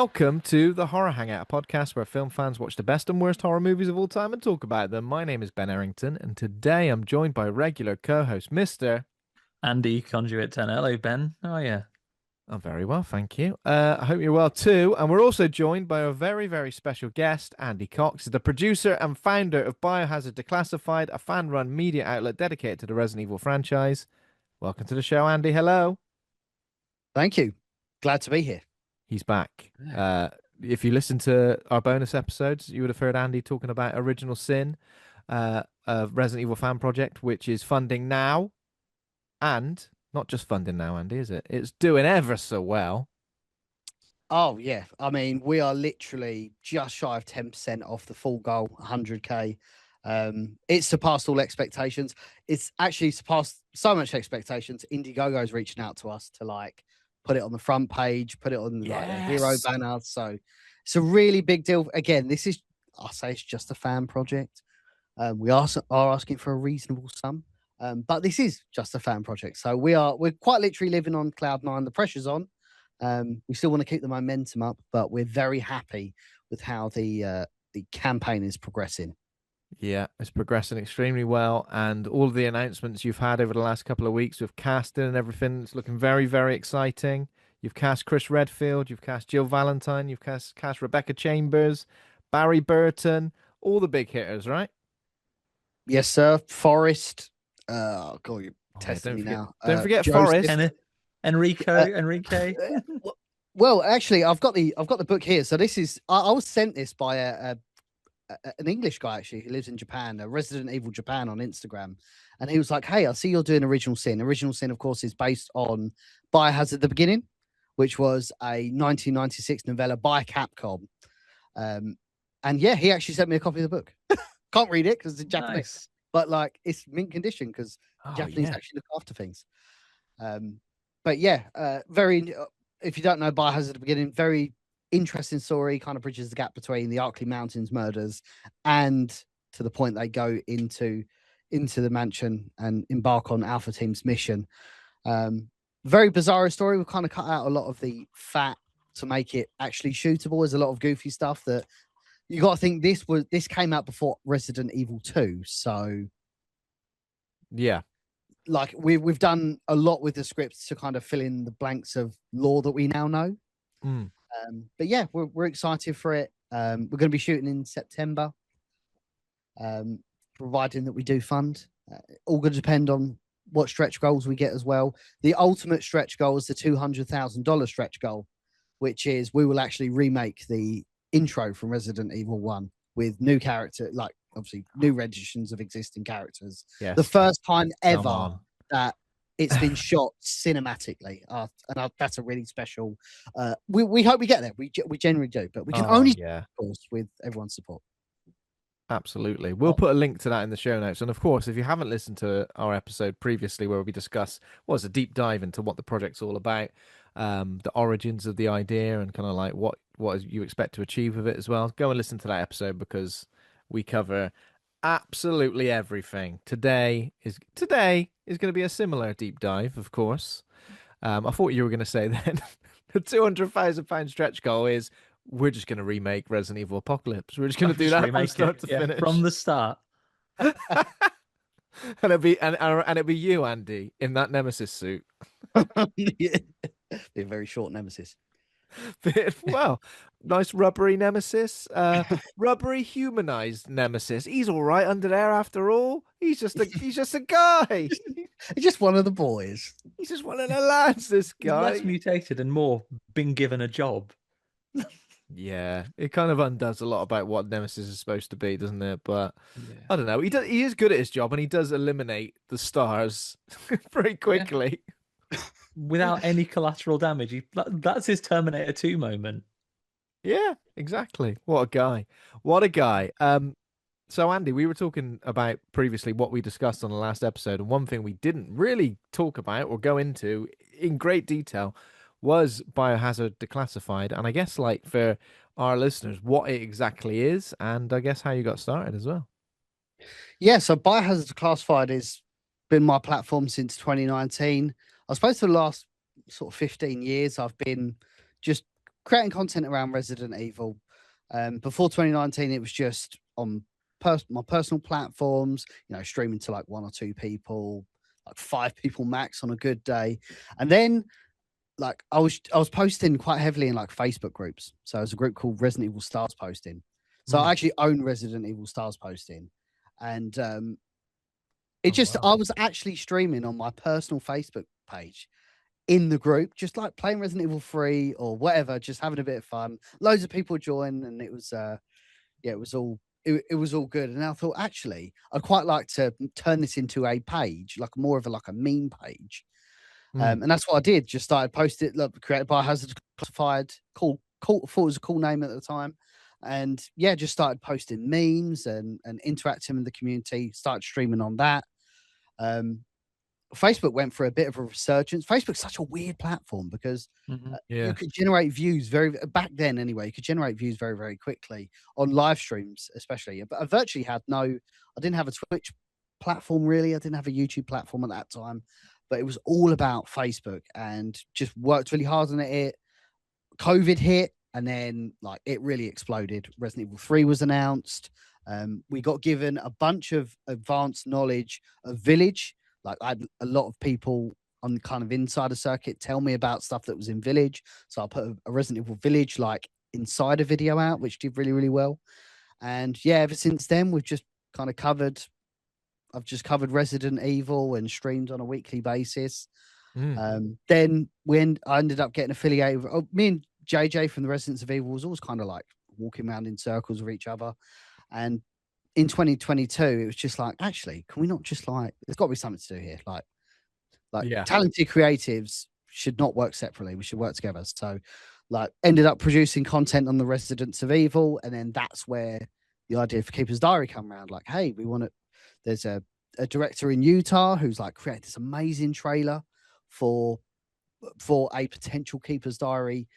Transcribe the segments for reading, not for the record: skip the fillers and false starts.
Welcome to the Horror Hangout, a podcast where film fans watch the best and worst horror movies of all time and talk about them. My name is Ben Errington, and today I'm joined by regular co-host Mr. Andy Conduit 10. Hello, Ben. How are you? I'm very well, thank you. I hope you're well too. And we're also joined by a very, very special guest, Andy Cox, the producer and founder of Biohazard Declassified, a fan-run media outlet dedicated to the Resident Evil franchise. Welcome to the show, Andy. Hello. Thank you. Glad to be here. He's back. If you listen to our bonus episodes, you would have heard Andy talking about Original Sin, a Resident Evil fan project, which is funding now. And not just funding now, Andy, is it? It's doing ever so well. Oh, yeah. I mean, we are literally just shy of 10% off the full goal, 100K. It's surpassed all expectations. It's actually surpassed so much expectations. Indiegogo's reaching out to us to put it on the front page, put it on the hero banner. So it's a really big deal. Again, I say it's just a fan project. We are asking for a reasonable sum. But this is just a fan project. So we're quite literally living on cloud nine. The pressure's on. We still want to keep the momentum up, but we're very happy with how the campaign is progressing. Yeah, it's progressing extremely well. And all of the announcements you've had over the last couple of weeks with casting and everything, it's looking very, very exciting. You've cast Chris Redfield, you've cast Jill Valentine, you've cast Rebecca Chambers, Barry Burton, all the big hitters, right? Yes, sir. Forrest. Oh, God, you're testing me now. Don't forget Forrest. Enrique. Well, actually, I've got the book here. So this is I was sent this by an English guy actually who lives in Japan, a Resident Evil Japan on Instagram, and he was like, "Hey, I see you're doing Original Sin. Original Sin, of course, is based on Biohazard: The Beginning, which was a 1996 novella by Capcom." And yeah, he actually sent me a copy of the book. Can't read it because it's in Japanese. Nice. But it's mint condition because Japanese actually look after things. But yeah, very. If you don't know Biohazard at the beginning, very interesting story. Kind of bridges the gap between the Arklay Mountains murders and to the point they go into the mansion and embark on Alpha Team's mission. Very bizarre story. We've kind of cut out a lot of the fat to make it actually shootable. There's a lot of goofy stuff that. You got to think this came out before Resident Evil 2, so yeah, we've done a lot with the scripts to kind of fill in the blanks of lore that we now know. But yeah, we're excited for it. We're going to be shooting in September, providing that we do fund. All going to depend on what stretch goals we get as well. The ultimate stretch goal is the $200,000 stretch goal, which is we will actually remake the intro from Resident Evil 1 with new character, obviously new renditions of existing characters. Yes. The first time ever that it's been shot cinematically, and that's a really special. We hope we get there. We generally do, but we can only, of course, with everyone's support. Absolutely. We'll put a link to that in the show notes. And of course, if you haven't listened to our episode previously where we discuss a deep dive into what the project's all about, the origins of the idea and kind of like what you expect to achieve with it as well, go and listen to that episode because we cover absolutely everything. Today is going to be a similar deep dive, of course. I thought you were going to say then the £200,000 stretch goal is we're just going to remake Resident Evil Apocalypse. We're just going to do that from start to finish. From the start. and it'll be you, Andy, in that Nemesis suit. Yeah. Be a very short Nemesis. Well, nice rubbery Nemesis, rubbery humanized Nemesis. He's all right under there after all. He's just a guy. He's just one of the boys. He's just one of the lads. This guy. Less mutated and more been given a job. Yeah, it kind of undoes a lot about what Nemesis is supposed to be, doesn't it? But I don't know. He is good at his job, and he does eliminate the stars very quickly. Yeah. Without any collateral damage. That's his Terminator 2 moment. Yeah, exactly. What a guy. So Andy, we were talking about previously what we discussed on the last episode, and one thing we didn't really talk about or go into in great detail was Biohazard Declassified, and I guess for our listeners, what it exactly is, and I guess how you got started as well. Yeah, so Biohazard Declassified has been my platform since 2019. I suppose for the last sort of 15 years, I've been just creating content around Resident Evil. Before 2019, it was just on my personal platforms, streaming to like 1 or 2 people, like 5 people max on a good day. And then like I was posting quite heavily in like Facebook groups. So there's a group called Resident Evil Stars Posting. So I actually own Resident Evil Stars Posting. And I was actually streaming on my personal Facebook page in the group, just like playing Resident Evil 3 or whatever, just having a bit of fun. Loads of people joined, and it was it was all good. And I thought, actually, I'd quite like to turn this into a page, like more of a meme page. And that's what I did. Just started posting it, created by Hazard Classified. Cool. Thought it was a cool name at the time. And yeah, just started posting memes and interacting with the community, started streaming on that. Facebook went for a bit of a resurgence. Facebook's such a weird platform because you could generate views back then anyway. You could generate views very, very quickly on live streams, especially. But I virtually I didn't have a Twitch platform really. I didn't have a YouTube platform at that time, but it was all about Facebook, and just worked really hard on it. COVID hit, and then like it really exploded. Resident Evil 3 was announced. We got given a bunch of advanced knowledge of Village. Like I had a lot of people on the kind of insider circuit tell me about stuff that was in Village. So I put a Resident Evil Village like insider video out, which did really, really well. And yeah, ever since then, we've just kind of I've just covered Resident Evil and streamed on a weekly basis. Then I ended up getting affiliated with, me and JJ from the Residents of Evil was always kind of like walking around in circles with each other. And in 2022, it was just like, actually, can we not just there's got to be something to do here. Like talented creatives should not work separately. We should work together. So ended up producing content on the Residents of Evil. And then that's where the idea for Keeper's Diary come around. Like, hey, there's a director in Utah who's like created this amazing trailer for a potential Keeper's Diary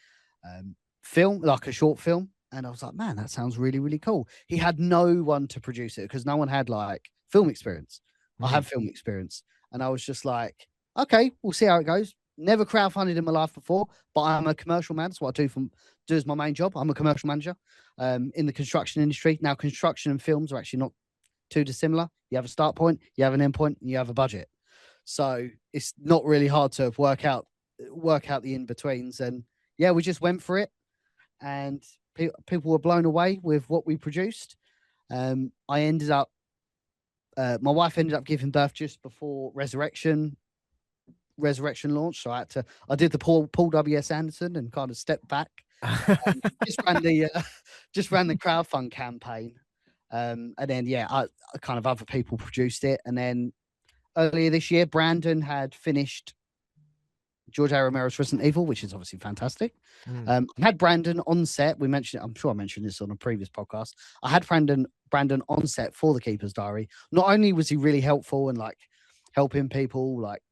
film, like a short film. And I was like, man, that sounds really, really cool. He had no one to produce it because no one had like film experience. I have film experience. And I was just like, okay, we'll see how it goes. Never crowdfunded in my life before, but I'm a commercial man. That's what I do as my main job. I'm a commercial manager in the construction industry. Now, construction and films are actually not too dissimilar. You have a start point, you have an end point, and you have a budget. So it's not really hard to work out the in-betweens. And yeah, we just went for it. And people were blown away with what we produced. My wife ended up giving birth just before Resurrection launch. So I did the Paul W.S. Anderson and kind of stepped back. just ran the crowdfund campaign. And then, I kind of other people produced it. And then earlier this year, Brandon had finished George A. Romero's Resident Evil, which is obviously fantastic. I had Brandon on set. We mentioned it. I'm sure I mentioned this on a previous podcast. I had Brandon on set for the Keeper's Diary. Not only was he really helpful and like helping people, like,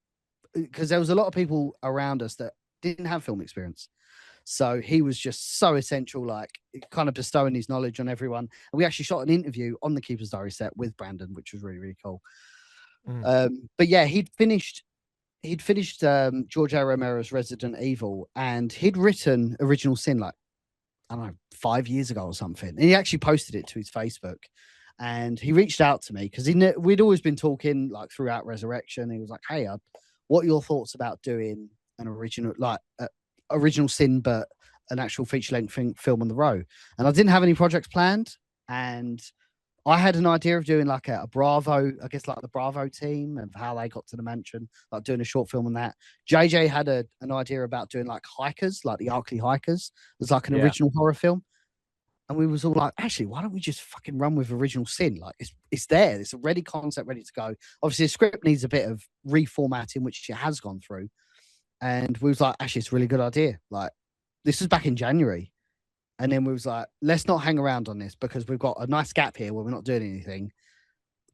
because there was a lot of people around us that didn't have film experience. So he was just so essential, like kind of bestowing his knowledge on everyone. And we actually shot an interview on the Keeper's Diary set with Brandon, which was really, really cool. But yeah, he'd finished George A. Romero's Resident Evil, and he'd written Original Sin like, I don't know, 5 years ago or something. And he actually posted it to his Facebook, and he reached out to me because we'd always been talking like throughout Resurrection. He was like, hey, what are your thoughts about doing an Original Sin, but an actual feature-length film on the road? And I didn't have any projects planned, and I had an idea of doing like a Bravo, I guess like the Bravo team of how they got to the mansion, like doing a short film on that. JJ had an idea about doing like Hikers, like the Arkley Hikers. It was like an original horror film. And we was all like, actually, why don't we just fucking run with Original Sin? Like it's there. It's a ready concept, ready to go. Obviously, the script needs a bit of reformatting, which it has gone through. And we was like, actually, it's a really good idea. Like, this was back in January. And then we was like, let's not hang around on this because we've got a nice gap here where we're not doing anything.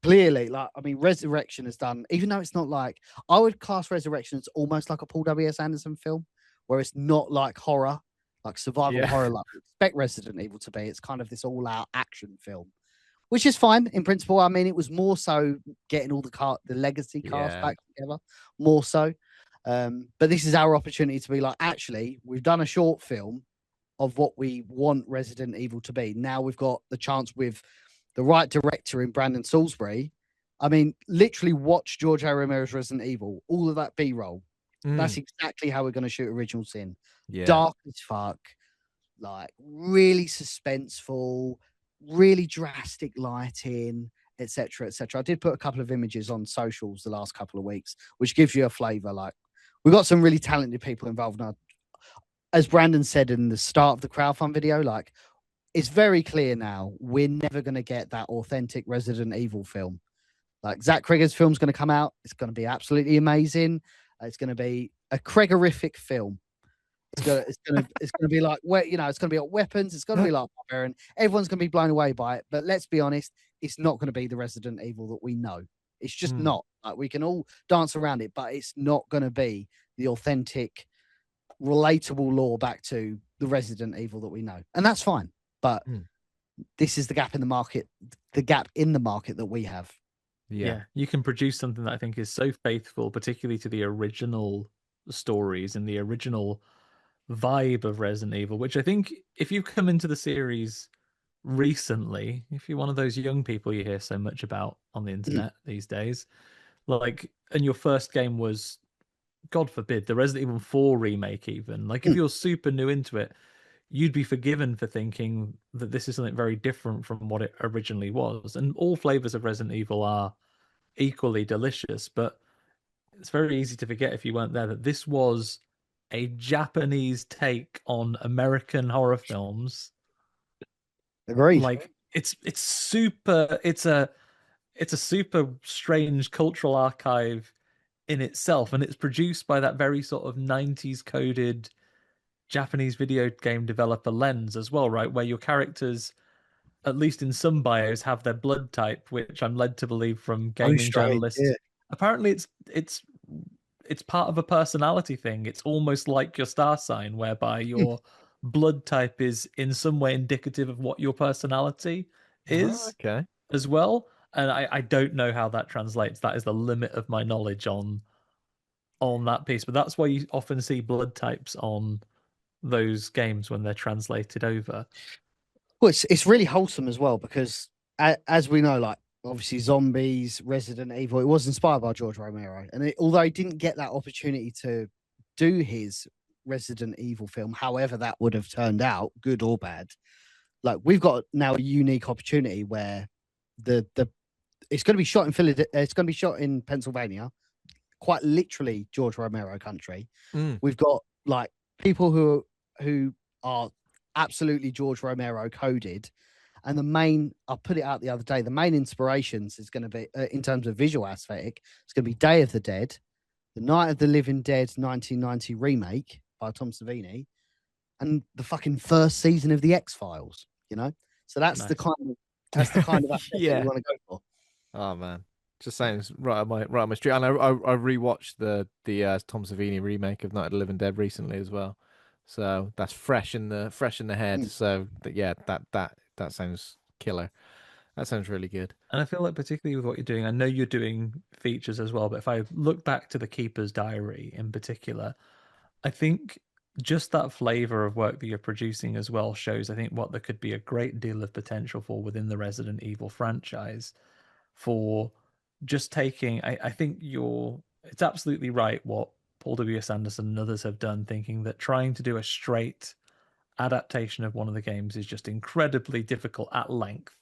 Clearly, like, I mean, Resurrection has done, even though it's not like, I would class Resurrection as almost like a Paul W.S. Anderson film, where it's not like horror, like survival horror, like we expect Resident Evil to be. It's kind of this all-out action film, which is fine in principle. I mean, it was more so getting all the legacy cast back together, more so. But this is our opportunity to be like, actually, we've done a short film of what we want Resident Evil to be. Now we've got the chance with the right director in Brandon Salisbury. I mean, literally watch George A. Romero's Resident Evil, all of that B-roll. That's exactly how we're going to shoot Original Sin. Yeah. Dark as fuck, like really suspenseful, really drastic lighting, etc., etc. I did put a couple of images on socials the last couple of weeks, which gives you a flavor. Like, we've got some really talented people involved now. As Brandon said in the start of the crowdfund video, like, it's very clear now we're never going to get that authentic Resident Evil film. Like, Zach Krieger's film's going to come out. It's going to be absolutely amazing. It's going to be a Kriegerific film. It's going to be like, it's going to be like weapons. It's going to be like barbarian. Everyone's going to be blown away by it. But let's be honest, it's not going to be the Resident Evil that we know. It's just not. Like, we can all dance around it, but it's not going to be the authentic, relatable lore back to the Resident Evil that we know, and that's fine. But this is the gap in the market. The gap in the market that we have. Yeah, you can produce something that I think is so faithful, particularly to the original stories and the original vibe of Resident Evil, which I think if you've come into the series recently, if you're one of those young people you hear so much about on the internet these days, like, and your first game was, God forbid, the Resident Evil 4 remake, even, like, if you're super new into it, you'd be forgiven for thinking that this is something very different from what it originally was. And all flavors of Resident Evil are equally delicious, but it's very easy to forget, if you weren't there, that this was a Japanese take on American horror films. Agreed. Like, it's a super strange cultural archive in itself, and it's produced by that very sort of 90s coded Japanese video game developer lens as well, right? Where your characters, at least in some bios, have their blood type, which I'm led to believe from gaming journalists. Yeah. Apparently it's part of a personality thing. It's almost like your star sign, whereby your blood type is in some way indicative of what your personality is as well. And I don't know how that translates. That is the limit of my knowledge on that piece. But that's why you often see blood types on those games when they're translated over. Well, it's really wholesome as well, because as we know, like, obviously Zombies, Resident Evil, it was inspired by George Romero. And although he didn't get that opportunity to do his Resident Evil film, however that would have turned out, good or bad, like, we've got now a unique opportunity where it's going to be shot in Philadelphia, it's going to be shot in Pennsylvania, quite literally George Romero country. We've got, like, people who are absolutely George Romero coded. And I put it out the other day, the main inspirations is going to be, in terms of visual aesthetic, it's going to be Day of the Dead, The Night of the Living Dead 1990 remake by Tom Savini, and the fucking first season of The X-Files, you know? So that's the kind of aspect that we want to go for. Oh man, just sounds right on my street. And I rewatched the Tom Savini remake of Night of the Living Dead recently as well, so that's fresh in the head. So that sounds killer. That sounds really good. And I feel like, particularly with what you're doing, I know you're doing features as well, but if I look back to the Keeper's Diary in particular, I think just that flavor of work that you're producing as well shows, I think, what there could be a great deal of potential for within the Resident Evil franchise, for just taking, I think it's absolutely right what Paul W.S. Anderson and others have done, thinking that trying to do a straight adaptation of one of the games is just incredibly difficult at length.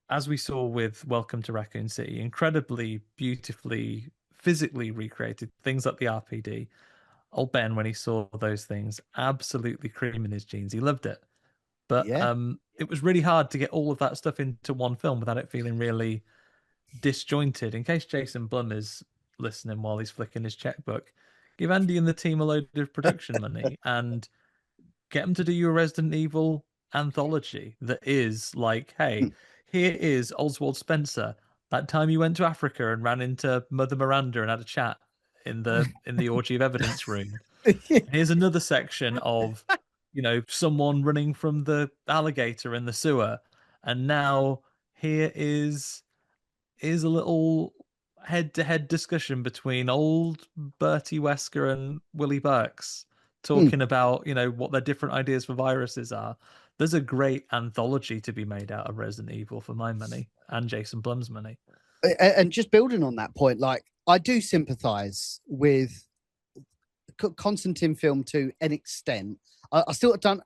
As we saw with Welcome to Raccoon City, incredibly beautifully physically recreated, things like the RPD. Old Ben, when he saw those things, absolutely creaming his jeans. He loved it. But it was really hard to get all of that stuff into one film without it feeling really disjointed. In case Jason Blum is listening while he's flicking his checkbook, give Andy and the team a load of production money and get them to do your Resident Evil anthology that is like, hey, here is Oswald Spencer, that time you went to Africa and ran into Mother Miranda and had a chat in the orgy of evidence room. Here's another section of, someone running from the alligator in the sewer, and now here is a little head-to-head discussion between old Bertie Wesker and Willie Burks talking about, what their different ideas for viruses are. There's a great anthology to be made out of Resident Evil for my money and Jason Blum's money. And just building on that point, like, I do sympathize with Constantine film to an extent. I still don't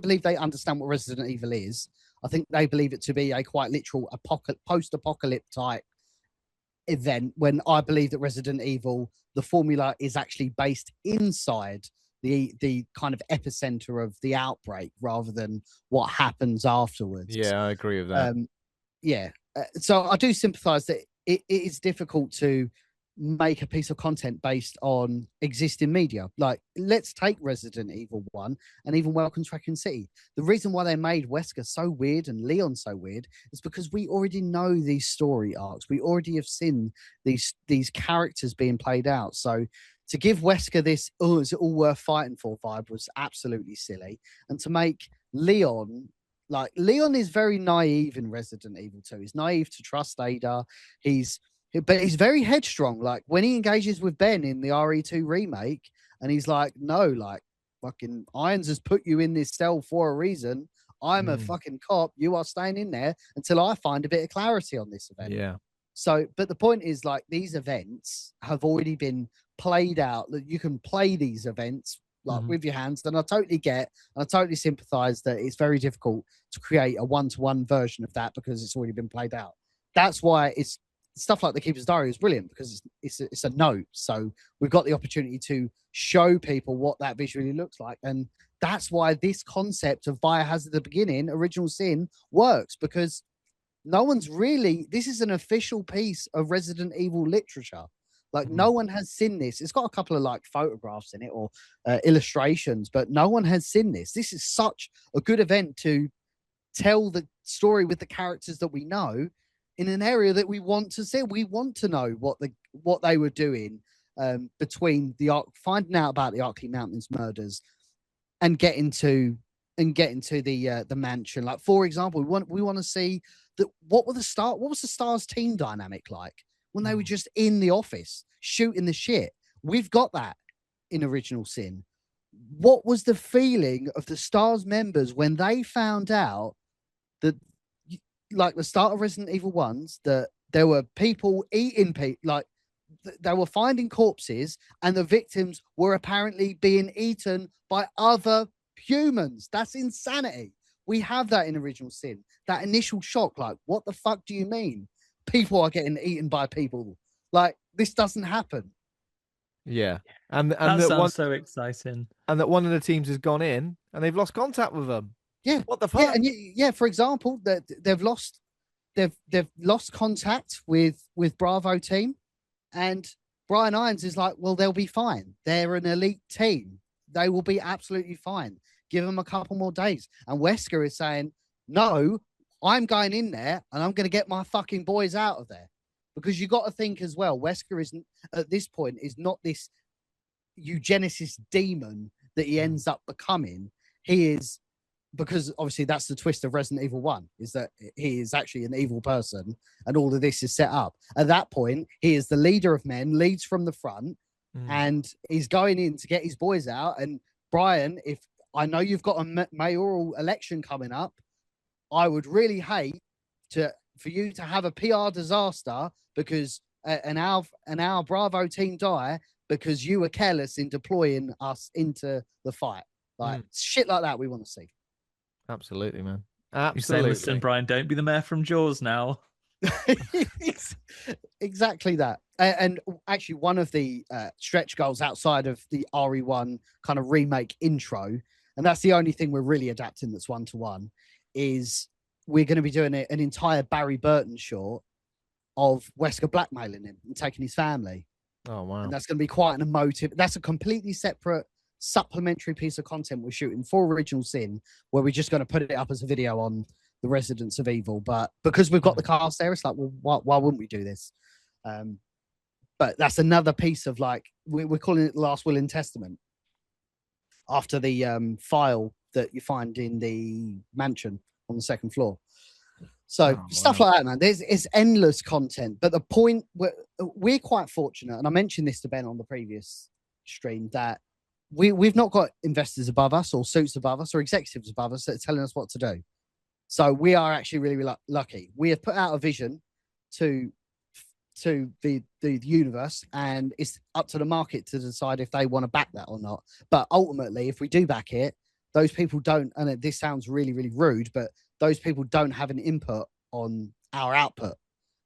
believe they understand what Resident Evil is. I think they believe it to be a quite literal post-apocalyptic type event, when I believe that Resident Evil, the formula is actually based inside the kind of epicenter of the outbreak rather than what happens afterwards. Yeah, I agree with that. So I do sympathize that it is difficult to make a piece of content based on existing media. Like, let's take Resident Evil 1 and even Welcome to Raccoon City. The reason why they made Wesker so weird and Leon so weird is because we already know these story arcs. We already have seen these characters being played out. So to give Wesker this, is it all worth fighting for vibe was absolutely silly. And to make Leon is very naive in Resident Evil 2. He's naive to trust Ada. But he's very headstrong. Like, when he engages with Ben in the RE2 remake, and he's like, no, like, fucking Irons has put you in this cell for a reason. I'm a fucking cop. You are staying in there until I find a bit of clarity on this event. Yeah. So, but the point is, like, these events have already been played out. That you can play these events like with your hands. And I totally get, and I totally sympathize that it's very difficult to create a one-to-one version of that because it's already been played out. That's why it's stuff like The Keeper's Diary is brilliant, because it's a note. So we've got the opportunity to show people what that visually looks like. And that's why this concept of Biohazard at the beginning, Original Sin, works, because no one's really, this is an official piece of Resident Evil literature. Like, no one has seen this. It's got a couple of like photographs in it or illustrations, but no one has seen this. This is such a good event to tell the story with the characters that we know in an area that we want to see. We want to know what they were doing between finding out about the Arkley Mountains murders and getting to the mansion. Like, for example, we want to see that what was the Stars team dynamic like when they were just in the office shooting the shit. We've got that in Original Sin. What was the feeling of the Stars members when they found out that, like the start of Resident Evil 1's, that there were people eating people, like they were finding corpses and the victims were apparently being eaten by other humans? That's insanity. We have that in Original Sin. That initial shock, like, what the fuck do you mean? People are getting eaten by people. Like, this doesn't happen. Yeah. And that sounds so exciting. And that one of the teams has gone in and they've lost contact with them. Yeah. What the fuck? Yeah, and for example, that they've lost contact with Bravo team, and Brian Irons is like, well, they'll be fine. They're an elite team. They will be absolutely fine. Give them a couple more days. And Wesker is saying, no, I'm going in there and I'm going to get my fucking boys out of there. Because you got to think as well, Wesker isn't, at this point, is not this eugenicist demon that he ends up becoming. He is, because obviously that's the twist of Resident Evil 1, is that he is actually an evil person and all of this is set up. At that point, he is the leader of men, leads from the front, and he's going in to get his boys out. And Brian, if I know you've got a mayoral election coming up, I would really hate for you to have a PR disaster because and our Bravo team die because you were careless in deploying us into the fight. Like shit like that we want to see. Absolutely, man. Absolutely. You say, listen, Brian, don't be the mayor from Jaws now. Exactly that. And actually, one of the stretch goals outside of the RE1 kind of remake intro, and that's the only thing we're really adapting that's one-to-one, is we're going to be doing an entire Barry Burton short of Wesker blackmailing him and taking his family. Oh, wow. And that's going to be quite an emotive. That's a completely separate supplementary piece of content we're shooting for Original Sin, where we're just going to put it up as a video on the Residents of Evil. But because we've got the cast there, it's like, well, why wouldn't we do this? But that's another piece of, like, we're calling it the Last Will and Testament, after the file that you find in the mansion on the second floor. So stuff like that, man. It's endless content. But the point, we're quite fortunate, and I mentioned this to Ben on the previous stream, that we've not got investors above us or suits above us or executives above us that are telling us what to do. So we are actually really, really lucky. We have put out a vision to the universe, and it's up to the market to decide if they want to back that or not. But ultimately, if we do back it, those people don't, and this sounds really, really rude, but those people don't have an input on our output.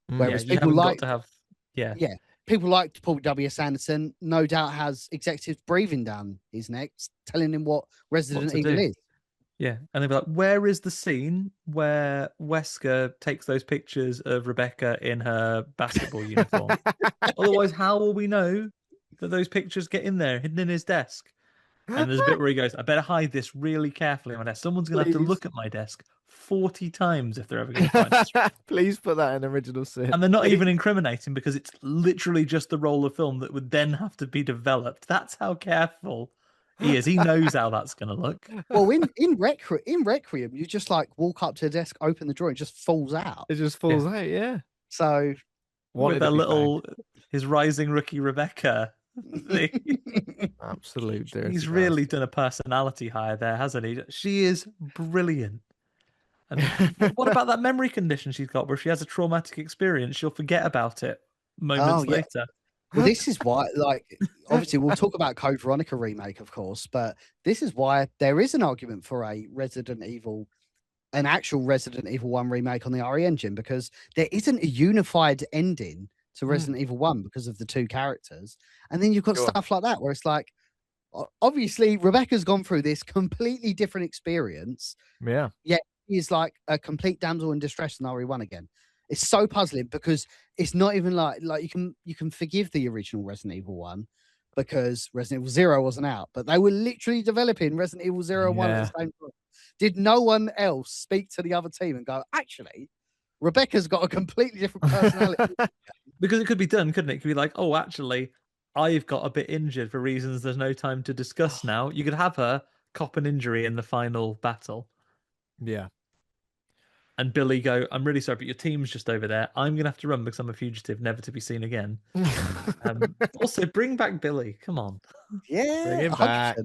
Whereas you people haven't like got to have, people like Paul W. Sanderson, no doubt has executives breathing down his neck, telling him what Resident Evil is. Yeah, and they'll be like, where is the scene where Wesker takes those pictures of Rebecca in her basketball uniform? Otherwise, how will we know that those pictures get in there, hidden in his desk? And there's a bit where he goes, I better hide this really carefully on my desk. Someone's going to have to look at my desk 40 times if they're ever going to find it. Please put that in original sin. And they're not even incriminating because it's literally just the roll of film that would then have to be developed. That's how careful he is. He knows how that's going to look. Well, in Requiem, you just like walk up to the desk, open the drawer, it just falls out. It just falls out, yeah. So with that little his rising rookie Rebecca. Absolute dirty. He's really done a personality hire there, hasn't he? She is brilliant. And what about that memory condition she's got where if she has a traumatic experience, she'll forget about it moments later? Well, this is why, like, obviously, we'll talk about Code Veronica remake, of course, but this is why there is an argument for an actual Resident Evil 1 remake on the RE engine, because there isn't a unified ending to Resident Evil 1 because of the two characters. And then you've got stuff like that where it's like, obviously, Rebecca's gone through this completely different experience. Yeah. Yet is like a complete damsel in distress in RE1 again. It's so puzzling because it's not even like you can forgive the original Resident Evil 1 because Resident Evil 0 wasn't out, but they were literally developing Resident Evil 0 and 1 at the same time. Did no one else speak to the other team and go, actually, Rebecca's got a completely different personality? Because it could be done, couldn't it? It could be like, oh, actually, I've got a bit injured for reasons there's no time to discuss now. You could have her cop an injury in the final battle. Yeah. And Billy go, I'm really sorry, but your team's just over there. I'm going to have to run because I'm a fugitive, never to be seen again. Also, bring back Billy. Come on. Yeah. Bring him back.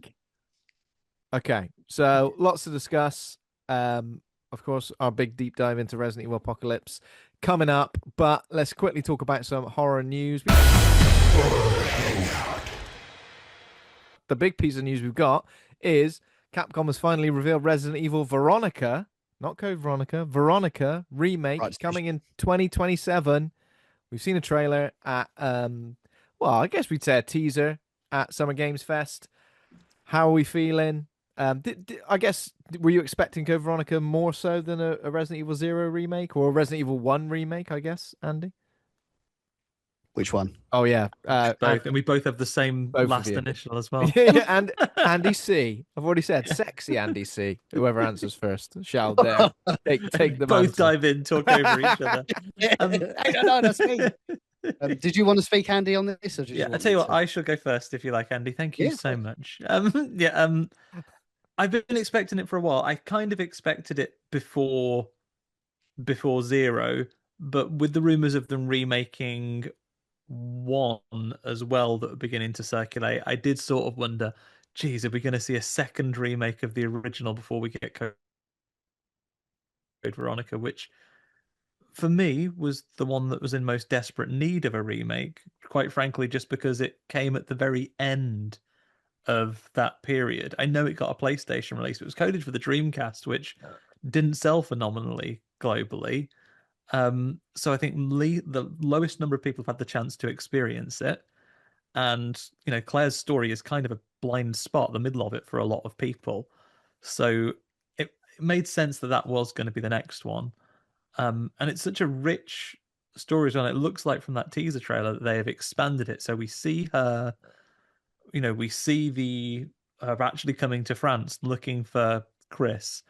Okay, so lots to discuss. Of course, our big deep dive into Resident Evil Apocalypse coming up, but let's quickly talk about some horror news. The big piece of news we've got is Capcom has finally revealed Resident Evil Veronica, not Code Veronica, Veronica remake coming in 2027. We've seen a trailer at, well, I guess we'd say a teaser at Summer Games Fest. How are we feeling? I guess, were you expecting Code Veronica more so than a Resident Evil 0 remake or a Resident Evil 1 remake, I guess, Andy? Which one? Oh, yeah. Both. And we both have the same last initial as well. Yeah, and Andy C. I've already said sexy Andy C. Whoever answers first shall dare take the both dive in, talk over each other. No, that's me. Did you want to speak, Andy, on this? Or I tell you what, I shall go first if you like, Andy. Thank you so much. I've been expecting it for a while. I kind of expected it before 0, but with the rumors of them remaking 1 as well that were beginning to circulate, I did sort of wonder, geez, are we going to see a second remake of the original before we get Code Veronica, which for me was the one that was in most desperate need of a remake, quite frankly, just because it came at the very end of that period. I know it got a PlayStation release. It was coded for the Dreamcast, which didn't sell phenomenally globally. So I think the lowest number of people have had the chance to experience it. And, Claire's story is kind of a blind spot, the middle of it for a lot of people. So it made sense that was going to be the next one. And it's such a rich story, and it looks like from that teaser trailer that they have expanded it. So we see her, we see her actually coming to France looking for Chris.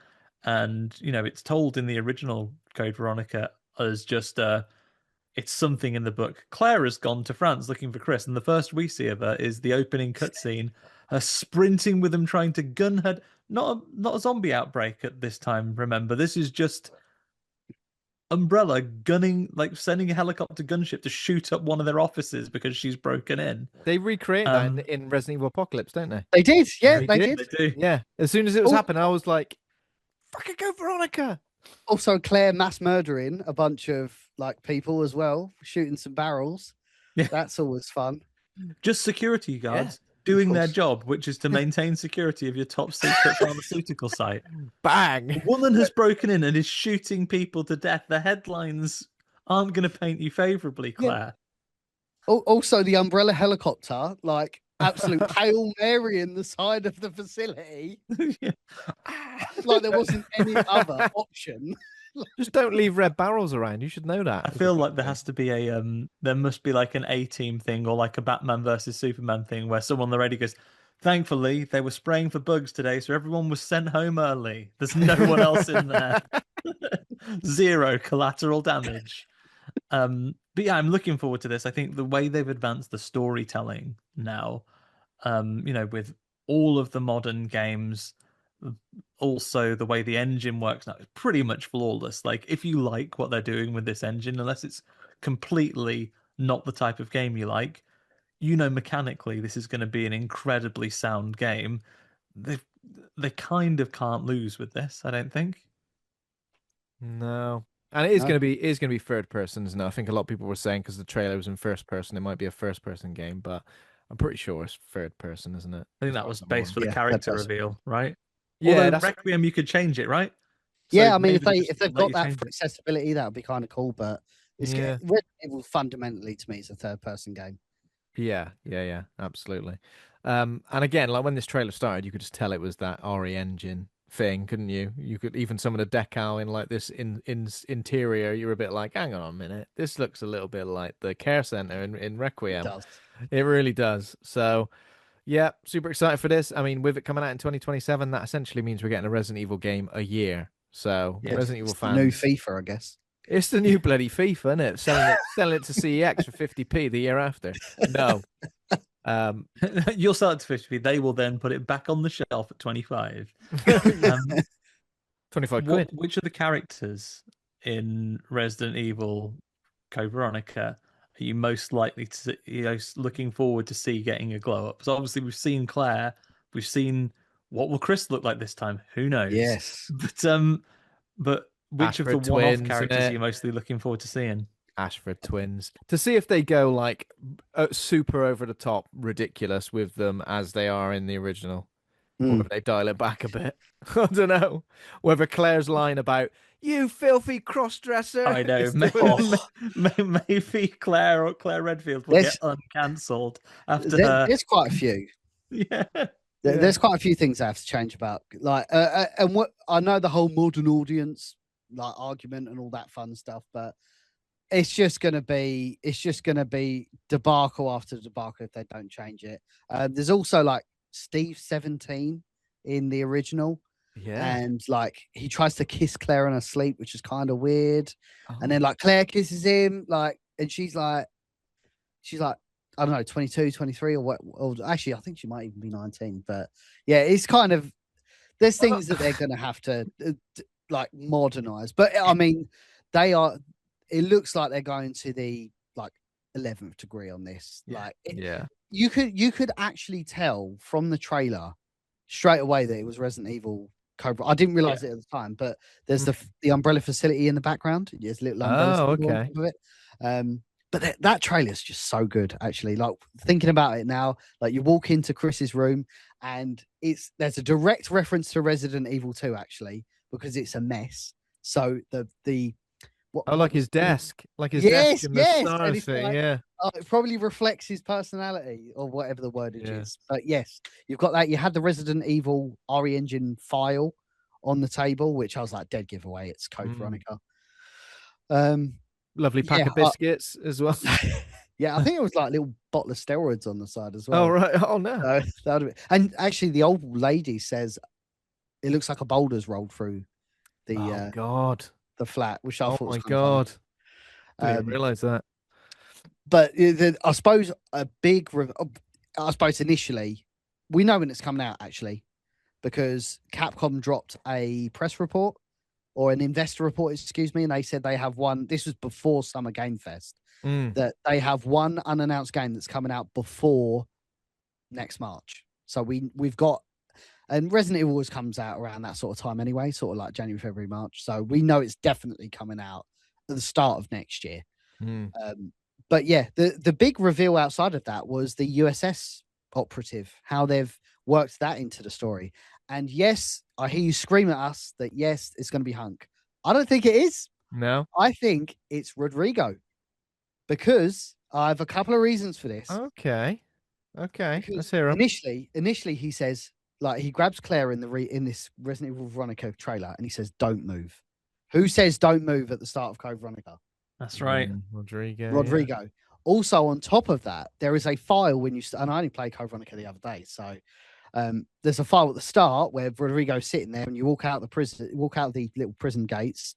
And, it's told in the original Code Veronica as just it's something in the book. Claire has gone to France looking for Chris, and the first we see of her is the opening cutscene, her sprinting with them, trying to gun her. Not a zombie outbreak at this time, remember. This is just Umbrella gunning, like sending a helicopter gunship to shoot up one of their offices because she's broken in. They recreate that in Resident Evil Apocalypse, don't they? They did, yeah, They they did, did. they do. Yeah. As soon as it was Oh. happening, I was like, "Fucking go, Veronica!" Also, Claire mass murdering a bunch of like people as well, shooting some barrels. Yeah. That's always fun. Just security guards doing their course. job, which is to maintain security of your top secret pharmaceutical site. Bang! A woman has broken in and is shooting people to death. The headlines aren't going to paint you favorably, Claire. Also, the Umbrella helicopter, like absolute Hail Mary in the side of the facility. Yeah. Like there wasn't any other option. Just don't leave red barrels around. You should know that. I feel like there has to be there must be like an A-team thing or like a Batman versus Superman thing where someone already goes, thankfully, they were spraying for bugs today, so everyone was sent home early. There's no one else in there. Zero collateral damage. But yeah, I'm looking forward to this. I think the way they've advanced the storytelling now, with all of the modern games, also the way the engine works now is pretty much flawless. Like if you like what they're doing with this engine, unless it's completely not the type of game you like, mechanically this is going to be an incredibly sound game. They kind of can't lose with this, I don't think. No. And it is going to be third person, isn't it? I think a lot of people were saying because the trailer was in first person, it might be a first person game, but I'm pretty sure it's third person, isn't it? I think that was based for the character reveal, right? Yeah, although Requiem you could change it, right? So yeah, I mean, if they've got that for accessibility, that would be kind of cool. But Resident Evil fundamentally to me is a third person game. Yeah, absolutely. And again, like when this trailer started, you could just tell it was that RE engine thing, couldn't you? You could even some of the decal in like this interior, you're a bit like, hang on a minute, this looks a little bit like the care center in Requiem. It does. It really does. So yeah, super excited for this. I mean, with it coming out in 2027, that essentially means we're getting a Resident Evil game a year. So Resident Evil fans, new FIFA, I guess. It's the new bloody FIFA, isn't it? Selling it to CEX for 50p the year after. No. You'll sell it to 50p. They will then put it back on the shelf at 25. 25 quid. Which of the characters in Resident Evil Code Veronica are you most likely to, looking forward to see getting a glow up? So obviously we've seen Claire, we've seen what will Chris look like this time? Who knows? Yes. But which Ashford of the one-off twins, characters are you mostly looking forward to seeing? Ashford twins. To see if they go like super over the top ridiculous with them as they are in the original. Or if they dial it back a bit. I don't know. Whether Claire's line about "you filthy cross-dresser." I know. Maybe Claire Redfield will get uncancelled after her. There's quite a few. Yeah. There's quite a few things I have to change about. Like, and what I know the whole modern audience like argument and all that fun stuff, but it's just gonna be debacle after debacle if they don't change it. There's also like Steve 17 in the original. Yeah. And like he tries to kiss Claire in her sleep, which is kind of weird. And then like Claire kisses him, like, and she's like, I don't know, 22, 23 or what? Or actually, I think she might even be 19. But yeah, it's kind of, there's things that they're going to have to like modernize. But I mean, it looks like they're going to the like 11th degree on this. Like, you could actually tell from the trailer straight away that it was Resident Evil Cobra. I didn't realize it at the time, but there's the umbrella facility in the background. There's little umbrellas. Oh, okay. On top of it. But that trailer is just so good, actually. Like thinking about it now, like you walk into Chris's room and there's a direct reference to Resident Evil 2, actually, because it's a mess. So like his desk, desk in the stars thing, like, it probably reflects his personality or whatever the wordage is. But yes, you've got that. You had the Resident Evil RE Engine file on the table, which I was like, dead giveaway. It's Code Veronica. Lovely pack of biscuits as well. Yeah, I think it was like a little bottle of steroids on the side as well. Oh, right. Oh, no. And actually, the old lady says it looks like a boulder's rolled through the the flat, which I thought was kind of funny. I didn't realize that. But I suppose initially, we know when it's coming out, actually, because Capcom dropped a press report or an investor report, excuse me, and they said they have one. This was before Summer Game Fest. That they have one unannounced game that's coming out before next March. So we've got, and Resident Evil always comes out around that sort of time anyway, sort of like January, February, March. So we know it's definitely coming out at the start of next year. But yeah, the big reveal outside of that was the USS operative, how they've worked that into the story. And yes, I hear you scream at us that yes, it's going to be Hunk. I don't think it is. No, I think it's Rodrigo, because I have a couple of reasons for this. Okay, let's Because hear him. initially he says, like, he grabs Claire in this Resident Evil Veronica trailer and he says, "Don't move." Who says "don't move" at the start of Code Veronica? That's right. Rodrigo. Yeah. Also, on top of that, there is a file when you and I only played Code Veronica the other day, so there's a file at the start where Rodrigo's sitting there, and you walk out the little prison gates,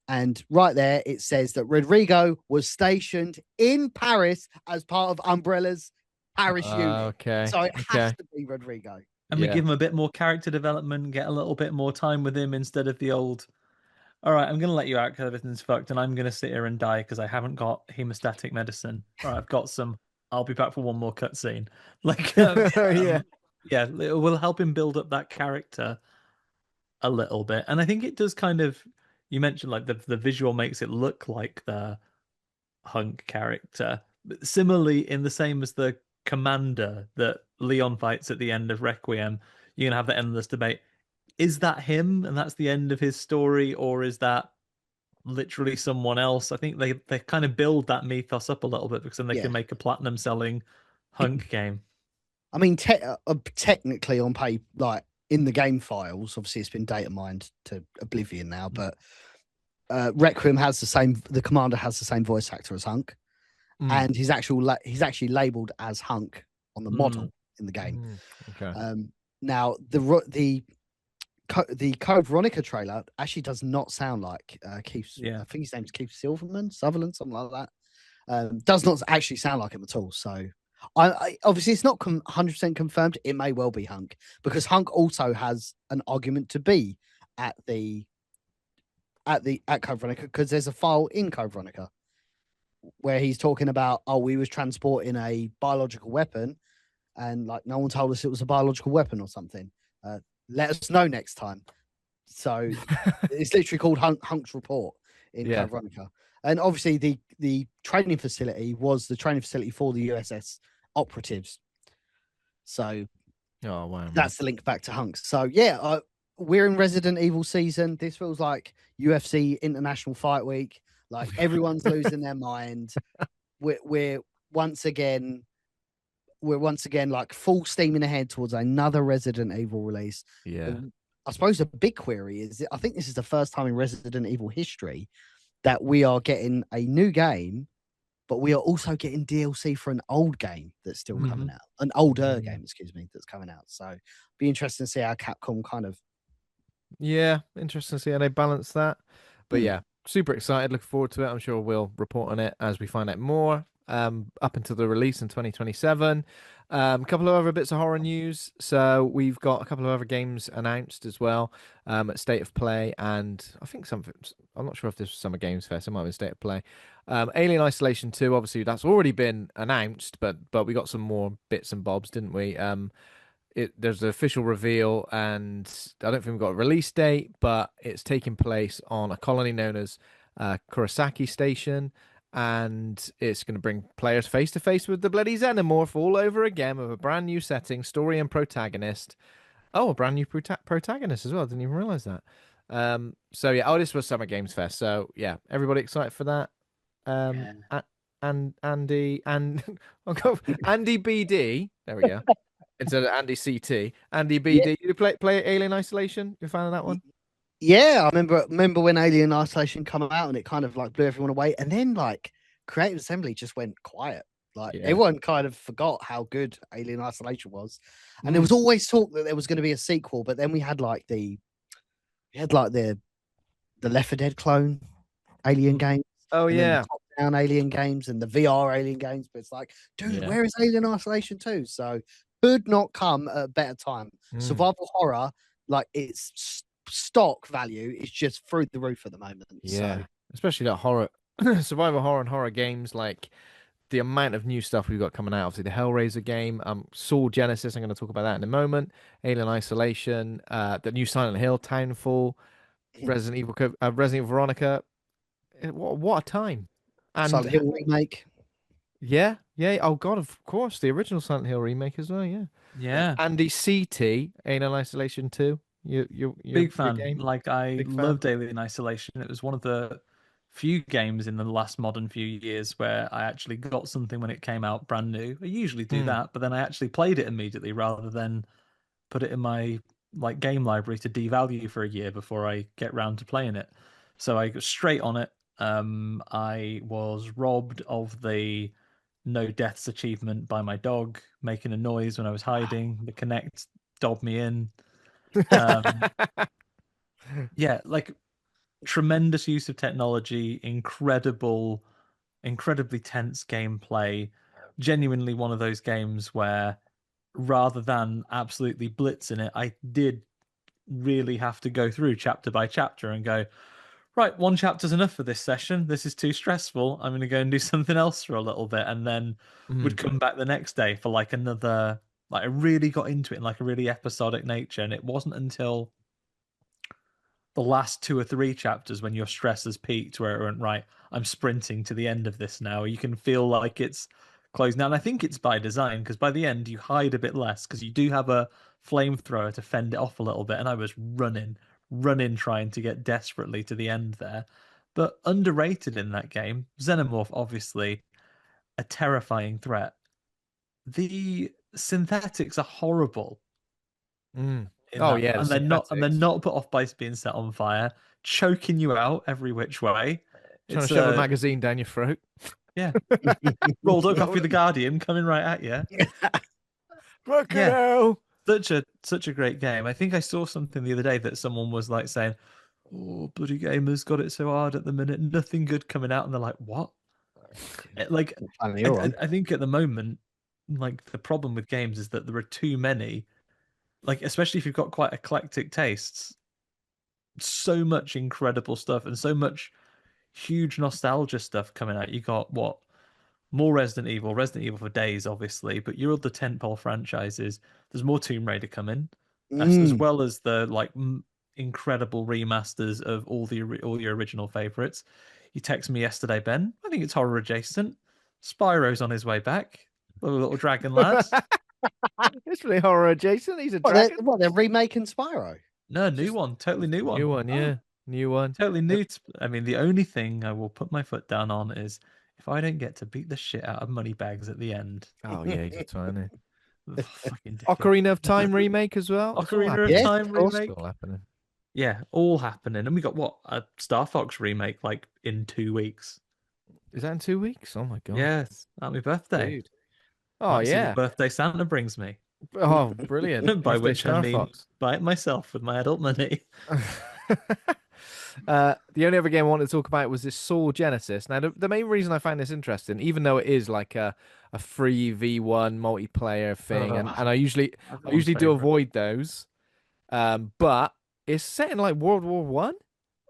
and right there it says that Rodrigo was stationed in Paris as part of Umbrella's Paris unit. Okay. So it has to be Rodrigo. And we give him a bit more character development, get a little bit more time with him instead of the old, all right, I'm going to let you out because everything's fucked and I'm going to sit here and die because I haven't got hemostatic medicine. All right, I've got some. I'll be back for one more cutscene. Like, yeah, it will help him build up that character a little bit. And I think it does kind of, you mentioned like the visual makes it look like the Hunk character. But similarly, in the same as the commander that Leon fights at the end of Requiem, you're going to have the endless debate. Is that him and that's the end of his story, or is that literally someone else? I think they kind of build that mythos up a little bit because then they can make a platinum selling Hunk game. I mean, technically on paper, like in the game files, obviously it's been data mined to oblivion now, but Requiem has the commander has the same voice actor as Hunk, and he's actually labeled as Hunk on the model in the game. Now the Code Veronica trailer actually does not sound like Keith. I think his name's Keith Sutherland, something like that. Does not actually sound like him at all. So, I obviously it's not 100% confirmed. It may well be Hunk, because Hunk also has an argument to be at Code Veronica, because there's a file in Code Veronica where he's talking about, we was transporting a biological weapon, and like no one told us it was a biological weapon or something. Let us know next time. So it's literally called Hunk's report in Code Veronica. And obviously the training facility was the training facility for the USS operatives. So that's the link back to Hunk. So yeah, we're in Resident Evil season. This feels like UFC International Fight Week. Like everyone's losing their mind. We're once again like full steaming ahead towards another Resident Evil release. I suppose the big query is, I think this is the first time in Resident Evil history that we are getting a new game, but we are also getting DLC for an old game that's still coming out. An older game, excuse me, that's coming out. So be interesting to see how Capcom kind of... interesting to see how they balance that. But yeah, super excited, looking forward to it. I'm sure we'll report on it as we find out more. Up until the release in 2027. A couple of other bits of horror news. So we've got a couple of other games announced as well at State of Play, and I think I'm not sure if this was Summer Games Fest. It might have been State of Play. Alien Isolation 2, obviously that's already been announced, but we got some more bits and bobs, didn't we? There's an official reveal, and I don't think we've got a release date, but it's taking place on a colony known as Kurosaki Station. And it's going to bring players face to face with the bloody Xenomorph all over again, with a brand new setting, story, and protagonist. A brand new protagonist as well. I didn't even realize that. So yeah, this was Summer Games Fest. So yeah, everybody excited for that. And Andy I'll go Andy BD. There we go. Instead of Andy CT, Andy BD. You play Alien Isolation? You found that one? Yeah, I remember when Alien Isolation come out, and it kind of like blew everyone away, and then like Creative Assembly just went quiet. Like everyone kind of forgot how good Alien Isolation was, and there was always talk that there was going to be a sequel, but then we had the Left 4 Dead clone Alien games. Oh yeah, top-down Alien games and the VR Alien games. But it's like, dude, where is Alien Isolation 2? So could not come at a better time. Survival horror, like it's stock value is just through the roof at the moment. Yeah, So. especially that horror, survival horror and horror games, like the amount of new stuff we've got coming out. Obviously, the Hellraiser game, Saw Genesis. I'm going to talk about that in a moment. Alien Isolation, the new Silent Hill, Townfall, Resident Evil Veronica. What a time! And Silent Hill remake. yeah, yeah. Oh God, of course, the original Silent Hill remake as well. Yeah, Yeah. Andy CT, Alien Isolation 2. You're Big your fan. game. Like I Big fan. loved Alien Isolation. It was one of the few games in the last modern few years where I actually got something when it came out brand new. I usually do that, but then I actually played it immediately rather than put it in my like game library to devalue for a year before I get round to playing it. So I got straight on it. I was robbed of the no deaths achievement by my dog making a noise when I was hiding. The Connect dobbed me in. Yeah, like tremendous use of technology, incredibly tense gameplay. Genuinely one of those games where rather than absolutely blitzing it, I did really have to go through chapter by chapter and go, right, one chapter's enough for this session. This is too stressful. I'm going to go and do something else for a little bit. And then would come back the next day for like another, like I really got into it in like a really episodic nature. And it wasn't until the last 2 or 3 chapters when your stress has peaked where it went, right, I'm sprinting to the end of this now. You can feel like it's closed now. And I think it's by design because by the end you hide a bit less because you do have a flamethrower to fend it off a little bit. And I was running, trying to get desperately to the end there. But underrated in that game, Xenomorph, obviously a terrifying threat. The synthetics are horrible. Oh yeah, and they're not put off by being set on fire, choking you out every which way. Trying to shove a magazine down your throat. Yeah, rolled up copy of the Guardian coming right at you. Yeah, such a great game. I think I saw something the other day that someone was like saying, "Oh, bloody gamers got it so hard at the minute, nothing good coming out," and they're like, "What?" Like, I think at the moment, like the problem with games is that there are too many. Like, especially if you've got quite eclectic tastes, so much incredible stuff and so much huge nostalgia stuff coming out. You got what? More Resident Evil for days, obviously, but your other tentpole franchises. There's more Tomb Raider coming, as well as the like incredible remasters of all your original favorites. You texted me yesterday, Ben. I think it's horror adjacent. Spyro's on his way back. Little dragon lad. It's really horror adjacent. He's a dragon. They're remaking Spyro? No, new one. Totally new one. New one, yeah. New one. Totally new. I mean, the only thing I will put my foot down on is if I don't get to beat the shit out of Moneybags at the end. Oh, yeah, he's a tiny. Fucking Ocarina of Time remake as well. Ocarina of Time remake. All happening. Yeah, all happening. And we got what? A Star Fox remake like in 2 weeks. Is that in 2 weeks? Oh my god. Yes, at my birthday. Dude. Oh yeah. Birthday Santa brings me. Oh, brilliant. By which I mean buy it myself with my adult money. The only other game I wanted to talk about was this Saw Genesis. Now, the main reason I find this interesting, even though it is like a free V1 multiplayer thing, and I usually do avoid those, but it's set in like World War One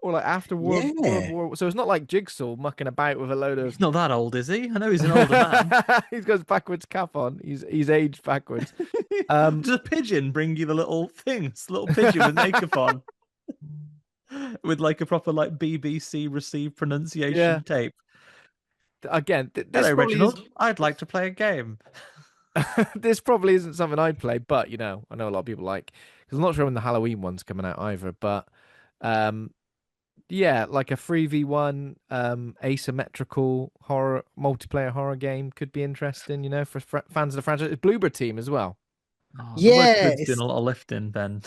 or like after World War. So it's not like Jigsaw mucking about with a load of. He's not that old, is he? I know he's an older man. He's got his backwards cap on. He's aged backwards. Does a pigeon bring you the little things? Little pigeon with makeup on. With like a proper like BBC received pronunciation tape. Again, this hello, Reginald. I'd like to play a game. This probably isn't something I'd play, but I know a lot of people like because I'm not sure when the Halloween one's coming out either. But yeah, like a 3v1 asymmetrical horror multiplayer horror game could be interesting. For fans of the franchise. It's Bluebird Team as well. Oh, it's doing a lot of lifting, Ben.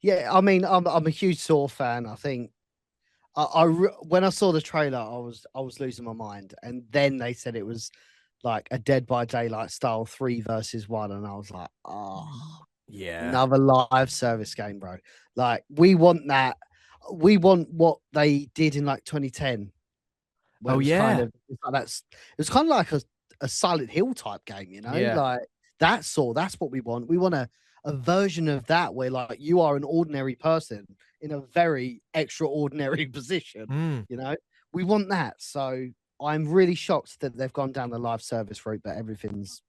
Yeah, I mean, I'm a huge Saw fan. I think when I saw the trailer, I was losing my mind, and then they said it was like a Dead by Daylight style 3 versus 1, and I was like, oh, yeah, another live service game, bro. Like we want that. We want what they did in like 2010. Oh yeah, it was kind of like a Silent Hill type game, Yeah. Like that Saw. That's what we want. We want a a version of that where like you are an ordinary person in a very extraordinary position. You know, we want that. So I'm really shocked that they've gone down the live service route, but everything's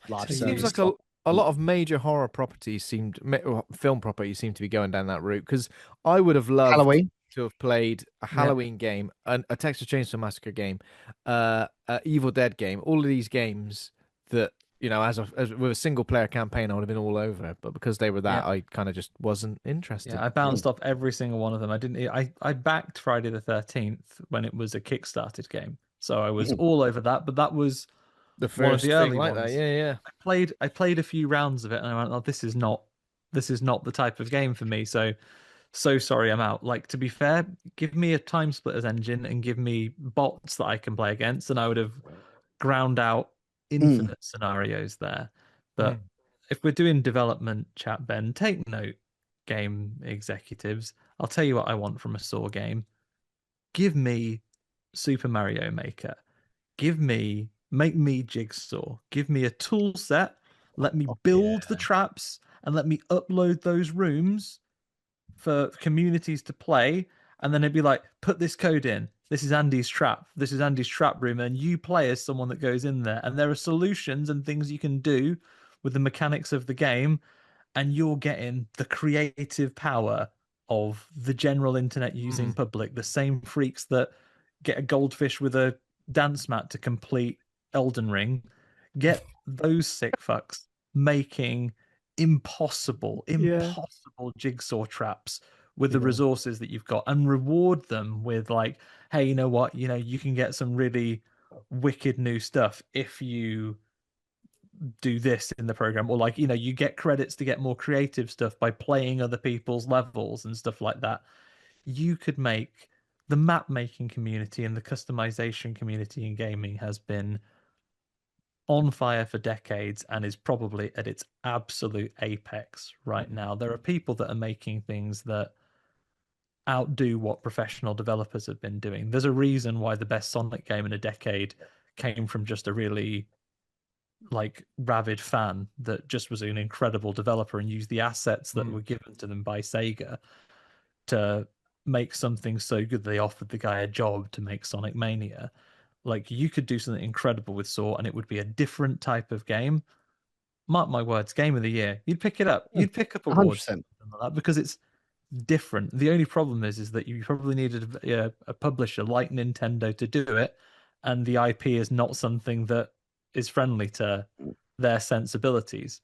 live It seems service. like a lot of major horror properties film properties seem to be going down that route, because I would have loved Halloween. to have played a Halloween game, a Texas Chainsaw Massacre game, a Evil Dead game, all of these games that, you know, as with a single player campaign, I would have been all over. But because they were that, I kind of just wasn't interested. Yeah, I bounced off every single one of them. I didn't. I backed Friday the 13th when it was a kickstarted game, so I was all over that. But that was The first one of the early like ones. that, yeah. I played a few rounds of it, and I went, "Oh, this is not the type of game for me." So sorry, I'm out. Like, to be fair, give me a Time Splitters engine and give me bots that I can play against, and I would have ground out infinite scenarios there. But if we're doing development chat, Ben, take note, game executives. I'll tell you what I want from a Saw game. Give me Super Mario Maker. Make me Jigsaw. Give me a tool set. Let me build the traps and let me upload those rooms for communities to play. And then it'd be like, put this code in. This is Andy's trap. This is Andy's trap room. And you play as someone that goes in there. And there are solutions and things you can do with the mechanics of the game. And you're getting the creative power of the general internet using public, the same freaks that get a goldfish with a dance mat to complete Elden Ring. Get those sick fucks making impossible jigsaw traps with the resources that you've got, and reward them with like, hey, you know what, you can get some really wicked new stuff if you do this in the program, or like, you get credits to get more creative stuff by playing other people's levels and stuff like that. You could make the map making community and the customization community in gaming has been on fire for decades and is probably at its absolute apex right now. There are people that are making things that outdo what professional developers have been doing. There's a reason why the best Sonic game in a decade came from just a really like rabid fan that just was an incredible developer and used the assets that were given to them by Sega to make something so good they offered the guy a job to make Sonic Mania. Like, you could do something incredible with Saw and it would be a different type of game. Mark my words, game of the year. You'd pick it up. You'd pick up awards 100%. like that because it's different. The only problem is that you probably needed a publisher like Nintendo to do it, and the IP is not something that is friendly to their sensibilities.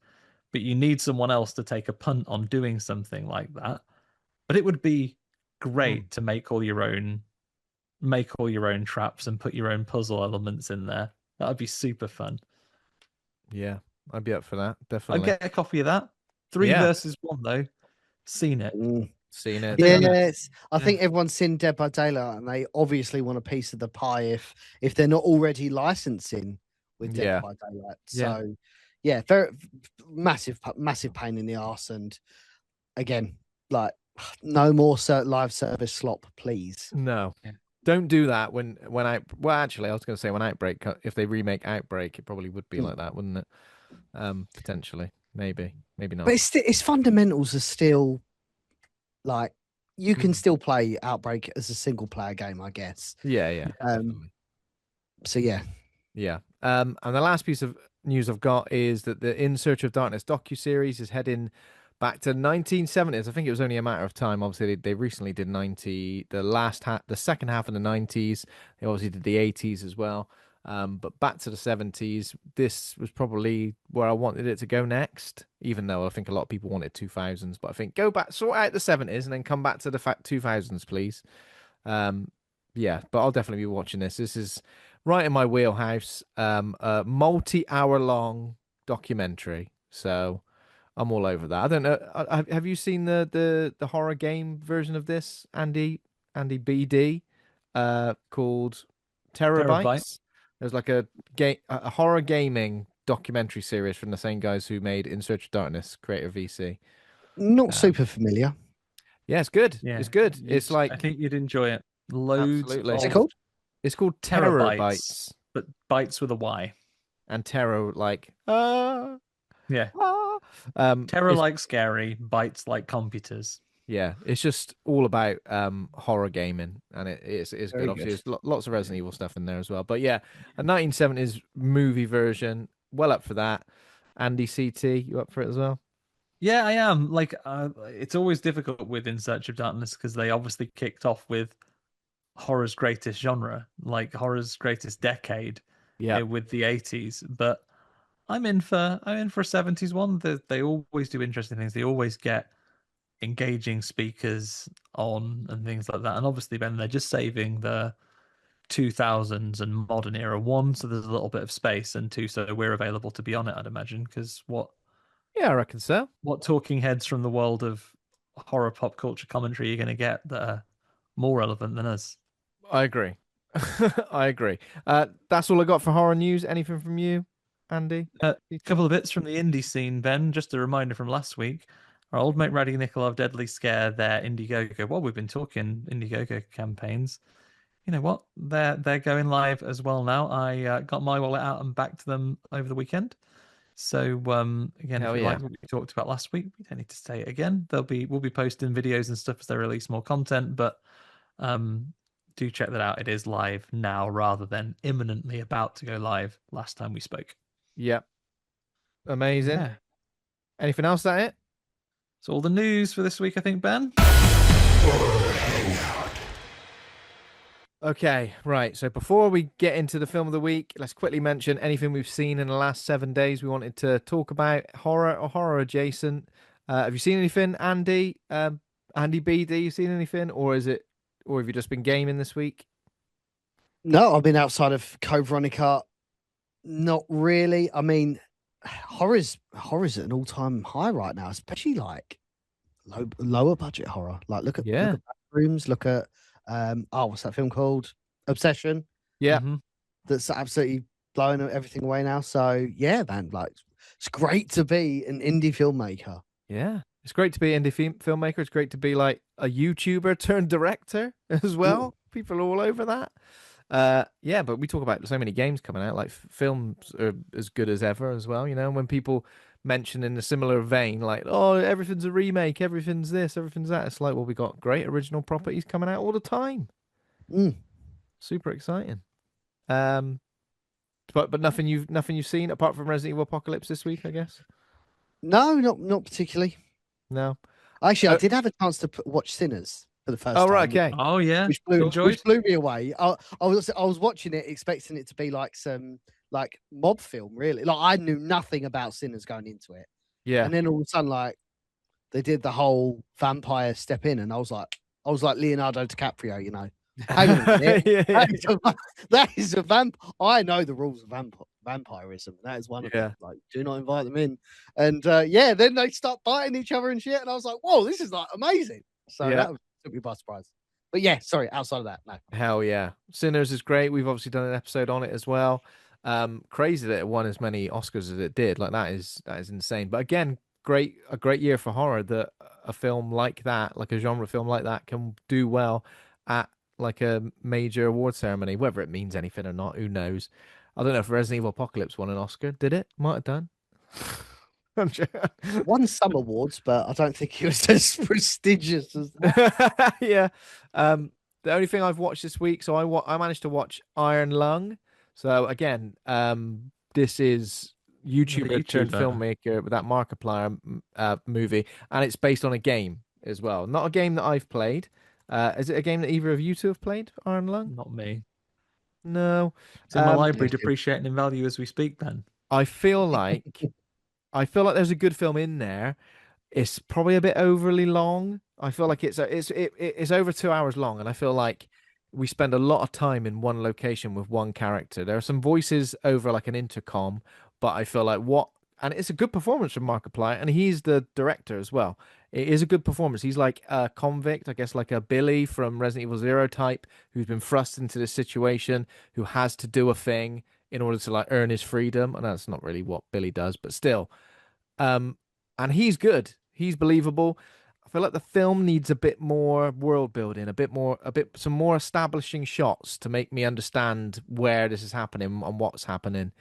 But you need someone else to take a punt on doing something like that. But it would be great to make all your own traps and put your own puzzle elements in there. That would be super fun. Yeah, I'd be up for that, I'd definitely. get a copy of that. 3 versus 1 though. Seen it. Seen it. Yes, I think everyone's seen Dead by Daylight, and they obviously want a piece of the pie if they're not already licensing with Dead by Daylight. So, very massive pain in the arse. And again, like, no more live service slop, please. No. Don't do that when actually I was going to say when Outbreak, if they remake Outbreak, it probably would be like that, wouldn't it? Potentially, maybe not. But its fundamentals are still like, you can still play Outbreak as a single player game, I guess. Yeah. So yeah. And the last piece of news I've got is that the In Search of Darkness docuseries is heading back to 1970s. I think it was only a matter of time. Obviously, they recently did the second half of the 90s. They obviously did the 80s as well. But back to the 70s, this was probably where I wanted it to go next, even though I think a lot of people wanted 2000s. But I think go back, sort out the 70s, and then come back to the 2000s, please. But I'll definitely be watching this. This is right in my wheelhouse. A multi-hour long documentary. So I'm all over that. I don't know. Have you seen the horror game version of this, Andy BD, called Terabytes? There's like a horror gaming documentary series from the same guys who made In Search of Darkness, Creator VC. Not super familiar. Yeah, it's good. Yeah, it's good. It's like, I think you'd enjoy it. Loads. Absolutely. What's it called? It's called Terabytes, but bites with a Y. And terror, like yeah. Terror it's, like scary, bites like computers. yeah, it's just all about horror gaming, and it's good. Very Obviously, good. there's lots of Resident Evil stuff in there as well. But yeah, a 1970s movie version, well up for that. Andy CT, you up for it as well? Yeah, I am. Like, it's always difficult with In Search of Darkness because they obviously kicked off with horror's greatest genre, like horror's greatest decade, Yeah, with the 80s. But I'm in for a 70s one. They always do interesting things. They always get engaging speakers on and things like that. And obviously, then they're just saving the 2000s and modern era one, so there's a little bit of space, and two, so we're available to be on it, I'd imagine, because yeah, I reckon so. what talking heads from the world of horror pop culture commentary you're going to get that are more relevant than us? I agree. I agree. That's all I got for horror news. Anything from you, Andy? A couple of bits from the indie scene, Ben. Just a reminder from last week. Our old mate Raddy Nikolov Deadly Scare, their Indiegogo. Well, we've been talking Indiegogo campaigns. You know what? They're going live as well now. I got my wallet out and back to them over the weekend. So again, if Hell you yeah. like what we talked about last week, we don't need to say it again. We'll be posting videos and stuff as they release more content, but do check that out. It is live now rather than imminently about to go live last time we spoke. Yep. Amazing. Yeah. Anything else? That it? So all the news for this week, I think, Ben. Okay, right. So before we get into the film of the week, let's quickly mention anything we've seen in the last 7 days we wanted to talk about, horror or horror adjacent. Have you seen anything, Andy? Andy BD, you seen anything, or have you just been gaming this week? No, I've been outside of Code Veronica. Not really. I mean, horror's at an all-time high right now, especially like lower budget horror. Like look at Bathrooms, look at what's that film called? Obsession. Yeah. Mm-hmm. That's absolutely blowing everything away now. So yeah, man, like it's great to be an indie filmmaker. Yeah. It's great to be an indie filmmaker. It's great to be like a YouTuber turned director as well. People are all over that. Yeah, but we talk about so many games coming out, like films are as good as ever as well, you know. When people mention in a similar vein, like, oh, everything's a remake, everything's this, everything's that, it's like, well, we got great original properties coming out all the time. Super exciting. But nothing you've seen apart from Resident Evil Apocalypse this week, I guess. No, not particularly. No, actually, I did have a chance to watch Sinners for the first time. Oh right, okay. Oh yeah, which blew me away. I was watching it expecting it to be like some like mob film, really. Like I knew nothing about Sinners going into it. Yeah, and then all of a sudden, like they did the whole vampire step in, and I was like Leonardo DiCaprio, you know. Hang on a minute. That is a vamp. I know the rules of vampirism. That is one of them. Like, do not invite them in. And then they start biting each other and shit. And I was like, whoa, this is like amazing. So that took me by surprise. But yeah, sorry, outside of that, no. Hell yeah. Sinners is great. We've obviously done an episode on it as well. Crazy that it won as many Oscars as it did. Like that is insane. But again, a great year for horror that a film like that, like a genre film like that, can do well at like a major award ceremony. Whether it means anything or not, who knows? I don't know if Resident Evil Apocalypse won an Oscar. Did it? Might have done. Won some awards, but I don't think it was as prestigious as yeah. The only thing I've watched this week, so I managed to watch Iron Lung. So again, this is YouTuber turned filmmaker with that Markiplier movie, and it's based on a game as well. Not a game that I've played. Is it a game that either of you two have played, Iron Lung? Not me. No. It's in my library, depreciating in value as we speak, Ben. I feel like there's a good film in there. It's probably a bit overly long. I feel like it's over 2 hours long, and I feel like we spend a lot of time in one location with one character. There are some voices over like an intercom, but I feel like and it's a good performance from Markiplier, and he's the director as well. It is a good performance. He's like a convict, I guess, like a Billy from Resident Evil Zero type, who's been thrust into this situation, who has to do a thing in order to like earn his freedom. And that's not really what Billy does, but still. And he's good. He's believable. I feel like the film needs a bit more world building, some more establishing shots to make me understand where this is happening and what's happening.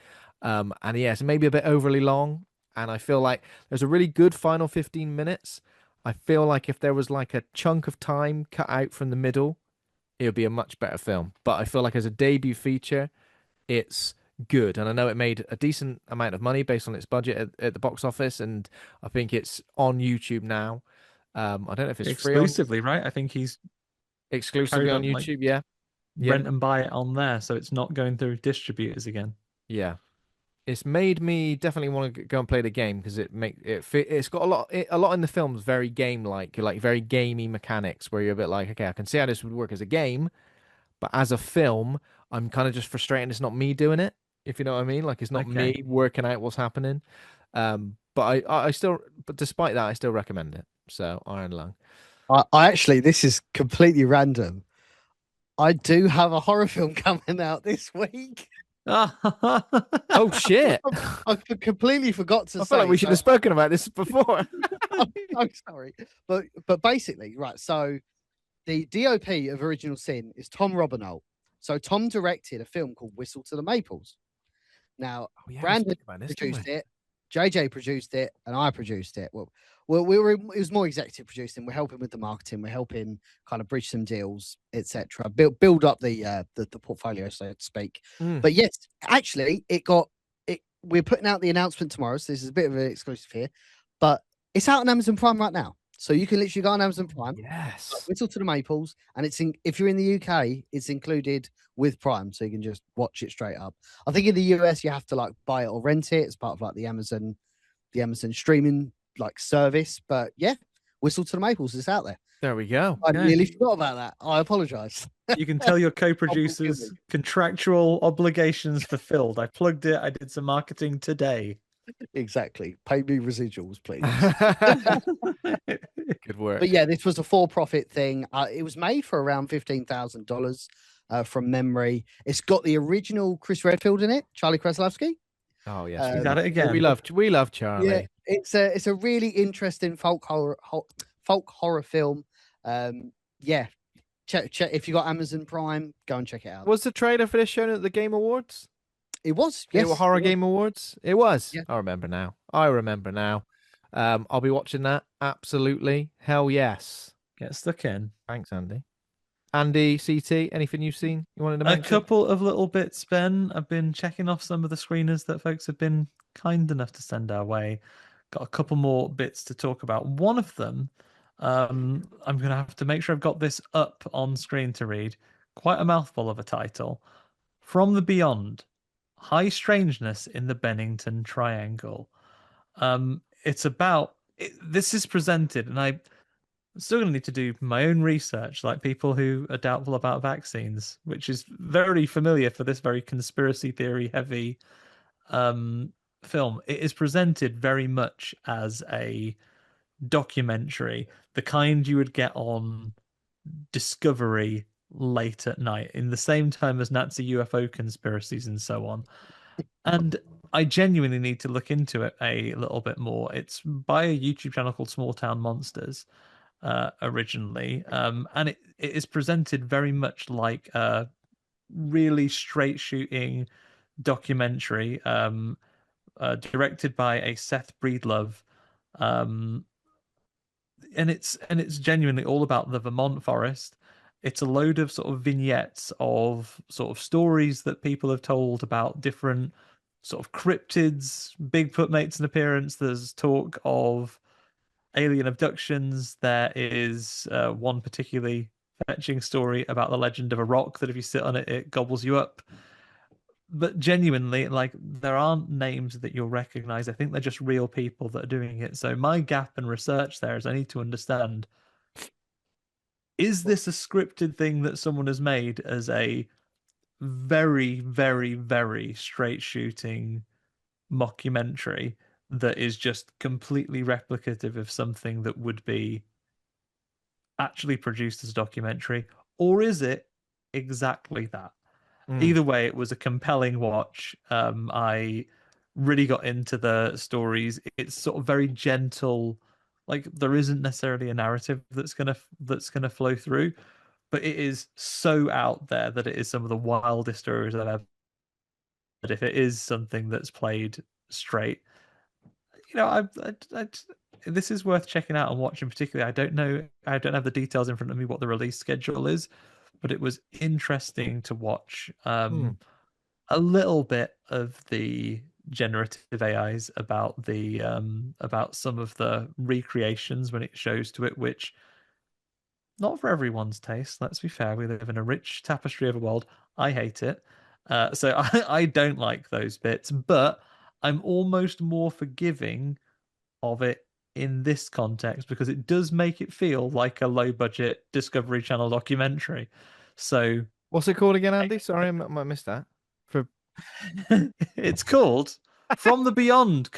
And yes, maybe a bit overly long. And I feel like there's a really good final 15 minutes. I feel like if there was like a chunk of time cut out from the middle, it would be a much better film. But I feel like as a debut feature, it's good. And I know it made a decent amount of money based on its budget at the box office. And I think it's on YouTube now. I don't know if it's free on Exclusively, right? I think he's exclusively carried on on like YouTube. Yeah. Yeah. rent and buy it on there, so it's not going through distributors again. Yeah. It's made me definitely want to go and play the game because it's got a lot in the films very game like very gamey mechanics where you're a bit like, okay, I can see how this would work as a game, but as a film, I'm kind of just frustrated it's not me doing it, if you know what I mean. Like it's not Okay. me working out what's happening. But I still, but despite that, I still recommend it. So Iron Lung. I actually, this is completely random. I do have a horror film coming out this week. Oh shit! I completely forgot to I say. feel like we should have spoken about this before. I'm sorry, but basically, right. So the DOP of Original Sin is Tom Robinall. So Tom directed a film called Whistle to the Maples. Now, Oh, yeah, we Brandon spoke about this, didn't produced we? it, JJ produced it, and I produced it. Well, we were. It was more executive producing. We're helping with the marketing. We're helping kind of bridge some deals, etc. Build up the portfolio, so to speak. Mm. But yes, actually, it got it. We're putting out the announcement tomorrow, so this is a bit of an exclusive here. But it's out on Amazon Prime right now, so you can literally go on Amazon Prime. Yes. Whistle to the Maples, and if you're in the UK, it's included with Prime, so you can just watch it straight up. I think in the US you have to like buy it or rent it. It's part of like the Amazon streaming like service. But yeah, Whistle to the Maples is out there. There we go. I Okay. nearly forgot about that. I apologize. You can tell your co-producers contractual obligations fulfilled. I plugged it. I did some marketing today. Exactly. Pay me residuals, please. Good work. But yeah, this was a for-profit thing. It was made for around $15,000 from memory. It's got the original Chris Redfield in it, Charlie Krasilowski. Oh yes, He's at it again. we love Charlie. Yeah, it's a really interesting folk horror film. Yeah, check if you got Amazon Prime, go and check it out. Was the trailer for this shown at the Game Awards? It was, The yes, Horror Game Awards. It was. Yeah. I remember now. I'll be watching that. Absolutely. Hell yes. Get stuck in. Thanks, Andy. Andy, CT, anything you've seen you wanted to A mention? couple of little bits, Ben. I've been checking off some of the screeners that folks have been kind enough to send our way. Got a couple more bits to talk about. One of them, I'm going to have to make sure I've got this up on screen to read. Quite a mouthful of a title. From the Beyond, High Strangeness in the Bennington Triangle. It's about... this is presented, and I'm still going to need to do my own research, like people who are doubtful about vaccines, which is very familiar for this very conspiracy theory heavy film. It is presented very much as a documentary, the kind you would get on Discovery late at night, in the same time as Nazi UFO conspiracies and so on. And I genuinely need to look into it a little bit more. It's by a YouTube channel called Small Town Monsters. Originally, and it is presented very much like a really straight shooting documentary, directed by a Seth Breedlove, and it's genuinely all about the Vermont forest. It's a load of sort of vignettes of sort of stories that people have told about different sort of cryptids. Bigfoot makes an appearance. There's talk of alien abductions. There is one particularly fetching story about the legend of a rock that if you sit on it, it gobbles you up. But genuinely, like, there aren't names that you'll recognize. I think they're just real people that are doing it. So my gap in research there is I need to understand, is this a scripted thing that someone has made as a very, very, very straight shooting mockumentary that is just completely replicative of something that would be actually produced as a documentary, or is it exactly that? Either way, it was a compelling watch. I really got into the stories. It's sort of very gentle, like there isn't necessarily a narrative that's gonna flow through, but it is so out there that it is some of the wildest stories I've ever. But if it is something that's played straight, this is worth checking out and watching. Particularly, I don't have the details in front of me what the release schedule is, but it was interesting to watch a little bit of the generative AIs about the about some of the recreations when it shows to it, which not for everyone's taste. Let's be fair. We live in a rich tapestry of a world. I hate it. So I don't like those bits, but I'm almost more forgiving of it in this context because it does make it feel like a low budget Discovery Channel documentary. So What's it called again, Andy? Sorry, I might missed that. For it's called From the Beyond,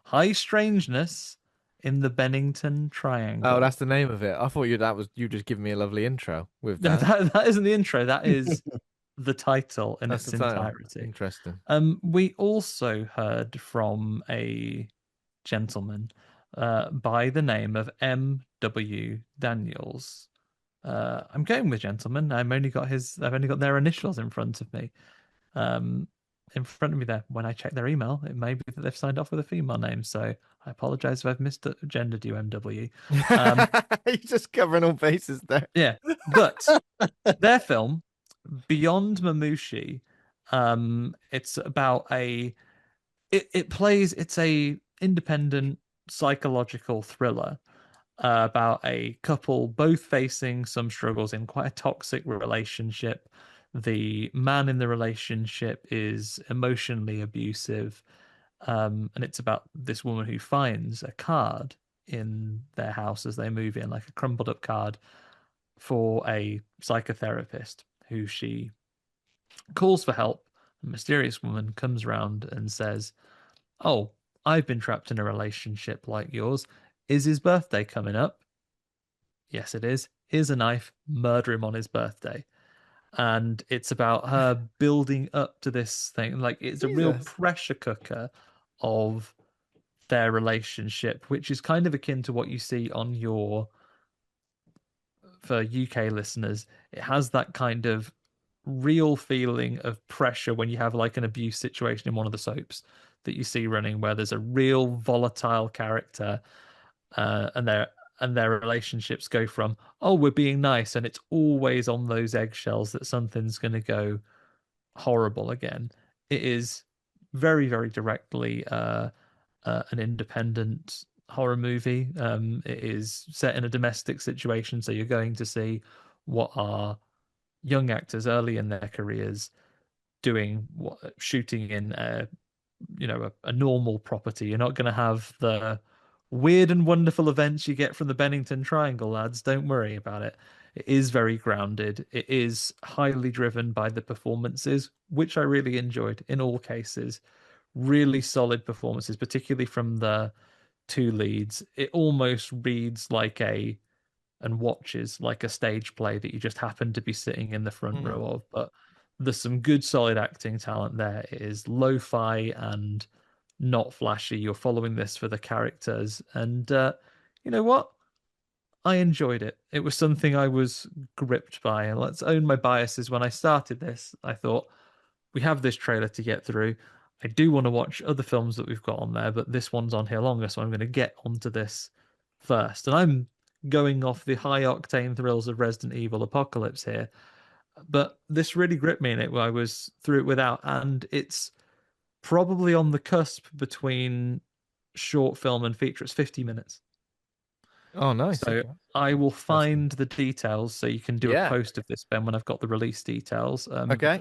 High Strangeness in the Bennington Triangle. Oh, that's the name of it. I thought that was you just giving me a lovely intro with No, that. that isn't the intro. That is the title in That's its the title. entirety. Interesting. We also heard from a gentleman by the name of M.W. Daniels. I'm going with gentleman. I've only got their initials in front of me. In front of me there. When I check their email, it may be that they've signed off with a female name. So I apologize if I've misgendered you, MW. You're just covering all bases there. Yeah, but their film, Beyond Mamushi, it's about it's a independent psychological thriller about a couple both facing some struggles in quite a toxic relationship. The man in the relationship is emotionally abusive, and it's about this woman who finds a card in their house as they move in, like a crumpled up card for a psychotherapist who she calls for help. A mysterious woman comes around and says, "Oh, I've been trapped in a relationship like yours. Is his birthday coming up?" "Yes, it is. Here's a knife. Murder him on his birthday." And it's about her building up to this thing. Like, it's a real Jesus. pressure cooker of their relationship, which is kind of akin to what you see on for UK listeners. It has that kind of real feeling of pressure when you have like an abuse situation in one of the soaps that you see running, where there's a real volatile character, and their relationships go from, "Oh, we're being nice," and it's always on those eggshells that something's going to go horrible again. It is very, very directly an independent horror movie. It is set in a domestic situation, so you're going to see what are young actors early in their careers doing, shooting in a normal property. You're not going to have the weird and wonderful events you get from the Bennington Triangle, lads. Don't worry about it. It is very grounded. It is highly driven by the performances, which I really enjoyed in all cases. Really solid performances, particularly from the two leads. It almost reads like and watches like a stage play that you just happen to be sitting in the front row of. But there's some good, solid acting talent there. It is lo-fi and not flashy. You're following this for the characters, and you know what? I enjoyed it. It was something I was gripped by. And let's own my biases. When I started this, I thought, we have this trailer to get through. I do want to watch other films that we've got on there, but this one's on here longer, so I'm going to get onto this first. And I'm going off the high octane thrills of Resident Evil Apocalypse here, but this really gripped me in it. I was through it without, and it's probably on the cusp between short film and feature. It's 50 minutes. Oh, nice. So Okay. I will find the details so you can do a post of this, Ben, when I've got the release details. Okay.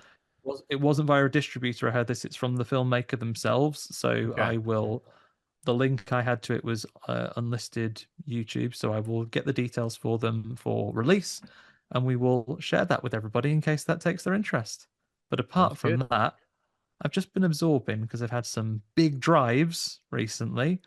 It wasn't via a distributor. I heard this. It's from the filmmaker themselves. So Okay. I will. The link I had to it was unlisted YouTube. So I will get the details for them for release, and we will share that with everybody in case that takes their interest. But apart Sounds from good. that, I've just been absorbing because I've had some big drives recently.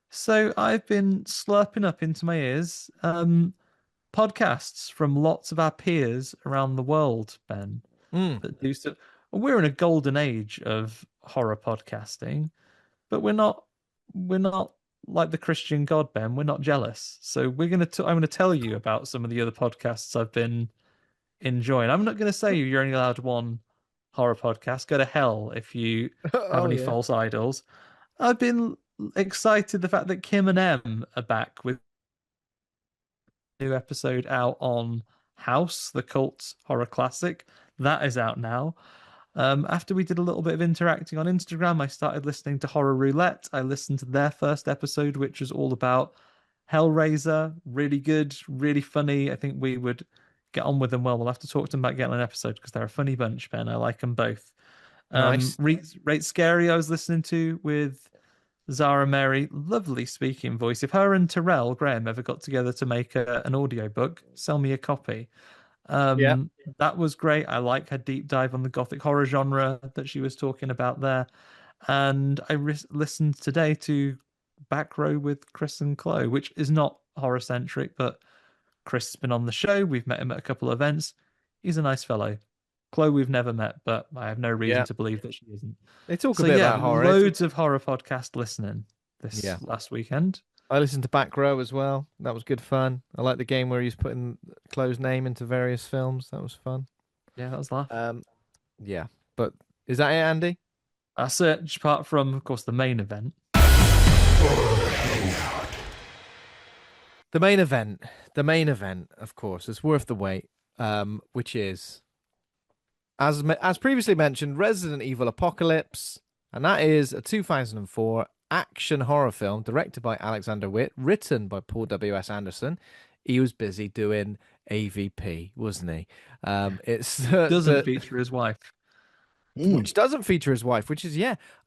So I've been slurping up into my ears podcasts from lots of our peers around the world, Ben, that do so. We're in a golden age of horror podcasting, but we're not like the Christian God, Ben. We're not jealous. So I'm gonna tell you about some of the other podcasts I've been enjoying. I'm not gonna say you're only allowed one horror podcast. Go to hell if you have Oh, any yeah. false idols. I've been excited the fact that Kim and M are back with a new episode out on House, the cult horror classic. That is out now. After we did a little bit of interacting on Instagram, I started listening to Horror Roulette. I listened to their first episode, which was all about Hellraiser. Really good, really funny. I think we would get on with them well. We'll have to talk to them about getting an episode because they're a funny bunch, Ben. I like them both. Nice. Rate Scary, I was listening to with Zara Mary. Lovely speaking voice. If her and Terrell Graham ever got together to make an audio book, sell me a copy. Yeah. That was great. I like her deep dive on the gothic horror genre that she was talking about there. And I listened today to Back Row with Chris and Chloe, which is not horror centric, but Chris has been on the show. We've met him at a couple of events. He's a nice fellow. Chloe we've never met, but I have no reason to believe that she isn't. They talk a bit about horror. Loads of horror podcast listening this last weekend. I listened to Back Row as well. That was good fun. I like the game where he's putting Chloe's name into various films. That was fun. Yeah, that was laugh. Yeah, but is that it, Andy? That's it. Apart from, of course, the main event. The main event, of course, is worth the wait. Which is, as previously mentioned, Resident Evil Apocalypse, and that is a 2004 action horror film directed by Alexander Witt, written by Paul W.S. Anderson. He was busy doing AVP, wasn't he? It's doesn't feature his wife. Which doesn't feature his wife, which is,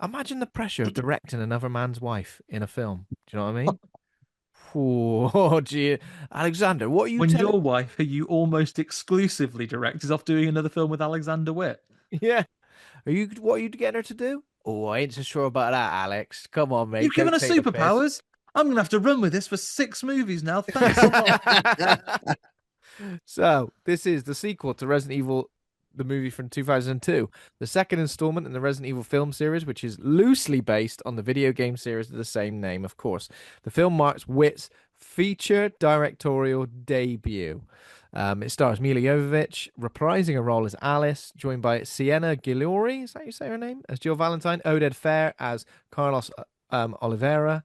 imagine the pressure of directing another man's wife in a film. Do you know what I mean? Oh, gee. Alexander, what are you When your wife, who you almost exclusively direct, is off doing another film with Alexander Witt. Yeah. What are you getting her to do? Oh, I ain't so sure about that, Alex. Come on, mate. You've given her superpowers. I'm going to have to run with this for 6 movies now. Thanks a lot. So, this is the sequel to Resident Evil, the movie from 2002. The second installment in the Resident Evil film series, which is loosely based on the video game series of the same name, of course. The film marks Witt's feature directorial debut. It stars Milla Jovovich reprising a role as Alice, joined by Sienna Guillory, is that how you say her name? As Jill Valentine, Oded Fehr as Carlos Olivera.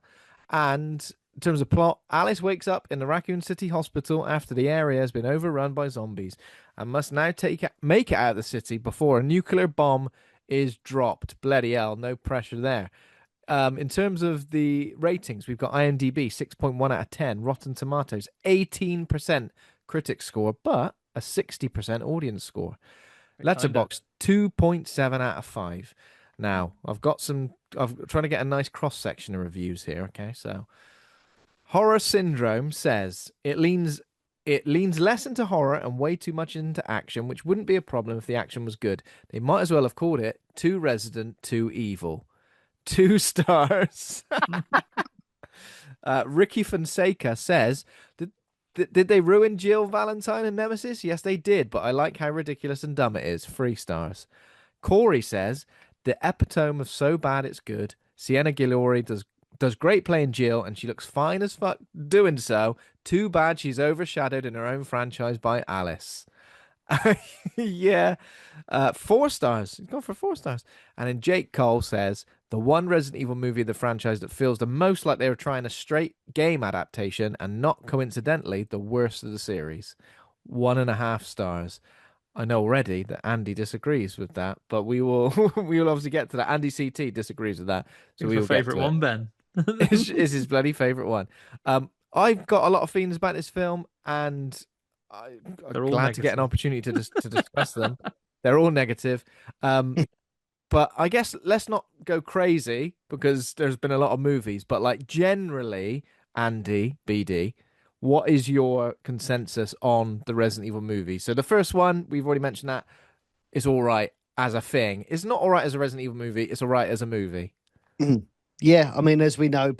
And in terms of plot, Alice wakes up in the Raccoon City hospital after the area has been overrun by zombies and must now make it out of the city before a nuclear bomb is dropped. Bloody hell, no pressure there. In terms of the ratings, we've got IMDb 6.1 out of 10, Rotten Tomatoes 18% critic score, but a 60% audience score. Letterboxd 2.7 out of 5. Now, I'm trying to get a nice cross section of reviews here. Okay, so Horror Syndrome says it leans less into horror and way too much into action, which wouldn't be a problem if the action was good. They might as well have called it Too Resident, Too Evil. 2 stars. Ricky Fonseca says, did they ruin Jill Valentine and Nemesis? Yes, they did, but I like how ridiculous and dumb it is. 3 stars. Corey says, the epitome of so bad it's good. Sienna Guillory does great playing Jill, and she looks fine as fuck doing so. Too bad she's overshadowed in her own franchise by Alice. Yeah. 4 stars. He's gone for 4 stars. And then Jake Cole says, the one Resident Evil movie of the franchise that feels the most like they were trying a straight game adaptation and not coincidentally the worst of the series. 1.5 stars. I know already that Andy disagrees with that, but we will obviously get to that. Andy CT disagrees with that. So it's your favorite one, Ben. It's his bloody favorite one. I've got a lot of feelings about this film, and I'm glad to get an opportunity to discuss them. They're all negative. But I guess let's not go crazy because there's been a lot of movies. But like generally, Andy, BD, what is your consensus on the Resident Evil movie? So the first one, we've already mentioned that, is all right as a thing. It's not all right as a Resident Evil movie. It's all right as a movie. Yeah, I mean, as we know,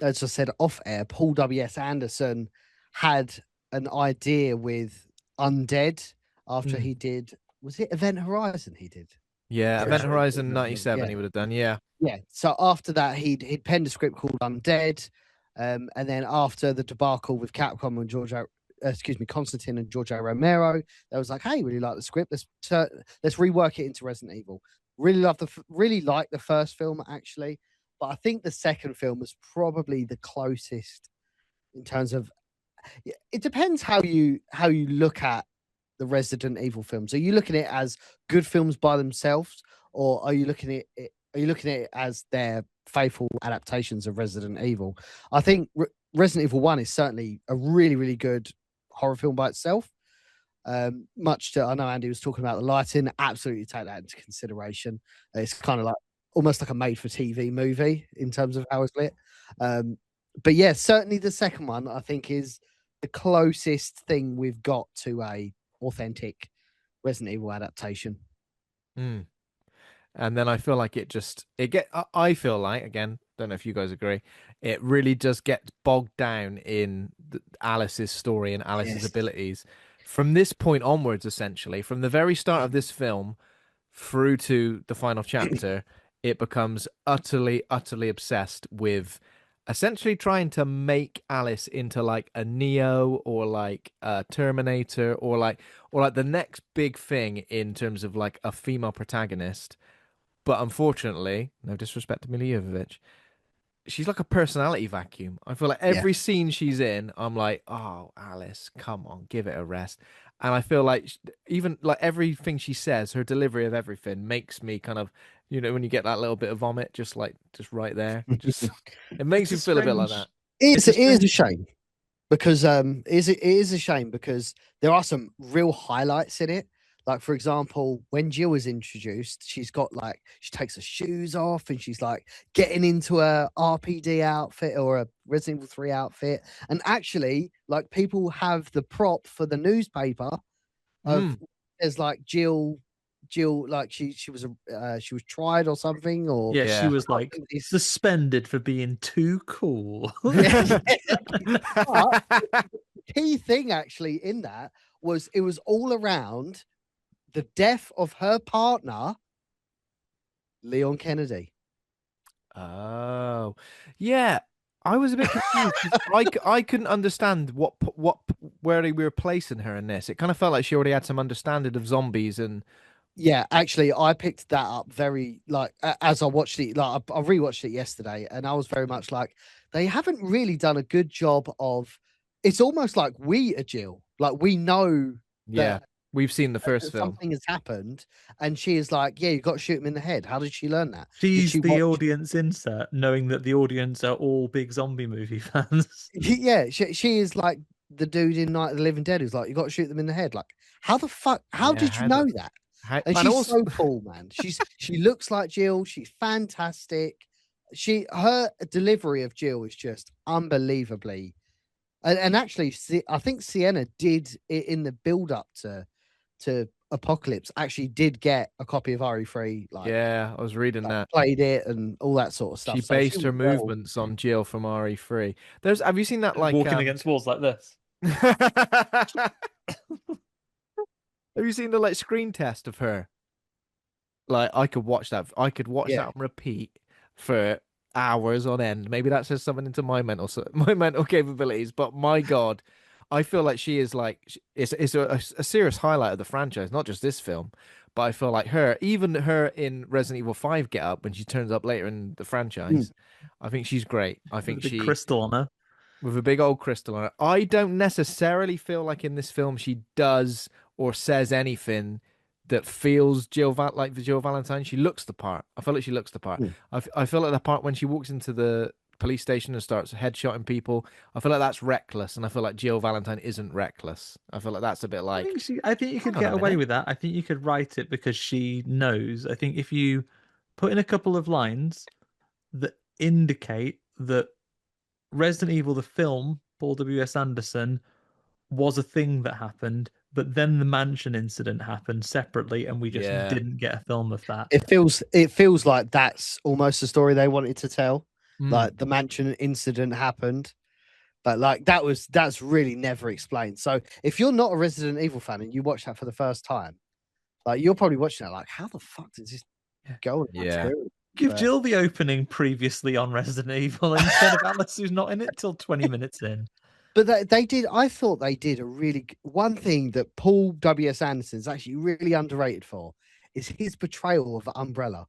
as I said off air, Paul W.S. Anderson had an idea with Undead after he did, was it Event Horizon he did? Yeah, Event Horizon 97 he would have done, yeah. Yeah, so after that, he'd penned a script called Undead, and then after the debacle with Capcom and Constantine and George A. Romero, they was like, hey, really like the script, let's rework it into Resident Evil. Really like the first film, actually, but I think the second film was probably the closest in terms of. It depends how you look at the Resident Evil films. Are you looking at it as good films by themselves, or are you looking at it? Are you looking at it as their faithful adaptations of Resident Evil? I think Resident Evil 1 is certainly a really, really good horror film by itself. Much to, I know Andy was talking about the lighting, absolutely take that into consideration. It's kind of like almost like a made for TV movie in terms of how it's lit. But yeah, certainly the second one I think is the closest thing we've got to a authentic Resident Evil adaptation. Mm. And then I feel like I feel like, again, don't know if you guys agree, it really just gets bogged down in Alice's story and Alice's abilities from this point onwards. Essentially, from the very start of this film through to the final chapter, it becomes utterly obsessed with essentially trying to make Alice into like a Neo or like a Terminator or like the next big thing in terms of like a female protagonist. But unfortunately, no disrespect to Milla Jovovich, she's like a personality vacuum. I feel like every scene she's in, I'm like, oh, Alice, come on, give it a rest. And I feel like even like everything she says, her delivery of everything makes me kind of, when you get that little bit of vomit, just right there, just it makes you feel a bit like that. It is a shame because it is a shame because there are some real highlights in it. Like, for example, when Jill was introduced, she's got like, she takes her shoes off and she's like getting into a RPD outfit or a Resident Evil 3 outfit. And actually, like, people have the prop for the newspaper of as like Jill, like she was tried or something, or she was like suspended for being too cool. The key thing actually in that was it was all around the death of her partner, Leon Kennedy. Oh, yeah. I was a bit confused. I couldn't understand where they were placing her in this. It kind of felt like she already had some understanding of zombies and. Yeah, actually, I picked that up very like as I watched it. Like I rewatched it yesterday, and I was very much like they haven't really done a good job of. It's almost like we are Jill, like we know. Yeah. We've seen the first film. Something has happened, and she is like, "Yeah, you got to shoot him in the head." How did she learn that? She's the audience insert, knowing that the audience are all big zombie movie fans. Yeah, she is like the dude in Night of the Living Dead who's like, "You got to shoot them in the head." Like, how the fuck? How did you know that? And she's so cool, man. She looks like Jill. She's fantastic. Her delivery of Jill is just unbelievably. And actually, I think Sienna did it in the build up to Apocalypse. Actually, did get a copy of RE3. Like, yeah, I was reading that. Played it and all that sort of stuff. She based her movements on Jill from RE3. Have you seen that like walking against walls like this? Have you seen the like screen test of her? Like I could watch that. I could watch that on repeat for hours on end. Maybe that says something into my mental capabilities. But my God, I feel like she is like it's a serious highlight of the franchise, not just this film. But I feel like even her in Resident Evil 5 get up when she turns up later in the franchise. I think she's great. I think she crystal on her. With a big old crystal on her. I don't necessarily feel like in this film she does or says anything that feels like the Jill Valentine. She looks the part. I feel like she looks the part. I feel like the part when she walks into the police station and starts headshotting people, I feel like that's reckless, and I feel like Jill Valentine isn't reckless. I feel like that's a bit like. I think you could get away with that. I think you could write it because she knows. I think if you put in a couple of lines that indicate that Resident Evil, the film, Paul W.S. Anderson, was a thing that happened, but then the mansion incident happened separately, and we just didn't get a film of that. It feels like that's almost the story they wanted to tell. Like the mansion incident happened, but like that's really never explained. So if you're not a Resident Evil fan and you watch that for the first time, like you're probably watching it like, how the fuck did this go? Yeah. Give Jill the opening previously on Resident Evil instead of Alice, who's not in it till 20 minutes in. But they did. I thought they did a really one thing that Paul W.S. Anderson is actually really underrated for is his portrayal of Umbrella.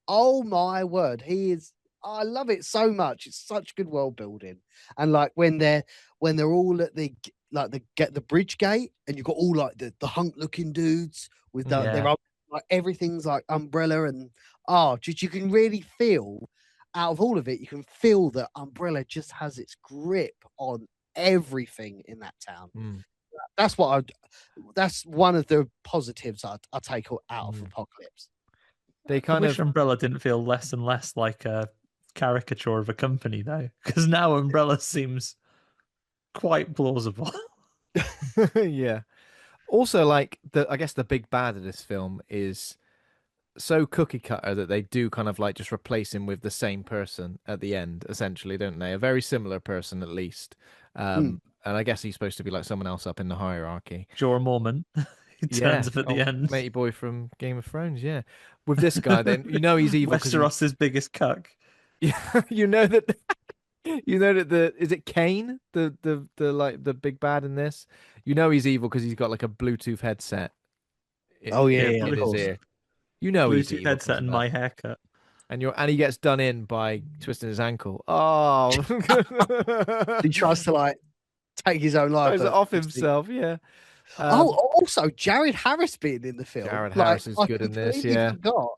Oh my word, he is I love it so much. It's such good world building. And like when they're all at the get the bridge gate, and you've got all like the hunk looking dudes with their Yeah. like everything's like umbrella, and just you can really feel out of all of it, you can feel that Umbrella just has its grip on everything in that town. Mm. That's that's one of the positives I take out of Apocalypse. They I kind wish of Umbrella didn't feel less and less like a caricature of a company, though, because now Umbrella seems quite plausible. yeah. Also, like I guess the big bad of this film is so cookie cutter that they do kind of like just replace him with the same person at the end, essentially, don't they? A very similar person, at least. And I guess he's supposed to be like someone else up in the hierarchy. Jorah Mormont, he Yeah, turns up at the end. matey boy from Game of Thrones. Yeah, with this guy, then you know he's evil because Westeros's biggest cuck. yeah, you know that. You know that the is it Kane the like the big bad in this? You know he's evil because he's got like a Bluetooth headset Oh yeah, Yeah, of in his course. ear. You know he's Bluetooth evil headset 'cause of and that. my haircut. And he gets done in by twisting his ankle. Oh, He tries to like take his own life. tries to But off himself. Yeah. also Jared Harris being in the film. Jared Like, Harris is I good in this. completely Yeah. forgot.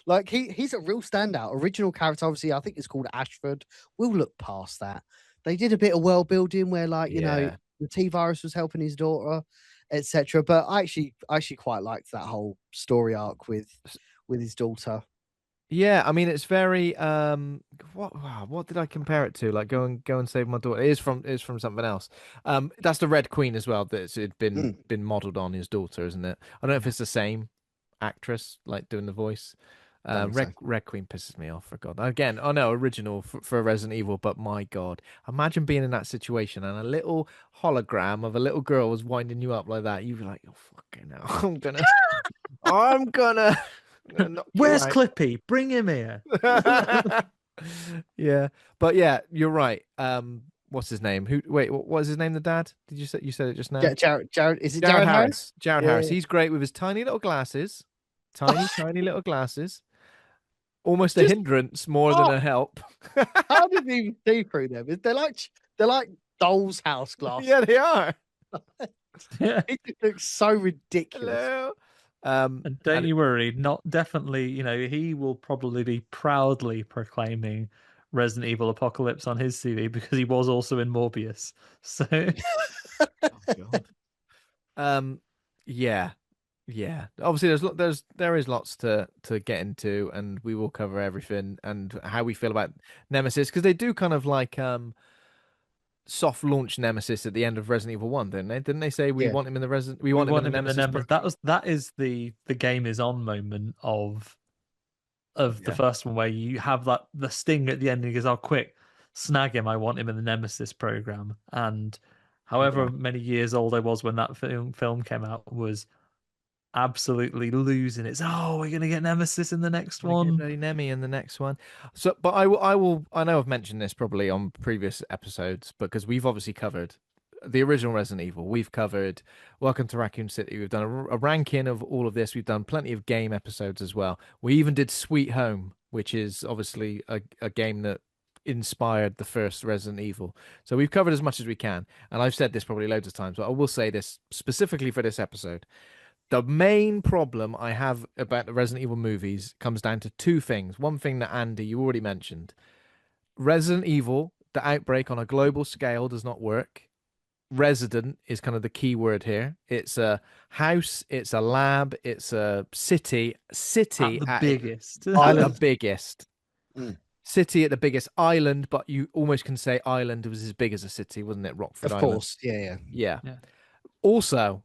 Like he's a real standout. Original character, obviously, I think it's called Ashford. We'll look past that. They did a bit of world building where, like, Yeah. the T virus was helping his daughter, etc. But I actually quite liked that whole story arc with his daughter. Yeah, I mean it's very what did I compare it to? Like go and save my daughter. It is from something else. That's the Red Queen as well that's it been modeled on his daughter, isn't it? I don't know if it's the same actress like doing the voice. Don't think so. Red Queen pisses me off for God. Again, I know original for Resident Evil, but my God, imagine being in that situation and a little hologram of a little girl was winding you up like that. You'd be like, oh fucking hell, I'm gonna knock you Where's out. Clippy? Bring him here. Yeah, but yeah, you're right. What's his name? Wait, what was his name? The dad? Did you say it just now? Jared, is it Jared Harris? Jared Yeah. Harris. He's great with his tiny little glasses. Tiny little glasses. Almost a Just- hindrance more than a help. How did he even see through them? They're like doll's house glasses. Yeah, they are. Yeah. It just looks so ridiculous. Hello. And don't you worry, not definitely, he will probably be proudly proclaiming Resident Evil Apocalypse on his CV because he was also in Morbius. So Oh, God. Yeah. Obviously, there is lots to get into, and we will cover everything and how we feel about Nemesis because they do kind of like soft launch Nemesis at the end of Resident Evil 1, didn't they? Didn't they say we want him in the we want him in the Nemesis? That is the game is on moment of the first one where you have the sting at the end and he goes, "Oh, quick, snag him! I want him in the Nemesis program." And however many years old I was when that film came out, was absolutely losing it. Oh, we're gonna get Nemesis in the next one. Bloody Nemi in the next one. So, but I know I've mentioned this probably on previous episodes, because we've obviously covered the original Resident Evil. We've covered Welcome to Raccoon City. We've done a ranking of all of this. We've done plenty of game episodes as well. We even did Sweet Home, which is obviously a game that inspired the first Resident Evil. So we've covered as much as we can. And I've said this probably loads of times, but I will say this specifically for this episode. The main problem I have about the Resident Evil movies comes down to two things. One thing that Andy, you already mentioned. Resident Evil, the outbreak on a global scale does not work. Resident is kind of the key word here. It's a house, it's a lab, it's a city At the biggest. At the biggest. Mm. City at the biggest island, but you almost can say island was as big as a city, wasn't it? Rockford Of Island. course, yeah. Yeah. Also,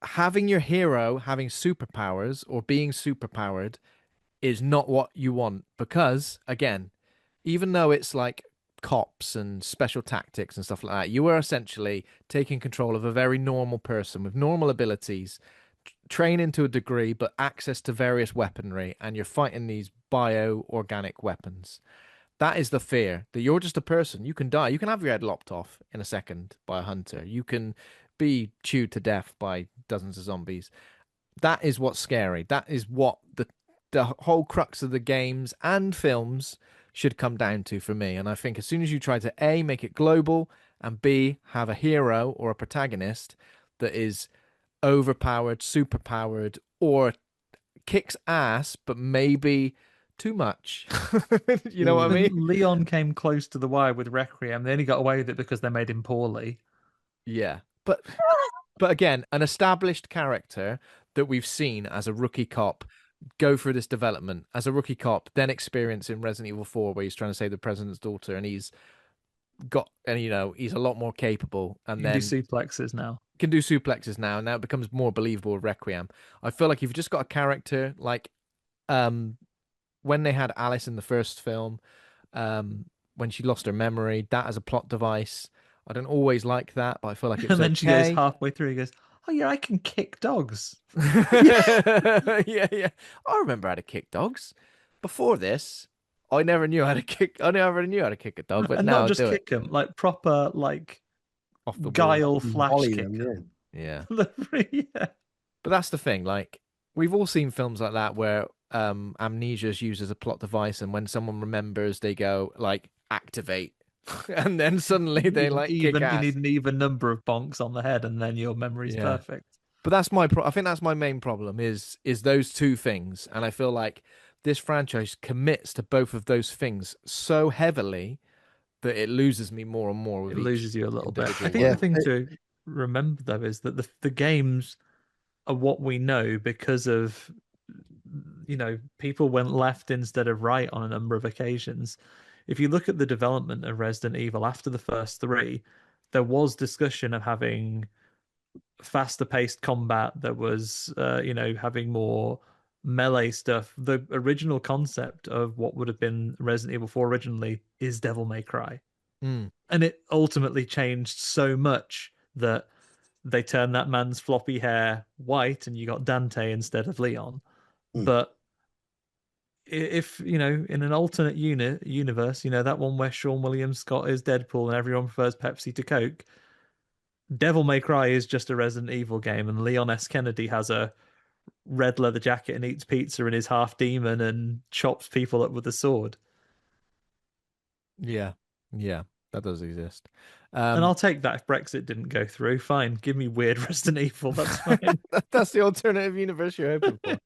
having your hero having superpowers or being superpowered is not what you want, because again, even though it's like cops and special tactics and stuff like that, you are essentially taking control of a very normal person with normal abilities, training to a degree, but access to various weaponry, and you're fighting these bio-organic weapons. That is the fear, that you're just a person. You can die. You can have your head lopped off in a second by a hunter. You can be chewed to death by dozens of zombies. That is what's scary. That is what the whole crux of the games and films should come down to for me. And I think as soon as you try to A, make it global, and B, have a hero or a protagonist that is overpowered, superpowered, or kicks ass, but maybe too much. You know what I Even mean? Leon came close to the wire with Requiem. They only got away with it because they made him poorly. Yeah. But again, an established character that we've seen as a rookie cop go through this development as a rookie cop, then experience in Resident Evil 4 where he's trying to save the president's daughter and he's a lot more capable and You can do then suplexes now. can do suplexes now. Now it becomes more believable with Requiem. I feel like if you've just got a character like when they had Alice in the first film, when she lost her memory, that as a plot device, I don't always like that, but I feel like it was And then she goes okay. halfway through, he goes, "Oh yeah, I can kick dogs." Yeah. I remember how to kick dogs. Before this, I never knew how to kick. I never knew how to kick a dog, but And now not I just do it kick them, like proper, like off the wall. guile flash Volley kick them, yeah. Yeah. yeah. But that's the thing. Like we've all seen films like that where amnesia is used as a plot device, and when someone remembers, they go like activate, and then suddenly they like kick You ass. need an even number of bonks on the head, and then your memory's Yeah. perfect. But that's I think that's my main problem is those two things, and I feel like this franchise commits to both of those things so heavily that it loses me more and more with It loses you a little bit. I individual think one. the thing to remember though is that the games are what we know because of people went left instead of right on a number of occasions. If you look at the development of Resident Evil after the first three, there was discussion of having faster paced combat. There was having more melee stuff. The original concept of what would have been Resident Evil 4 originally is Devil May Cry. Mm. And it ultimately changed so much that they turned that man's floppy hair white and you got Dante instead of Leon. But if in an alternate universe, that one where Sean William Scott is Deadpool and everyone prefers Pepsi to Coke, Devil May Cry is just a Resident Evil game, and Leon S. Kennedy has a red leather jacket and eats pizza and is half demon and chops people up with a sword. Yeah, that does exist. And I'll take that if Brexit didn't go through. Fine, give me weird Resident Evil. That's fine. That's the alternative universe you're hoping for.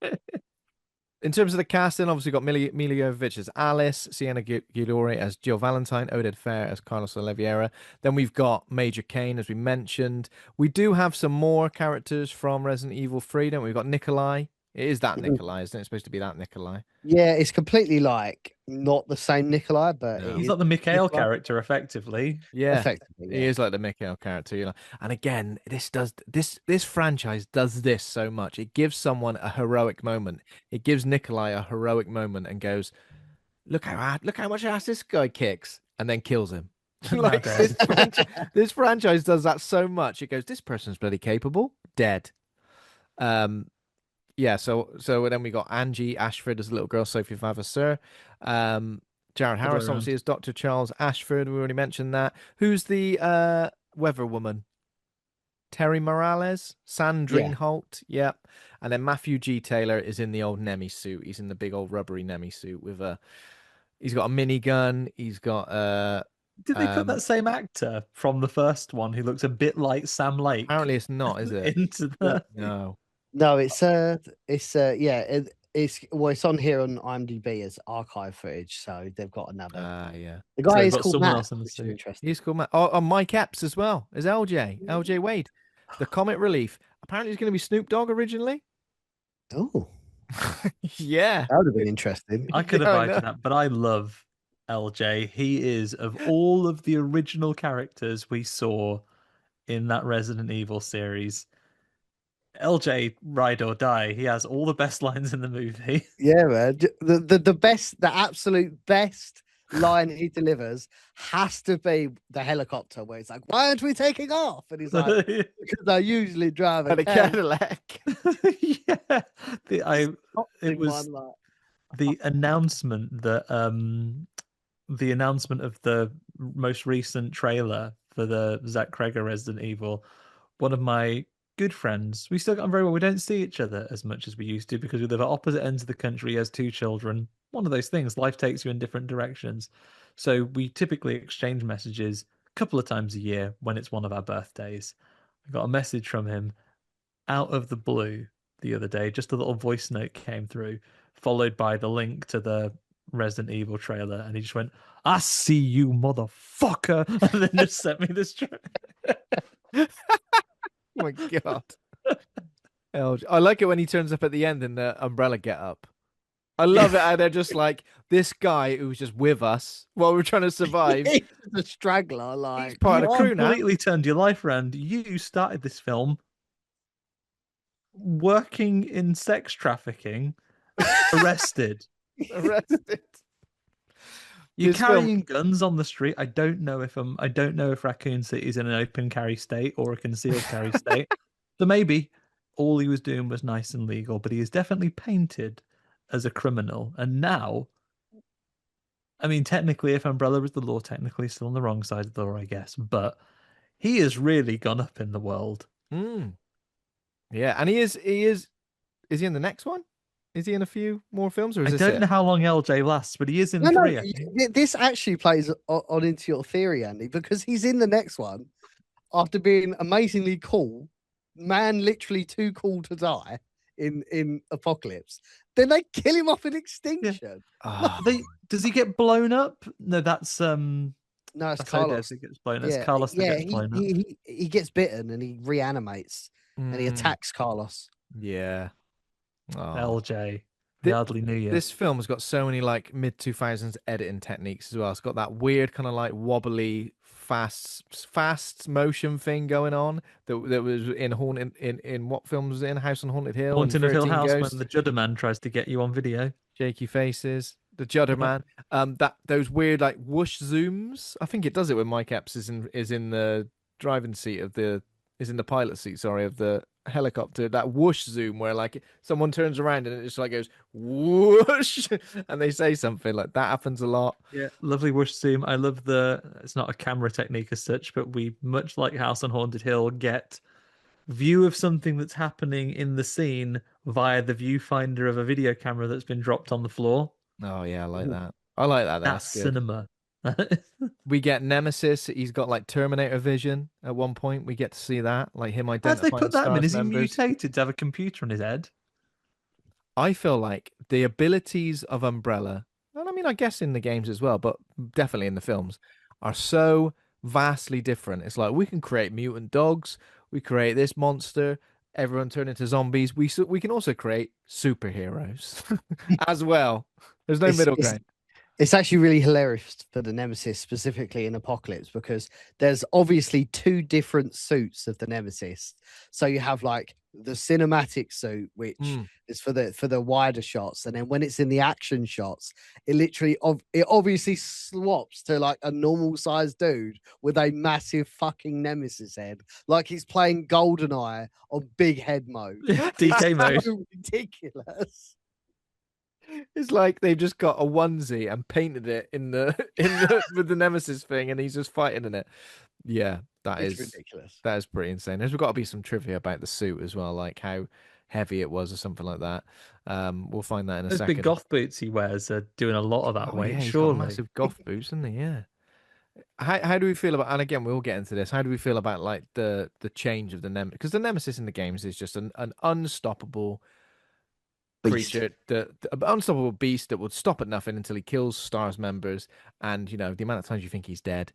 In terms of the casting, obviously got Milla Jovovich as Alice, Sienna Guillory as Jill Valentine, Oded Fehr as Carlos Olivera. Then we've got Major Kane, as we mentioned. We do have some more characters from Resident Evil 3, don't we? We've got Nikolai. It is that Nikolai, isn't it? It's supposed to be that Nikolai. Yeah, it's completely like not the same Nikolai, but No. He's like the Mikhail character, effectively. Yeah, effectively. he is like the Mikhail character, And again, this franchise does this so much. It gives someone a heroic moment. It gives Nikolai a heroic moment and goes, look how much ass this guy kicks, and then kills him. Like this franchise does that so much. It goes, this person's bloody capable, dead. Yeah. So then we got Angie Ashford as a little girl, Sophie Vavasseur. Jared Harris obviously is Dr. Charles Ashford. We already mentioned that. Who's the weather woman? Terry Morales, Sandrine Holt, yep. And then Matthew G. Taylor is in the old Nemi suit. He's in the big old rubbery Nemi suit with he's got a minigun. He's got Did they put that same actor from the first one who looks a bit like Sam Lake? Apparently it's not, is it? Into the No. No, it's on here on IMDb as archive footage, so they've got another. Yeah. The guy So is got called someone Matt, else in the which is suit. interesting. He's called Matt. Oh, Mike Epps as well as LJ Wade. The comic relief. Apparently it's going to be Snoop Dogg originally. Oh, yeah. that would have been interesting. I could have imagined that, but I love LJ. He is, of all of the original characters we saw in that Resident Evil series, LJ, ride or die. He has all the best lines in the movie. Yeah, man. The absolute best line he delivers has to be the helicopter where it's like, why aren't we taking off? And he's like, because I usually drive a Cadillac. Yeah. It was the announcement that the announcement of the most recent trailer for the Zach Cregger Resident Evil. One of my good friends. We still get on very well. We don't see each other as much as we used to because we live at opposite ends of the country. He has 2 children. One of those things, life takes you in different directions. So we typically exchange messages a couple of times a year when it's one of our birthdays. I got a message from him out of the blue the other day. Just a little voice note came through, followed by the link to the Resident Evil trailer, and he just went, "I see you, motherfucker," and then just sent me this. Oh my god. I like it when he turns up at the end in the umbrella get up. I love it how they're just like, this guy who was just with us while we're trying to survive. He's a straggler, like He's part of the crew now. Completely turned your life around. You started this film working in sex trafficking, arrested. Arrested. You're This carrying guns on the street. I don't know if Raccoon City is in an open carry state or a concealed carry state. So maybe all he was doing was nice and legal, but he is definitely painted as a criminal. And now, I mean, technically, if Umbrella is the law, technically still on the wrong side of the law, I guess. But he has really gone up in the world. Yeah, and he is. Is he in the next one? Is he in a few more films, or is I this don't it? know how long LJ lasts, but he is in No, 3. I think. this actually plays on into your theory, Andy, because he's in the next one after being amazingly cool. Man, literally too cool to die in Apocalypse. Then they kill him off in Extinction. Ah, Does he get blown up? No, that's No, it's that's Carlos. Oded that gets blown. It's Carlos that gets blown up. He gets bitten and he reanimates and he attacks Carlos. Yeah. Oh. LJ. We hardly knew you. This film has got so many like mid 2000s editing techniques as well. It's got that weird kind of like wobbly fast motion thing going on that was in in what film was it in? House on Haunted Hill, Haunting of Hill 13 House Ghosts, when the Judder Man tries to get you on video. Shaky Faces, the Judder Man. Those weird like whoosh zooms. I think it does it when Mike Epps is in the driving seat of the in the pilot seat, sorry, of the helicopter. That whoosh zoom where like someone turns around and it just like goes whoosh and they say something like that happens a lot. Yeah, lovely whoosh zoom. I love it's not a camera technique as such, but we, much like House on Haunted Hill, get view of something that's happening in the scene via the viewfinder of a video camera that's been dropped on the floor. Oh yeah, I like that. I like that. That's good. cinema. We get Nemesis. He's got like Terminator vision at one point. We get to see that, like him identifying. How'd they put that in? Is he members. mutated to have a computer on his head? I feel like the abilities of Umbrella, and I mean, I guess in the games as well, but definitely in the films, are so vastly different. It's like we can create mutant dogs, we create this monster, everyone turn into zombies. We can also create superheroes as well. There's no middle ground. It's actually really hilarious for the Nemesis, specifically in Apocalypse, because there's obviously 2 different suits of the Nemesis. So you have like the cinematic suit, which is for the wider shots, and then when it's in the action shots, it obviously swaps to like a normal sized dude with a massive fucking Nemesis head, like he's playing GoldenEye on big head mode. DK mode. So ridiculous. It's like they've just got a onesie and painted it in the with the Nemesis thing, and he's just fighting in it. Yeah, it's ridiculous. That is pretty insane. There's got to be some trivia about the suit as well, like how heavy it was or something like that. We'll find that in a second. Those big goth boots he wears are doing a lot of that weight. Yeah, he's surely. got massive goth boots, isn't he? Yeah. How do we feel about? And again, we'll get into this. How do we feel about like the change of the Nemesis? Because the Nemesis in the games is just an unstoppable creature, the unstoppable beast that would stop at nothing until he kills Star's members, and you know the amount of times you think he's dead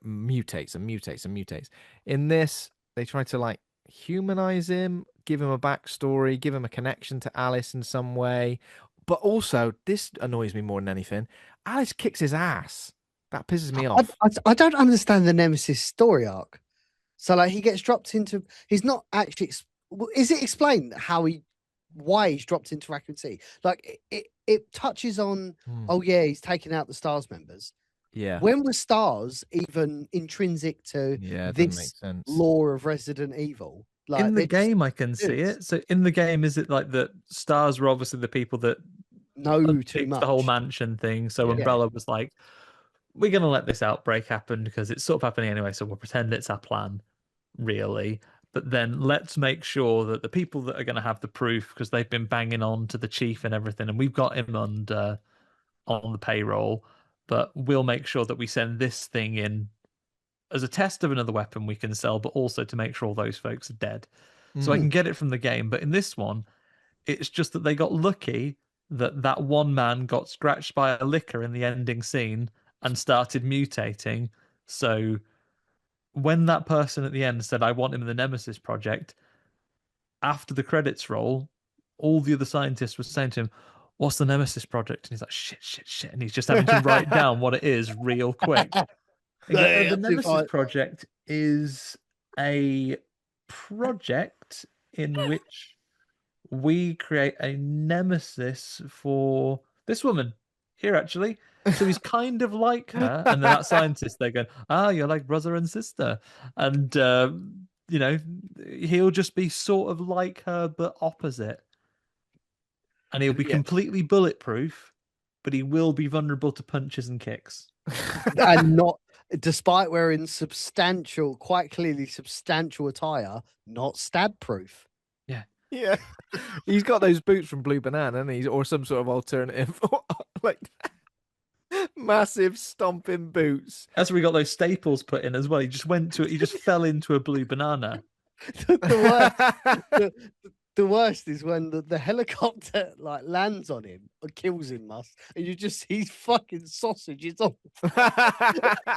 mutates and mutates and mutates. In this, they try to like humanize him, give him a backstory, give him a connection to Alice in some way, but also this annoys me more than anything. Alice kicks his ass. That pisses me off. I don't understand the Nemesis story arc. So like he gets dropped into. He's not actually. Is it explained why he's dropped into Raccoon City? Like it touches on, oh yeah, he's taken out the Stars members. Yeah. When were Stars even intrinsic to this law of Resident Evil? Like in the game, I can see it. So in the game, is it like the Stars were obviously the people that know too much, the whole mansion thing? So Umbrella was like, we're going to let this outbreak happen because it's sort of happening anyway, so we'll pretend it's our plan, really. but then let's make sure that the people that are going to have the proof, because they've been banging on to the chief and everything, and we've got him on the payroll, but we'll make sure that we send this thing in as a test of another weapon we can sell, but also to make sure all those folks are dead. So I can get it from the game. But in this one, it's just that they got lucky that that one man got scratched by a licker in the ending scene and started mutating. So when that person at the end said, I want him in the Nemesis project, after the credits roll, all the other scientists were saying to him, what's the Nemesis project? And he's like, shit. And he's just having to write down what it is real quick. The Nemesis project is a project in which we create a nemesis for this woman here, actually. So he's kind of like her. And then that scientist, they're going, you're like brother and sister. And, he'll just be sort of like her, but opposite. And he'll be completely bulletproof, but he will be vulnerable to punches and kicks. And not, despite wearing quite clearly substantial attire, not stab proof. Yeah. He's got those boots from Blue Banana, and or some sort of alternative, like massive stomping boots. That's where we got those staples put in as well. He just fell into a Blue Banana. The worst is when the helicopter like lands on him or kills him, and you just see fucking sausages off.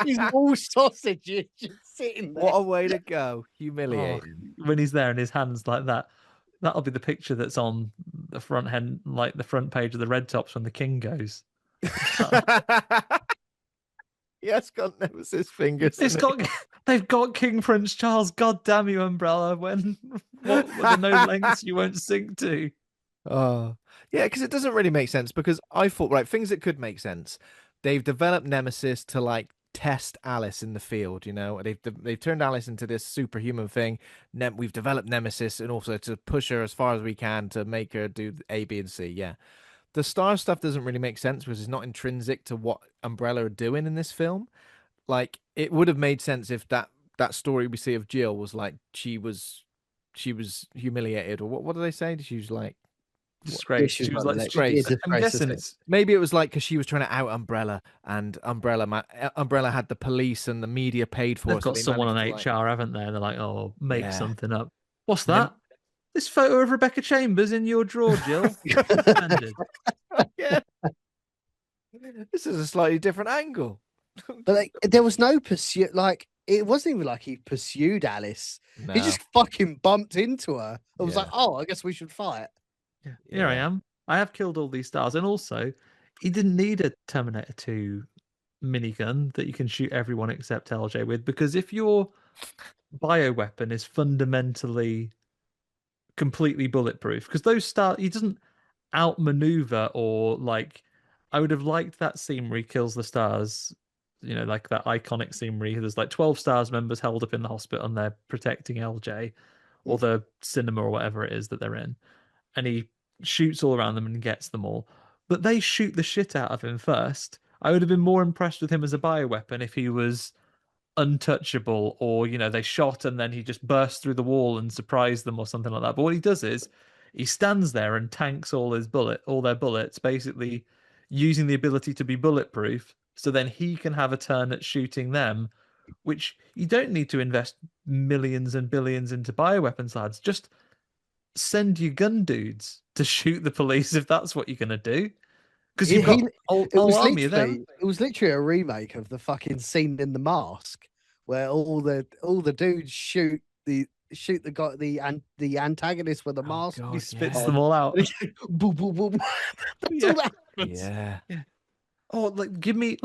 He's all sausages just sitting there. What a way to go! Humiliating. When he's there and his hands like that. That'll be the picture that's on the front end, like the front page of the Red Tops when the king goes. Yes, got Nemesis fingers. They've got King Prince Charles. God damn you, Umbrella! What were the no lengths you won't sink to? Oh, yeah, because it doesn't really make sense. Because I thought, things that could make sense. They've developed Nemesis to test Alice in the field. They've turned Alice into this superhuman thing. We've developed Nemesis, and also to push her as far as we can to make her do A, B, and C. Yeah. The star stuff doesn't really make sense because it's not intrinsic to what Umbrella are doing in this film. It would have made sense if that story we see of Jill was she was humiliated, or what do they say? She was disgraced. She was disgraced. I'm guessing maybe it was because she was trying to out Umbrella, and Umbrella had the police and the media paid for. They've got someone on HR, haven't they? They're like, make something up. What's that? This photo of Rebecca Chambers in your drawer, Jill. Yeah. This is a slightly different angle. But there was no pursuit. It wasn't even like he pursued Alice. No. He just fucking bumped into her. I was like, I guess we should fight. Yeah. Here I am. I have killed all these stars. And also, he didn't need a Terminator 2 minigun that you can shoot everyone except LJ with, because if your bioweapon is fundamentally completely bulletproof, because those stars, he doesn't outmaneuver or I would have liked that scene where he kills the stars, that iconic scene where there's 12 stars members held up in the hospital and they're protecting LJ or the cinema or whatever it is that they're in, and he shoots all around them and gets them all, but they shoot the shit out of him first. I would have been more impressed with him as a bioweapon if he was untouchable, or they shot and then he just burst through the wall and surprised them or something like that. But what he does is he stands there and tanks all their bullets, basically using the ability to be bulletproof, so then he can have a turn at shooting them, which you don't need to invest millions and billions into bioweapons, lads. Just send your gun dudes to shoot the police if that's what you're going to do. Because you've got whole army of them. It was literally a remake of the fucking scene in The Mask, where all the dudes shoot the guy, the antagonist with the mask. He spits them all out. Boom, boom, boom. That's all that happens. Yeah. Oh, give me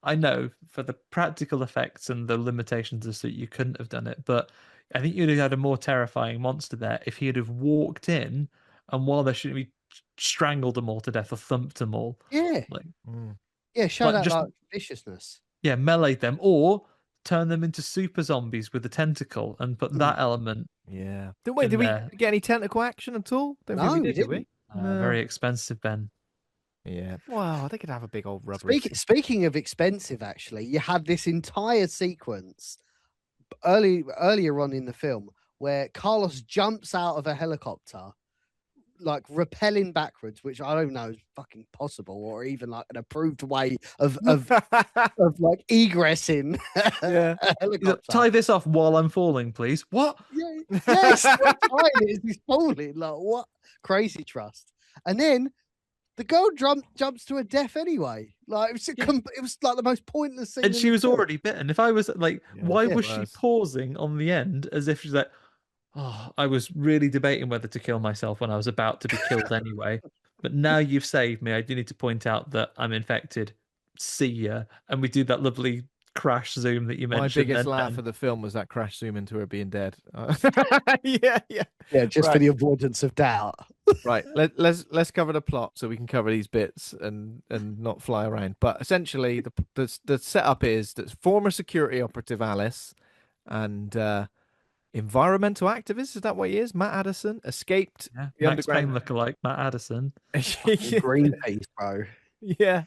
I know for the practical effects and the limitations of the suit, you couldn't have done it, but I think you'd have had a more terrifying monster there if he'd have walked in and while they're shooting, he strangled them all to death or thumped them all. Yeah. Show that viciousness. Yeah, melee them or turn them into super zombies with the tentacle and put that element. Yeah. Did we get any tentacle action at all? No, we didn't. Very expensive, Ben. Yeah. Wow, they could have a big old rubber. Speaking of expensive, actually, you had this entire sequence earlier on in the film where Carlos jumps out of a helicopter, like rappelling backwards, which I don't know is fucking possible or even like an approved way of like egressing Yeah. a helicopter. Tie this off while I'm falling, please. What? Yeah, yes, not tying it as he's falling. Like what crazy trust. And then the girl jumps to her death anyway. Like it was like the most pointless scene. And she was already bitten. If I was like, why was she was. pausing on the end as if she's like, oh, I was really debating whether to kill myself when I was about to be killed anyway. But now you've saved me. I do need to point out that I'm infected. See ya. And we do that lovely crash zoom that you mentioned. My biggest laugh of the film was that crash zoom into her being dead. Yeah, just for the avoidance of doubt. Right, let's cover the plot so we can cover these bits and not fly around. But essentially, the setup is that former security operative Alice and environmental activist, is that what he is? Matt Addison escaped the Max Payne underground. lookalike Matt Addison. Greenpeace, bro. Yeah.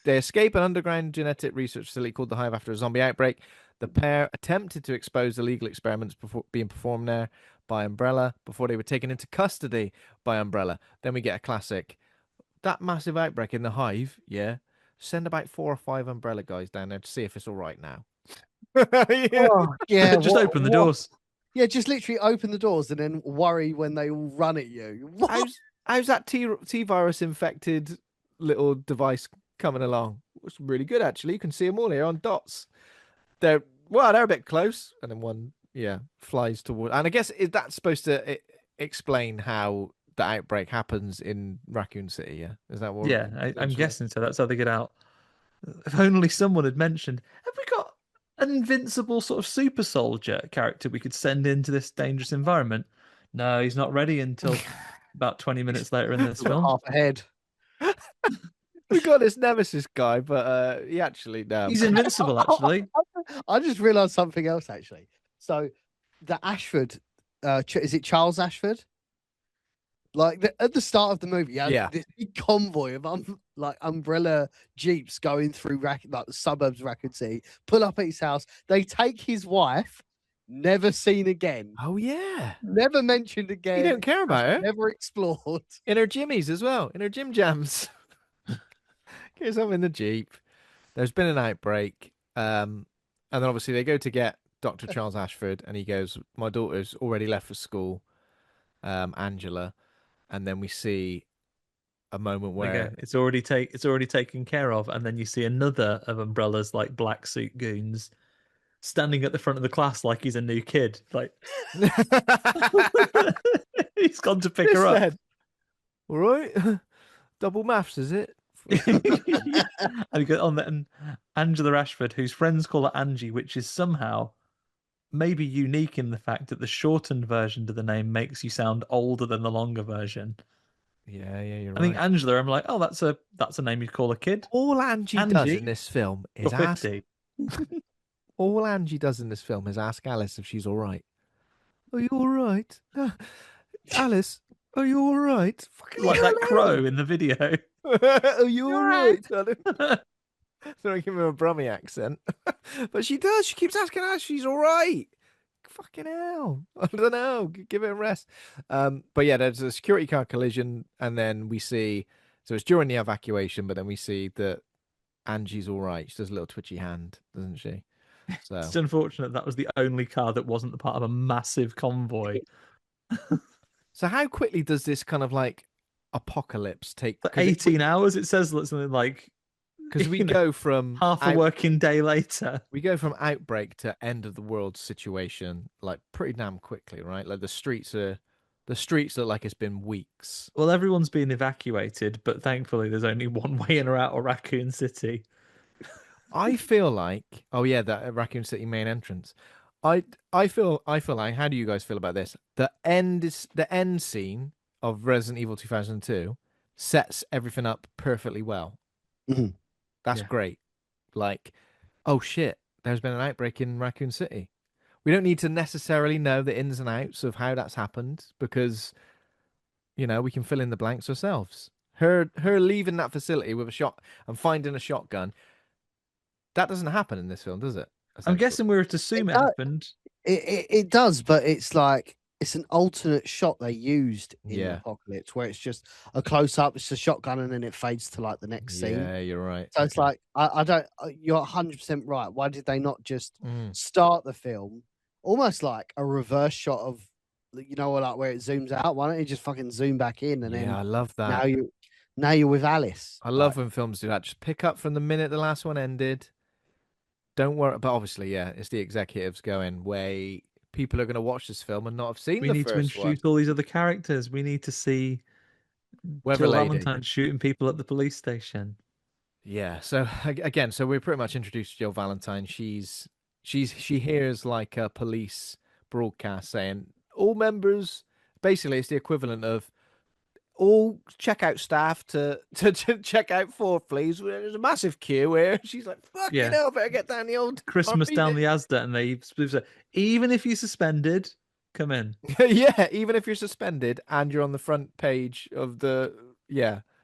They escape an underground genetic research facility called the Hive after a zombie outbreak. The pair attempted to expose illegal experiments before being performed there by Umbrella before they were taken into custody by Umbrella. Then we get a classic. That massive outbreak in the Hive, yeah. Send about 4 or 5 Umbrella guys down there to see if it's all right now. Yeah, yeah. Just open the doors. Yeah, just literally open the doors and then worry when they all run at you. How's that T-virus infected little device coming along? It's really good, actually. You can see them all here on dots. They're a bit close, and then one flies toward. And I guess that's supposed to explain how the outbreak happens in Raccoon City. Yeah, is that what? Yeah, I'm guessing so. That's how they get out. If only someone had mentioned, have we got an invincible sort of super soldier character we could send into this dangerous environment? No, he's not ready until about 20 minutes later in this film. Half ahead. We got this nemesis guy, but he actually he's invincible. Actually, I just realised something else. Actually, so the Ashford, is it Charles Ashford? Like at the start of the movie, this big convoy of umbrella jeeps going through the suburbs of Raccoon City, pull up at his house. They take his wife, never seen again. Oh yeah, never mentioned again. You don't care about her. Never explored. In her jimmies as well, in her gym jams. Goes up in the Jeep. There's been an outbreak. And then obviously they go to get Dr. Charles Ashford, and he goes, my daughter's already left for school, Angela. And then we see a moment where it's already taken care of, and then you see another of Umbrella's like black suit goons standing at the front of the class like he's a new kid. Like he's gone to pick her up. All right. Double maths, is it? And you go on that, and Angela Ashford, whose friends call her Angie, which is somehow maybe unique in the fact that the shortened version to the name makes you sound older than the longer version. Yeah, you're right. I think Angela, I'm like, oh, that's a name you'd call a kid. All Angie does in this film is ask. All Angie does in this film is ask Alice if she's all right. Are you all right, Alice? Are you all right? Like that crow in the video. Are you all right? So I give him a Brummie accent, but she does. She keeps asking us. She's all right. Fucking hell. I don't know. Give it a rest. But yeah, there's a security car collision, and then we see. So it's during the evacuation, but then we see that Angie's all right. She does a little twitchy hand, doesn't she? So it's unfortunate that was the only car that wasn't the part of a massive convoy. So how quickly does this kind of like apocalypse take? For 18 hours, it says something like. Because we go from half a working day later. We go from outbreak to end of the world situation like pretty damn quickly, right? Like the streets look like it's been weeks. Well, everyone's been evacuated, but thankfully there's only one way in or out of Raccoon City. I feel like, that Raccoon City main entrance. I feel like, how do you guys feel about this? The end scene of Resident Evil 2002 sets everything up perfectly well. Mm-hmm. That's great. Like, oh shit, there's been an outbreak in Raccoon City. We don't need to necessarily know the ins and outs of how that's happened because, we can fill in the blanks ourselves. Her leaving that facility with a shot and finding a shotgun, that doesn't happen in this film, does it? I'm guessing we were to assume it happened It does, but it's like it's an alternate shot they used in Yeah. Apocalypse, where it's just a close up, it's a shotgun, and then it fades to like the next scene. Yeah, you're right. So it's like I don't. You're 100% right. Why did they not just Mm. start the film almost like a reverse shot of, like where it zooms out? Why don't you just fucking zoom back in and Yeah, then I love now that. you're with Alice. I love when films do that. Just pick up from the minute the last one ended. Don't worry, but obviously, yeah, it's the executives going, "Wait, people are going to watch this film and not have seen We the need to first one." introduce all these other characters. We need to see Weather Jill Lady. Valentine shooting people at the police station. Yeah. So again, so we're pretty much introduced to Jill Valentine. She hears like a police broadcast saying all members. Basically, it's the equivalent of all checkout staff to check out fourth, please. There's a massive queue here. She's like, "Fucking Yeah. hell, better get down the old Christmas down RPD." the Asda, and they say, even if you're suspended, come in. Yeah, even if you're suspended and you're on the front page of the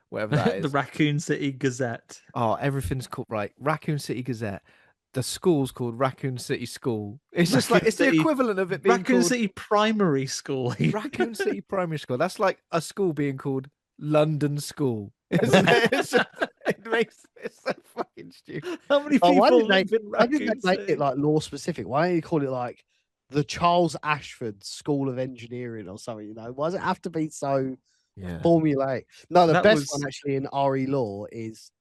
whatever that The is. Raccoon City Gazette. Oh, everything's called right. Raccoon City Gazette. The school's called Raccoon City School. It's just like Raccoon it's the City- equivalent of it being Raccoon called City Primary School. Raccoon City Primary School. That's like a school being called London School, isn't it? It's so fucking stupid. How many Oh, people live in why did Raccoon they make City? it like law specific? Why don't you call it like the Charles Ashford School of Engineering or something? Why does it have to be so Yeah. formulaic? No, the That best was- one actually in RE Law is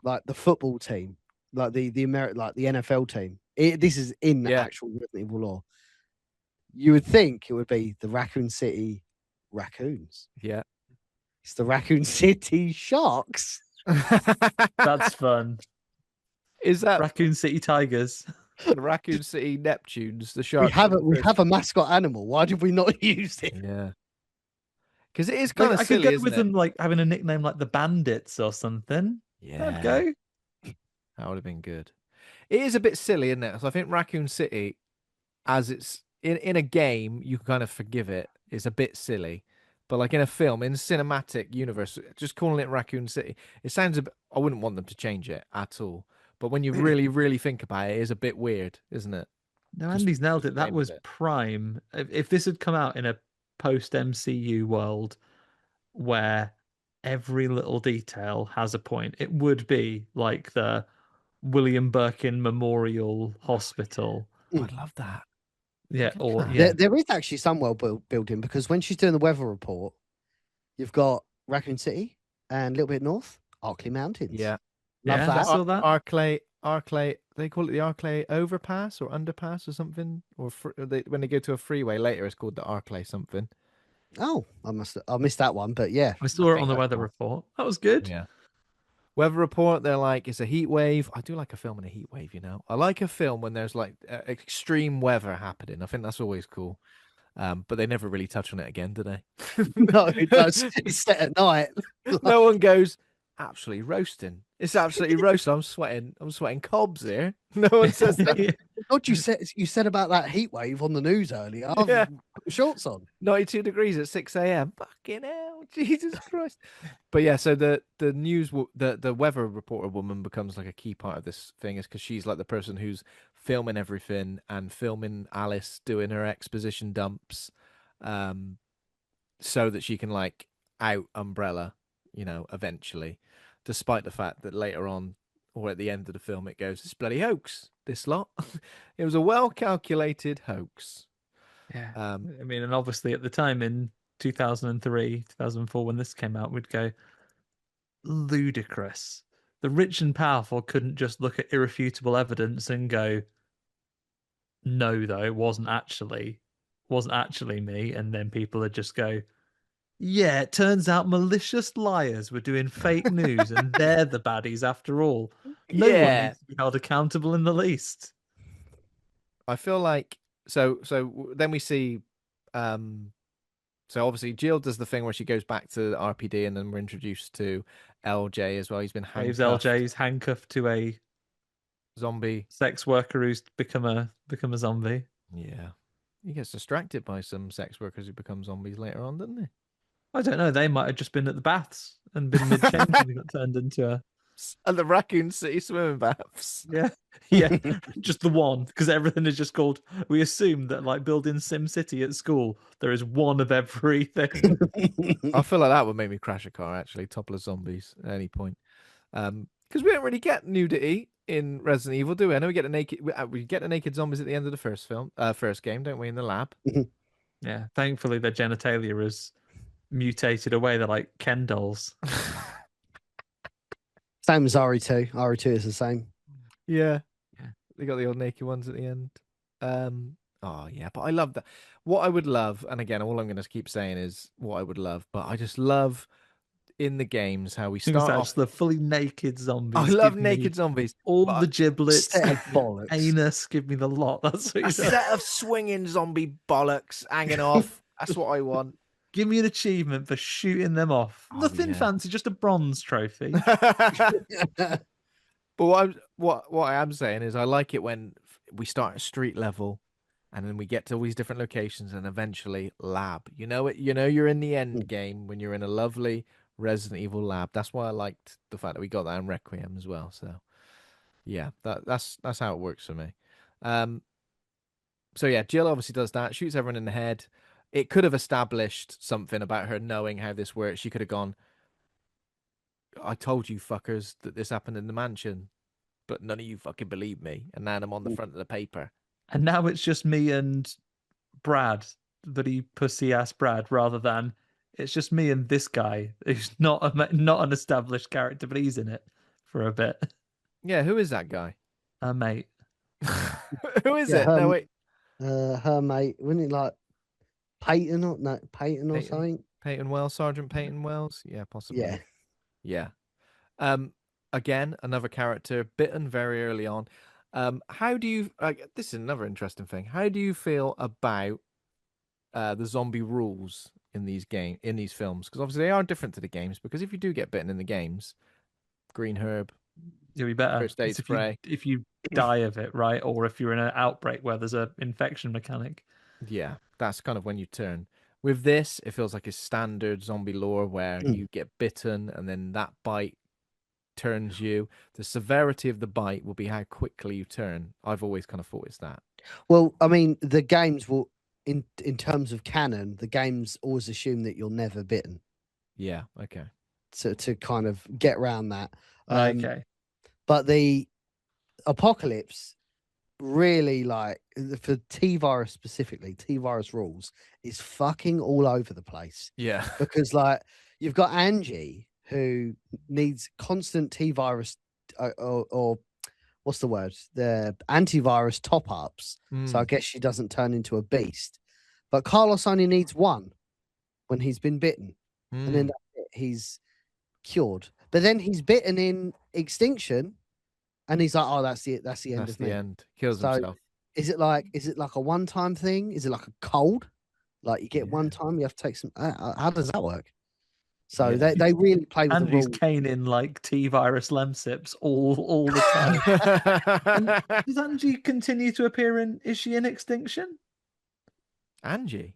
like the football team, like the American, like the NFL team. This is in Yeah. actual Resident Evil law. You would think it would be the Raccoon City Raccoons. Yeah. It's the Raccoon City Sharks. That's fun. Is that Raccoon City Tigers. the Raccoon City Neptunes? The We sharks. have of a the we first- have a mascot animal. Why did we not use it? Yeah. Because it is Like, kind of I could silly, go isn't with it? them like having a nickname like the Bandits or something. Yeah. That'd go. That would have been good. It is a bit silly, isn't it? So I think Raccoon City, as it's in a game, you can kind of forgive it. It's a bit silly. But like in a film, in a cinematic universe, just calling it Raccoon City, it sounds a bit, I wouldn't want them to change it at all. But when you really, really think about it, it is a bit weird, isn't it? No, Just- Andy's nailed just it. That name was it. prime. If this had come out in a post MCU world where every little detail has a point, it would be like the William Birkin Memorial Hospital. Oh, I'd love that. Yeah, Look at or that. yeah, There is actually some well building because when she's doing the weather report, you've got Raccoon City and a little bit north, Arkley Mountains. Yeah. Love Yeah, that. I saw that. Arclay, they call it the Arclay overpass or underpass or something, or when they go to a freeway later, it's called the Arclay something. Oh, I missed that one, but yeah. I saw it think on the that's weather cool. report. That was good. Yeah. Weather report, they're like, it's a heat wave. I do like a film in a heat wave, you know. I like a film when there's like extreme weather happening. I think that's always cool. But they never really touch on it again, do they? No, it does. It's set at night. No one goes, absolutely roasting. It's absolutely roasting. I'm sweating cobs here. No one says that. God, you said about that heat wave on the news earlier. I've Yeah. put shorts on. 92 degrees at 6 a.m. Fucking hell, Jesus Christ. But yeah, so the news, the weather reporter woman becomes like a key part of this thing, is because she's like the person who's filming everything and filming Alice doing her exposition dumps, so that she can like out Umbrella, eventually, despite the fact that later on or at the end of the film it goes, it's bloody hoax, this lot. It was a well calculated hoax. Yeah. I mean, and obviously at the time in 2003, 2004, when this came out, we'd go ludicrous. The rich and powerful couldn't just look at irrefutable evidence and go, no, though, it wasn't actually me. And then people would just go, yeah, it turns out malicious liars were doing fake news and they're the baddies after all. No one Yeah. needs to be held accountable in the least. I feel like so then we see so obviously Jill does the thing where she goes back to the RPD, and then we're introduced to LJ as well. He's been Waves handcuffed. LJ's handcuffed to a Zombie. sex worker who's become a zombie. Yeah. He gets distracted by some sex workers who become zombies later on, doesn't he? I don't know. They might have just been at the baths and been mid-change and got turned into a. baths and the Raccoon City swimming baths. Yeah, yeah, just the one, because everything is just called. We assume that, like, building SimCity at school, there is one of everything. I feel like that would make me crash a car, actually, topple of zombies at any point. Because we don't really get nudity in Resident Evil, do we? I know we get the naked zombies at the end of the first game, don't we, in the lab? Yeah, thankfully their genitalia is mutated away. They're like Ken dolls. Same as RE2. RE2 is the same. Yeah. Yeah. They got the old naked ones at the end. Oh yeah, but I love that. What I would love, and again, all I'm going to keep saying is what I would love, but I just love in the games how we Things start like off. just the fully naked zombies. I love Give me naked zombies. all but the giblets, Set of give me bollocks. anus, give me the lot. That's what a you say. set of swinging zombie bollocks hanging off. That's what I want. Give me an achievement for shooting them off. Oh, Nothing yeah. fancy, just a bronze trophy. But what I am saying is I like it when we start at street level and then we get to all these different locations and eventually lab. You know it, you're in the end game when you're in a lovely Resident Evil lab. That's why I liked the fact that we got that in Requiem as well. So yeah, that's how it works for me. So yeah, Jill obviously does that, shoots everyone in the head. It could have established something about her knowing how this works. She could have gone, I told you fuckers that this happened in the mansion, but none of you fucking believe me. And now I'm on the front of the paper. And now it's just me and Brad, bloody pussy ass Brad, rather than it's just me and this guy who's not an established character, but he's in it for a bit. Yeah, who is that guy? Mate. Who is Yeah, it? No, wait. Her mate, wasn't it like Peyton or something? Peyton Wells, Sergeant Peyton Wells? Yeah, possibly. Yeah. Yeah. Again, another character bitten very early on. How do you this is another interesting thing. How do you feel about the zombie rules in these films? Because obviously they are different to the games, because if you do get bitten in the games, green herb, You'll be better first aid spray. if you die of it, right? Or if you're in an outbreak where there's an infection mechanic. Yeah, that's kind of when you turn. With this, it feels like a standard zombie lore where you get bitten and then that bite turns you. The severity of the bite will be how quickly you turn. I've always kind of thought it's that. Well, I mean, the games will, in terms of canon, the games always assume that you're never bitten. Yeah, okay. To kind of get around that. Okay. But the Apocalypse really, like, for T-Virus specifically, T-Virus rules is fucking all over the place. Yeah. Because, like, you've got Angie who needs constant T-Virus or what's the word? The antivirus top-ups. So I guess she doesn't turn into a beast. But Carlos only needs one when he's been bitten. And then that's it. He's cured. But then he's bitten in Extinction and he's like, oh, that's the end That's of me. the end. Kills So himself. is it like a one-time thing? Is it like a cold? Like you get one time, you have to take some. How does that work? So Yeah. they really play with Andrew's the rules. caning like T-Virus Lemsips all the time. Does Angie continue to appear in? Is she in Extinction? Angie.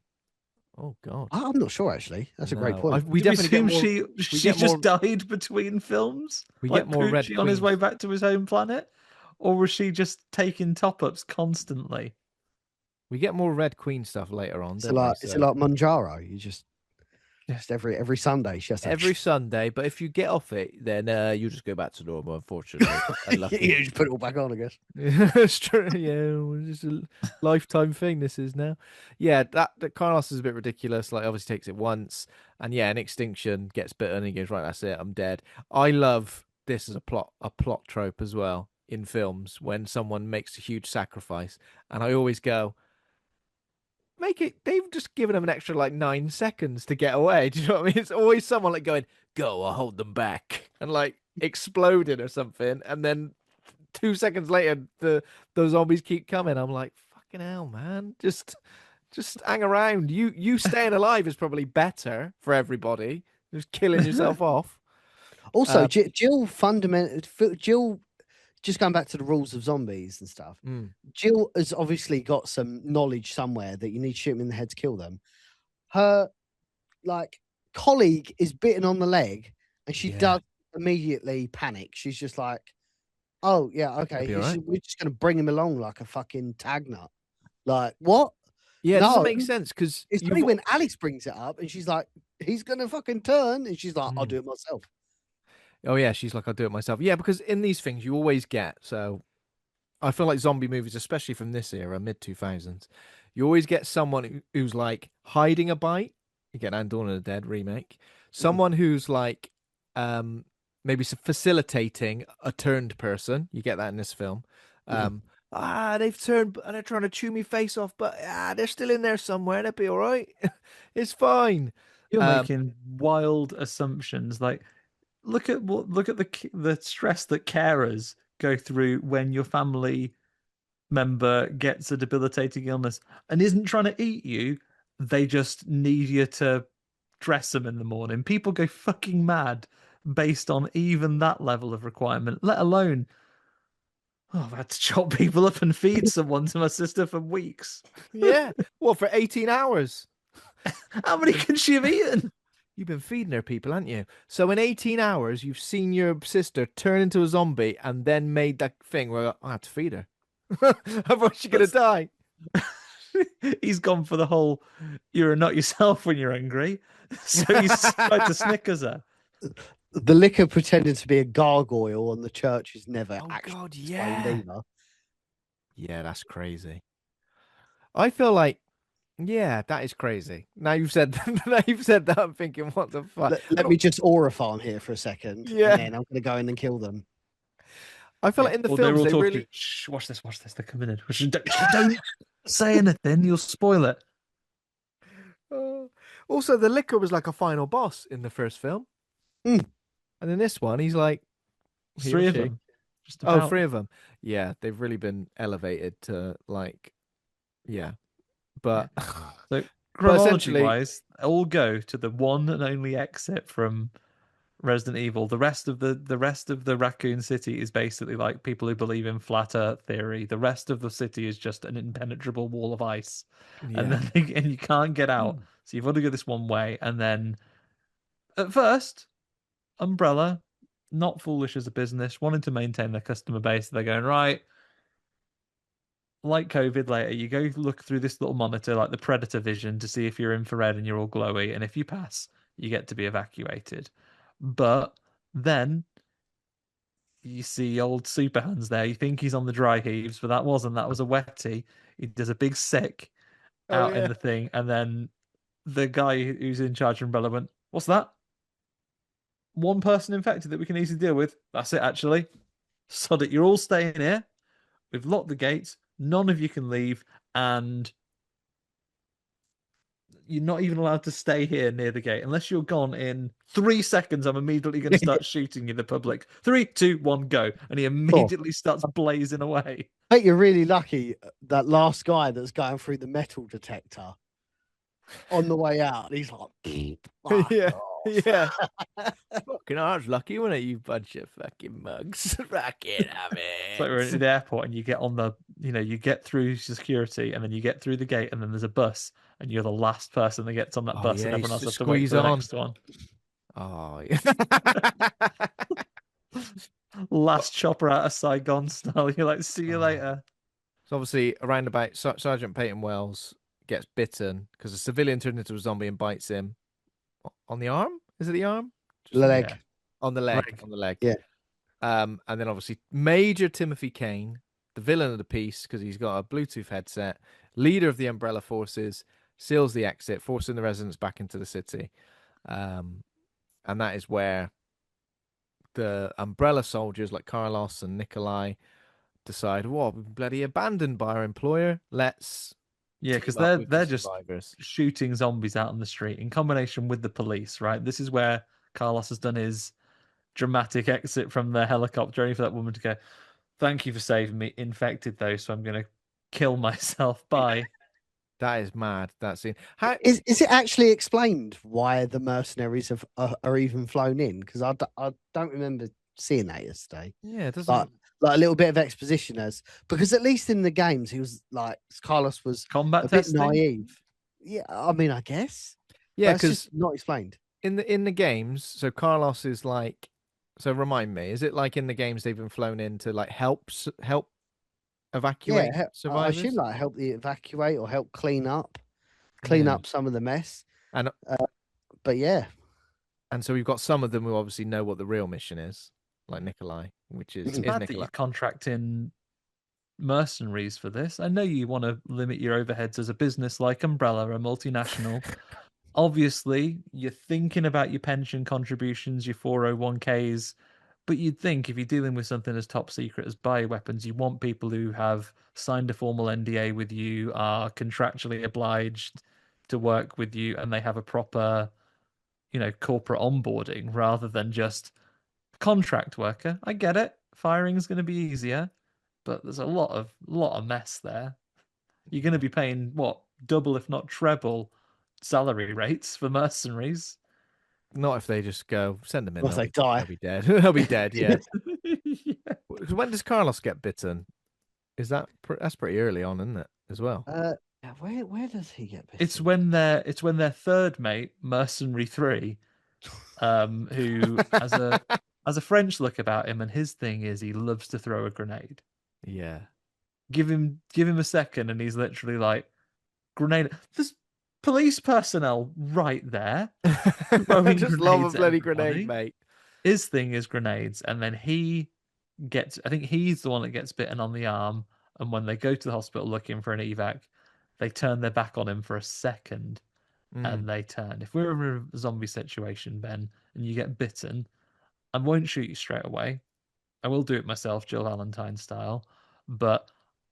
Oh God. I'm not sure actually. That's a great No, point. we Do we definitely get assume more. she get just more- died between films? We like get more Red Poochie on his Queens. way back to his home planet? Or was she just taking top-ups constantly? We get more Red Queen stuff later on. Is Don't it we? like Monjaro? You just every Sunday. She has to every Sunday, but if you get off it, then you just go back to normal. Unfortunately, you just put it all back on, I guess. It's true. Yeah, it's just a lifetime thing. This is now. Yeah, that Carlos is a bit ridiculous. Like, obviously takes it once, and yeah, in Extinction gets bitten, and he goes, right, that's it, I'm dead. I love this as a plot trope as well in films when someone makes a huge sacrifice, and I always go, make it. They've just given them an extra like 9 seconds to get away. Do you know what I mean? It's always someone like going, "Go, I'll hold them back," and like exploding or something, and then 2 seconds later, those zombies keep coming. I'm like, fucking hell, man! Just hang around. You staying alive is probably better for everybody. Just killing yourself off. Also, Jill just going back to the rules of zombies and stuff, Jill has obviously got some knowledge somewhere that you need to shoot them in the head to kill them. Her like colleague is bitten on the leg and she does immediately panic. She's just like, "Oh yeah, okay. be all right. We're just gonna bring him along like a fucking tag nut." Like what? Yeah, it doesn't No, make sense because it's only when Alex brings it up and she's like, "He's gonna fucking turn," and she's like, "I'll do it myself." Oh yeah, she's like, I'll do it myself. Yeah, because in these things you always get. So I feel like zombie movies, especially from this era, mid 2000s, you always get someone who's like hiding a bite. You get Dawn of the Dead remake. Someone who's like, maybe facilitating a turned person. You get that in this film. They've turned and they're trying to chew me face off, but they're still in there somewhere. They'll be all right. It's fine. You're making wild assumptions. Like, look at the stress that carers go through when your family member gets a debilitating illness and isn't trying to eat you. They just need you to dress them in the morning. People go fucking mad based on even that level of requirement, let alone, oh, I've had to chop people up and feed someone to my sister for weeks. Yeah. Well, for 18 hours. How many can she have eaten? You've been feeding her people, haven't you? So in 18 hours, you've seen your sister turn into a zombie and then made that thing where I had to feed her. Otherwise, she's going to die. He's gone for the whole, you're not yourself when you're angry. So he's tried to Snickers her. The liquor pretending to be a gargoyle on the church is never actually God, explained either. Yeah, that's crazy. I feel like, yeah, that is crazy. Now you've said that, I'm thinking, what the fuck? Let me just aura farm here for a second, Yeah. and then I'm going to go in and kill them. I feel like in the Well, films, they're all they talking. really... Shh, watch this. They're coming in. Don't say anything. You'll spoil it. Also, the liquor was like a final boss in the first film. And in this one, he's like... Three of them. Just Oh, about. 3 of them. Yeah, they've really been elevated to like... Yeah. But... So But essentially- chronology-wise, all go to the one and only exit from Resident Evil. The rest of the Raccoon City is basically like people who believe in flat Earth theory. The rest of the city is just an impenetrable wall of ice, and then and you can't get out. So you've got to go this one way, and then at first, Umbrella, not foolish as a business, wanting to maintain their customer base. They're going right. Like COVID later, you go look through this little monitor, like the Predator vision, to see if you're infrared and you're all glowy. And if you pass, you get to be evacuated. But then you see old Super Hands there. You think he's on the dry heaves, but that wasn't. That was a wetty. He does a big sick out in the thing. And then the guy who's in charge of Umbrella went, "What's that? One person infected that we can easily deal with. That's it, actually. Sod it. You're all staying here. We've locked the gates. None of you can leave, and you're not even allowed to stay here near the gate unless you're gone in 3 seconds. I'm immediately going to start shooting you, the public. 3, 2, 1, go!" And he immediately starts blazing away. I think you're really lucky that last guy that's going through the metal detector on the way out. He's like, Yeah. Fucking ours lucky, wasn't it? You bunch of fucking mugs. Fucking have it. It's like we're in the airport and you get on the, you get through security and then you get through the gate and then there's a bus and you're the last person that gets on that bus and everyone else has to wait for the next one. Oh, yeah. Last chopper out of Saigon style. You're like, see you later. So obviously, around about Sergeant Peyton Wells gets bitten because a civilian turned into a zombie and bites him on the arm. Is it the arm? the leg. Yeah. On the leg. On the leg. Yeah. And then obviously Major Timothy Kane, the villain of the piece, because he's got a Bluetooth headset, leader of the Umbrella Forces, seals the exit, forcing the residents back into the city. And that is where the Umbrella soldiers like Carlos and Nikolai decide, well, we're bloody abandoned by our employer. Let's because team up with the they're just survivors. shooting zombies out on the street in combination with the police, right? This is where Carlos has done his dramatic exit from the helicopter, only for that woman to go, "Thank you for saving me. Infected though, so I'm going to kill myself." Bye. That is mad. That scene. Is it actually explained why the mercenaries are even flown in? Because I don't remember seeing that yesterday. Yeah, it doesn't. Like a little bit of exposition because at least in the games he was like Carlos was Combat a testing? bit naive. Yeah, I mean, I guess. Yeah, But it's because just not explained. in the games, so Carlos is like So remind me, is it like in the games they've been flown in to like help evacuate Yeah, I assume survivors? like help the evacuate or help clean up Yeah. some of the mess. And But yeah, and so we've got some of them who obviously know what the real mission is, like Nikolai, which It's is bad that Nikolai. you're contracting mercenaries for this. I know you want to limit your overheads as a business like Umbrella, a multinational. Obviously, you're thinking about your pension contributions, your 401ks, but you'd think if you're dealing with something as top secret as bioweapons, you want people who have signed a formal NDA with you, are contractually obliged to work with you, and they have a proper, corporate onboarding rather than just contract worker. I get it. Firing is going to be easier, but there's a lot of mess there. You're going to be paying what, double if not treble salary rates for mercenaries. Not if they just go send them in. well, They'll they be die. they'll be dead. They'll be dead. Yeah. Yeah. When does Carlos get bitten? Is that's pretty early on, isn't it? As well. Yeah, where does he get bitten? It's when their third mate, Mercenary 3, who has a French look about him, and his thing is he loves to throw a grenade. Yeah. Give him a second, and he's literally like, grenade. There's police personnel right there throwing Just love a grenades at bloody grenade, everybody. mate. His thing is grenades, and then I think he's the one that gets bitten on the arm, and when they go to the hospital looking for an evac, they turn their back on him for a second, Mm. and they turn. If we're in a zombie situation, Ben, and you get bitten, I won't shoot you straight away. I will do it myself, Jill Valentine style, but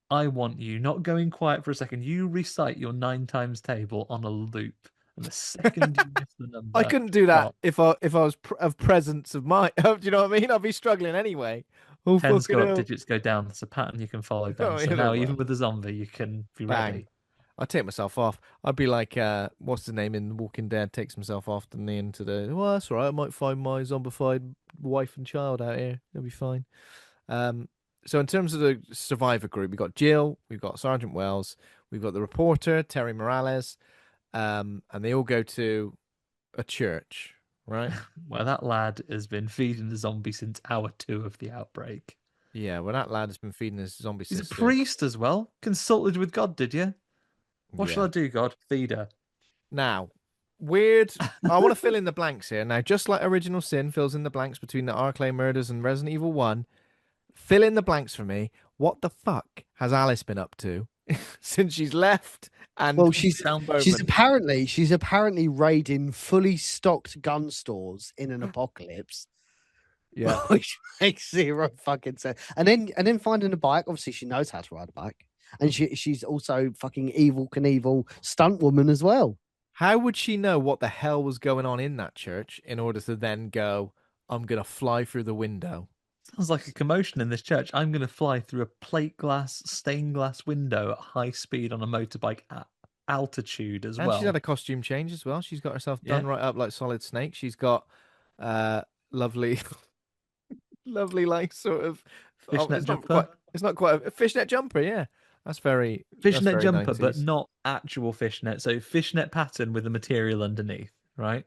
I want you not going quiet for a second. You recite your 9 times table on a loop, and the second you miss the I number, couldn't do that stop. if I was of presence of mind. Do you know what I mean? I'd be struggling anyway. Oh Tens fucking go up, hell! digits go down. It's a pattern you can follow, Ben. Oh, So you know now, what? even with the zombie, you can be Bang! ready. I'd take myself off. I'd be like, what's the name in Walking Dead? Takes himself off the knee into the. Well, that's all right. I might find my zombified wife and child out here. They'll be fine. Um, so in terms of the survivor group, we've got Jill, we've got Sergeant Wells, we've got the reporter Terry Morales, and they all go to a church, right? Well, that lad has been feeding the zombie since hour 2 of the outbreak. Yeah, well, that lad has been feeding his zombie He's a sister. priest as well. Consulted with God, did you? What shall I do, God? Feed her. Now, weird. I want to fill in the blanks here. Now, just like Original Sin fills in the blanks between the Arclay murders and Resident Evil 1, fill in the blanks for me. What the fuck has Alice been up to since she's left? And Well, this she's apparently raiding fully stocked gun stores in an apocalypse. yeah. Which makes zero fucking sense. And then finding a bike. Obviously, she knows how to ride a bike, and she's also fucking evil Knievel stunt woman as well. How would she know what the hell was going on in that church in order to then go, I'm going to fly through the window? Sounds like a commotion in this church. I'm going to fly through a plate glass, stained glass window at high speed on a motorbike at altitude as And she's well. had a costume change as well. She's got herself done Yeah. right up like Solid Snake. She's got lovely, lovely, like sort of. Fishnet jumper. It's not quite a fishnet jumper. Yeah, that's very. Fishnet that's very jumper, 90s. but not actual fishnet. So fishnet pattern with the material underneath, right?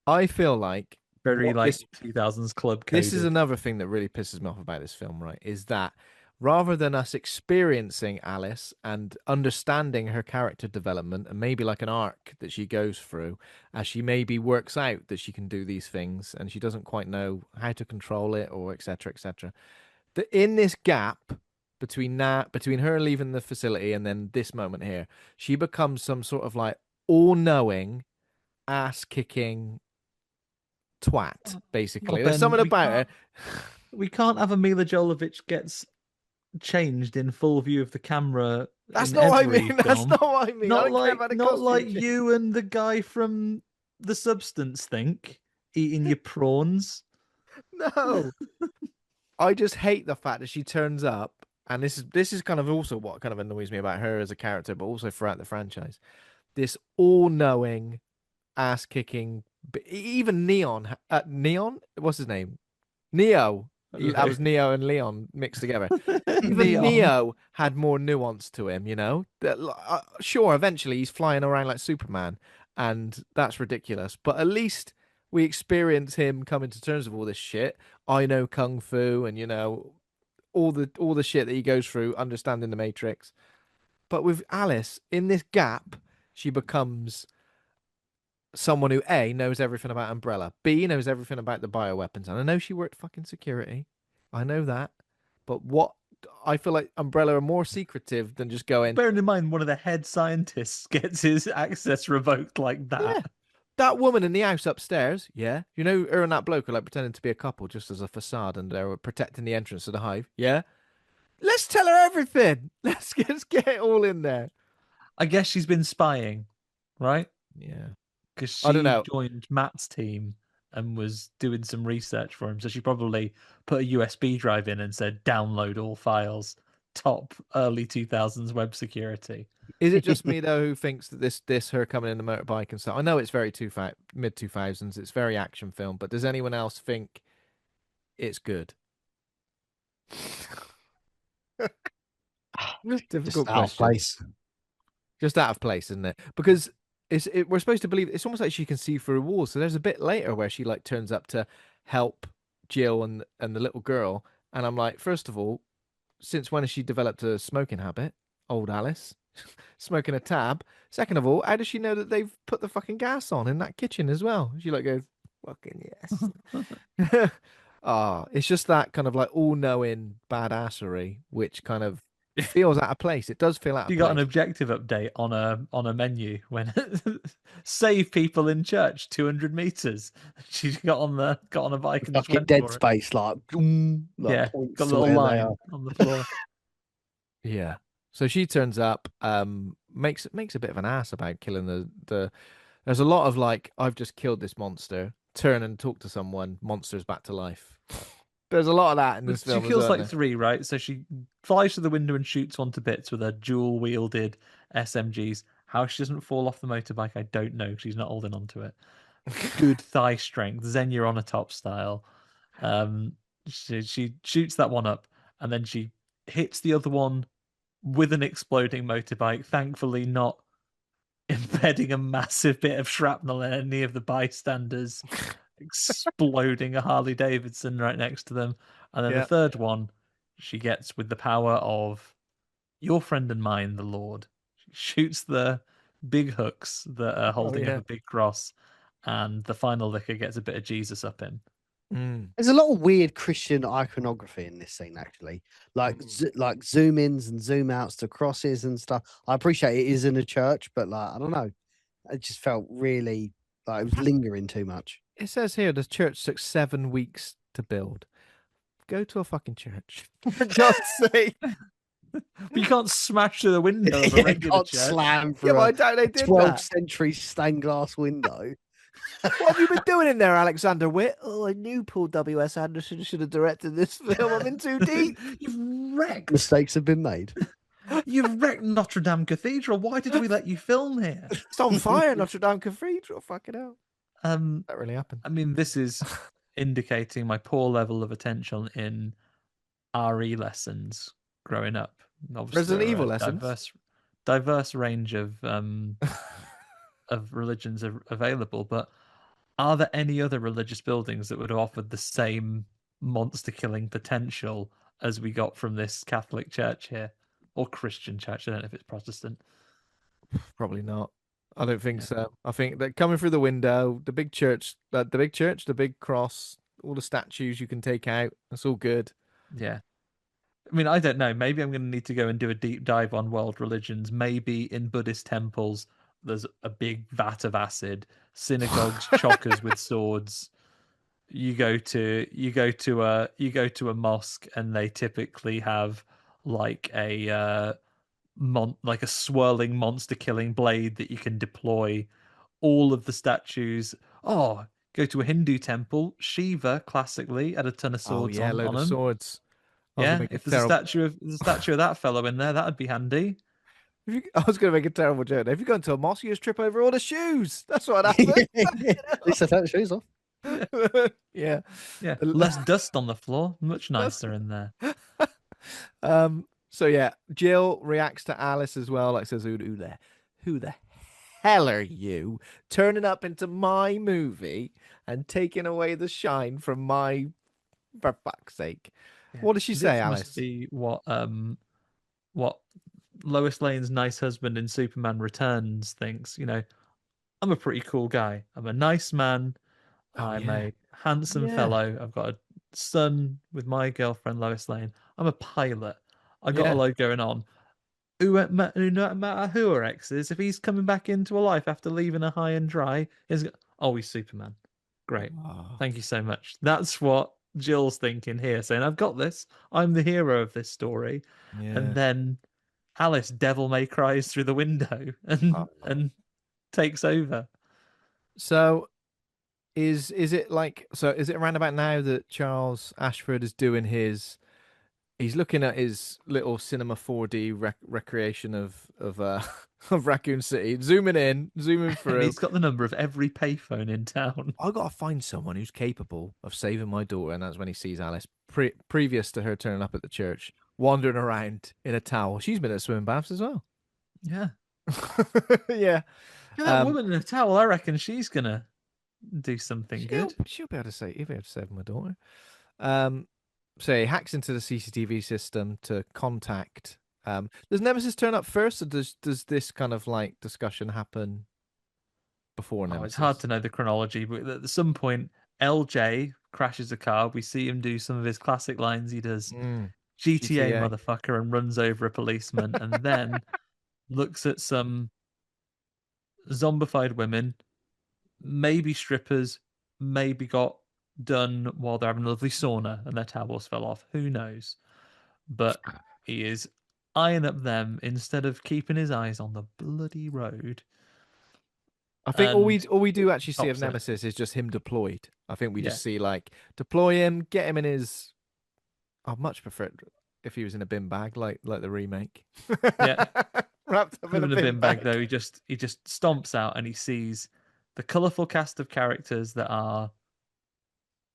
I feel like Very what like this 2000s club coded. this is another thing that really pisses me off about this film, right? Is that rather than us experiencing Alice and understanding her character development and maybe like an arc that she goes through as she maybe works out that she can do these things and she doesn't quite know how to control it or etc etc. That in this gap between her leaving the facility and then this moment here, she becomes some sort of like all-knowing, ass-kicking twat, basically. There's Ben, something about her. We can't have a Milla Jovovich gets changed in full view of the camera. That's in not what I every mean. That's film. not what I mean. I Not don't care like about the not costume like change. you and the guy from The Substance think eating your prawns. No. I just hate the fact that she turns up, and this is kind of also what kind of annoys me about her as a character, but also throughout the franchise. This all-knowing, ass-kicking, even Neon, what's his name? Neo. That was Neo and Leon mixed together. Even Neon. Neo had more nuance to him, you know? Sure, eventually he's flying around like Superman, and that's ridiculous. But at least We experience him coming to terms with all this shit. I know kung fu, and all the shit that he goes through, understanding the Matrix. But with Alice, in this gap, she becomes someone who A knows everything about Umbrella, B knows everything about the bioweapons, and I know she worked fucking security. I know that. But what I feel like Umbrella are more secretive than just going, Bearing in mind, one of the head scientists gets his access revoked like that. yeah. That woman in the house upstairs, yeah. You know, her and that bloke are like pretending to be a couple just as a facade and they're protecting the entrance to the hive, yeah. Let's tell her everything. Let's get it all in there. I guess she's been spying, right? Yeah. Because I don't she know. joined Matt's team and was doing some research for him. So she probably put a USB drive in and said, download all files, top early 2000s web security. Is it just me though who thinks that this her coming in the motorbike and stuff? I know it's very mid 2000s. It's very action film, but does anyone else think it's good? Just Difficult out of question. place. Just out of place, isn't it? Because we're supposed to believe it's almost like she can see through walls. So there's a bit later where she like turns up to help Jill and the little girl, and I'm like, first of all, since when has she developed a smoking habit? Old Alice, smoking a tab. Second of all, how does she know that they've put the fucking gas on in that kitchen as well? She like goes, fucking yes. Ah, it's just that kind of like all-knowing badassery, which kind of feels out of place. It does feel out of You got an place. objective update on a menu when save people in church 200 meters. She got on a bike and just Fucking went dead for it. space, like Yeah, got a points to little where they line are. on the floor. Yeah. So she turns up, makes a bit of an ass about killing the. There's a lot of like, I've just killed this monster. Turn and talk to someone. Monster's back to life. There's a lot of that in But this she film as kills well. like three, right? So she flies to the window and shoots one to bits with her dual wielded SMGs. How she doesn't fall off the motorbike, I don't know. She's not holding onto it. Good thigh strength, Xenia on a top style. Um, she shoots that one up, and then she hits the other one with an exploding motorbike. Thankfully, not embedding a massive bit of shrapnel in any of the bystanders, exploding a Harley Davidson right next to them. And then the Yeah. third one, she gets with the power of your friend and mine, the Lord. She shoots the big hooks that are Oh holding up yeah. a big cross, and the final licker gets a bit of Jesus up him. Mm. There's a lot of weird Christian iconography in this scene, actually, like like zoom ins and zoom outs to crosses and stuff. I appreciate it is in a church, but like I don't know, it just felt really like it was lingering too much. It says here the church took 7 weeks to build. Go to a fucking church. For God's sake. But you can't smash through the window of a Yeah, regular can't church. slam Yeah, through but I a doubt they did 12th that. century stained glass window. What have you been doing in there, Alexander Witt? Oh, I knew Paul W.S. Anderson should have directed this film. I'm in too deep. You've wrecked. Mistakes have been made. You've wrecked Notre Dame Cathedral. Why did we let you film here? It's on fire, Notre Dame Cathedral. Fucking hell. Um, That really happened. I mean, this is indicating my poor level of attention in RE lessons growing up. Obviously, Resident there are Evil a lessons. diverse range of religions available, but are there any other religious buildings that would have offered the same monster killing potential as we got from this Catholic church here, or Christian church? I don't know if it's Protestant. Probably not. I don't think Yeah. so. I think that coming through the window, the big church, the big cross, all the statues you can take out. That's all good. Yeah. I mean, I don't know. Maybe I'm going to need to go and do a deep dive on world religions. Maybe in Buddhist temples, there's a big vat of acid. Synagogues, chockers with swords. You go to a mosque, and they typically have like a like a swirling monster killing blade that you can deploy. All of the statues. Oh, go to a Hindu temple. Shiva, classically, had a ton of Oh swords yeah, on load of him. swords. I was gonna Yeah, make a if there's a terrible. statue of that fellow in there, that'd be handy. I was gonna make a terrible joke. If you go into a mosque, you just trip over all the shoes. That's what At happened. least I take the shoes off. Yeah. Yeah, less dust on the floor, much nicer in there. So yeah, Jill reacts to Alice as well. Like says, who the hell are you turning up into my movie and taking away the shine from my, for fuck's sake? Yeah. What does she say, This must Alice? be what Lois Lane's nice husband in Superman Returns thinks. I'm a pretty cool guy. I'm a nice man. Oh I'm yeah, a handsome yeah, fellow. I've got a son with my girlfriend Lois Lane. I'm a pilot. I got a yeah. load going on. No matter who her ex is, if he's coming back into a life after leaving her high and dry, he's Superman. Great. Oh, Thank you so much. That's what Jill's thinking here, saying, I've got this. I'm the hero of this story. And yeah. then Alice devil may cries through the window and Oh. and takes over. So is it like so? Is it around about now that Charles Ashford is doing his? He's looking at his little cinema 4D recreation of of Raccoon City, zooming in, zooming And through. he's got the number of every payphone in town. I gotta find someone who's capable of saving my daughter, and that's when he sees Alice. Previous to her turning up at the church, wandering around in a towel. She's been at swimming baths as well. Yeah. Yeah. Look at that Um. woman in a towel. I reckon she's gonna do something good. She'll be able to say. He'll be able to save my daughter. Um. So he hacks into the CCTV system to contact. Does Nemesis turn up first, or does this kind of like discussion happen before Oh, it's Nemesis? hard to know the chronology, but at some point, LJ crashes a car. We see him do some of his classic lines. He does GTA GTA. motherfucker and runs over a policeman, and then looks at some zombified women, maybe strippers, maybe got done while they're having a lovely sauna and their towels fell off. Who knows? But he is eyeing up them instead of keeping his eyes on the bloody road I think and all we do actually see of stops it. Nemesis is just him deployed. I think we Yeah. just see like deploy him, get him in his. I'd much prefer it if he was in a bin bag, like the remake. Yeah. Wrapped up in a In a bin bin bag bag. though, he just stomps out and he sees the colourful cast of characters that are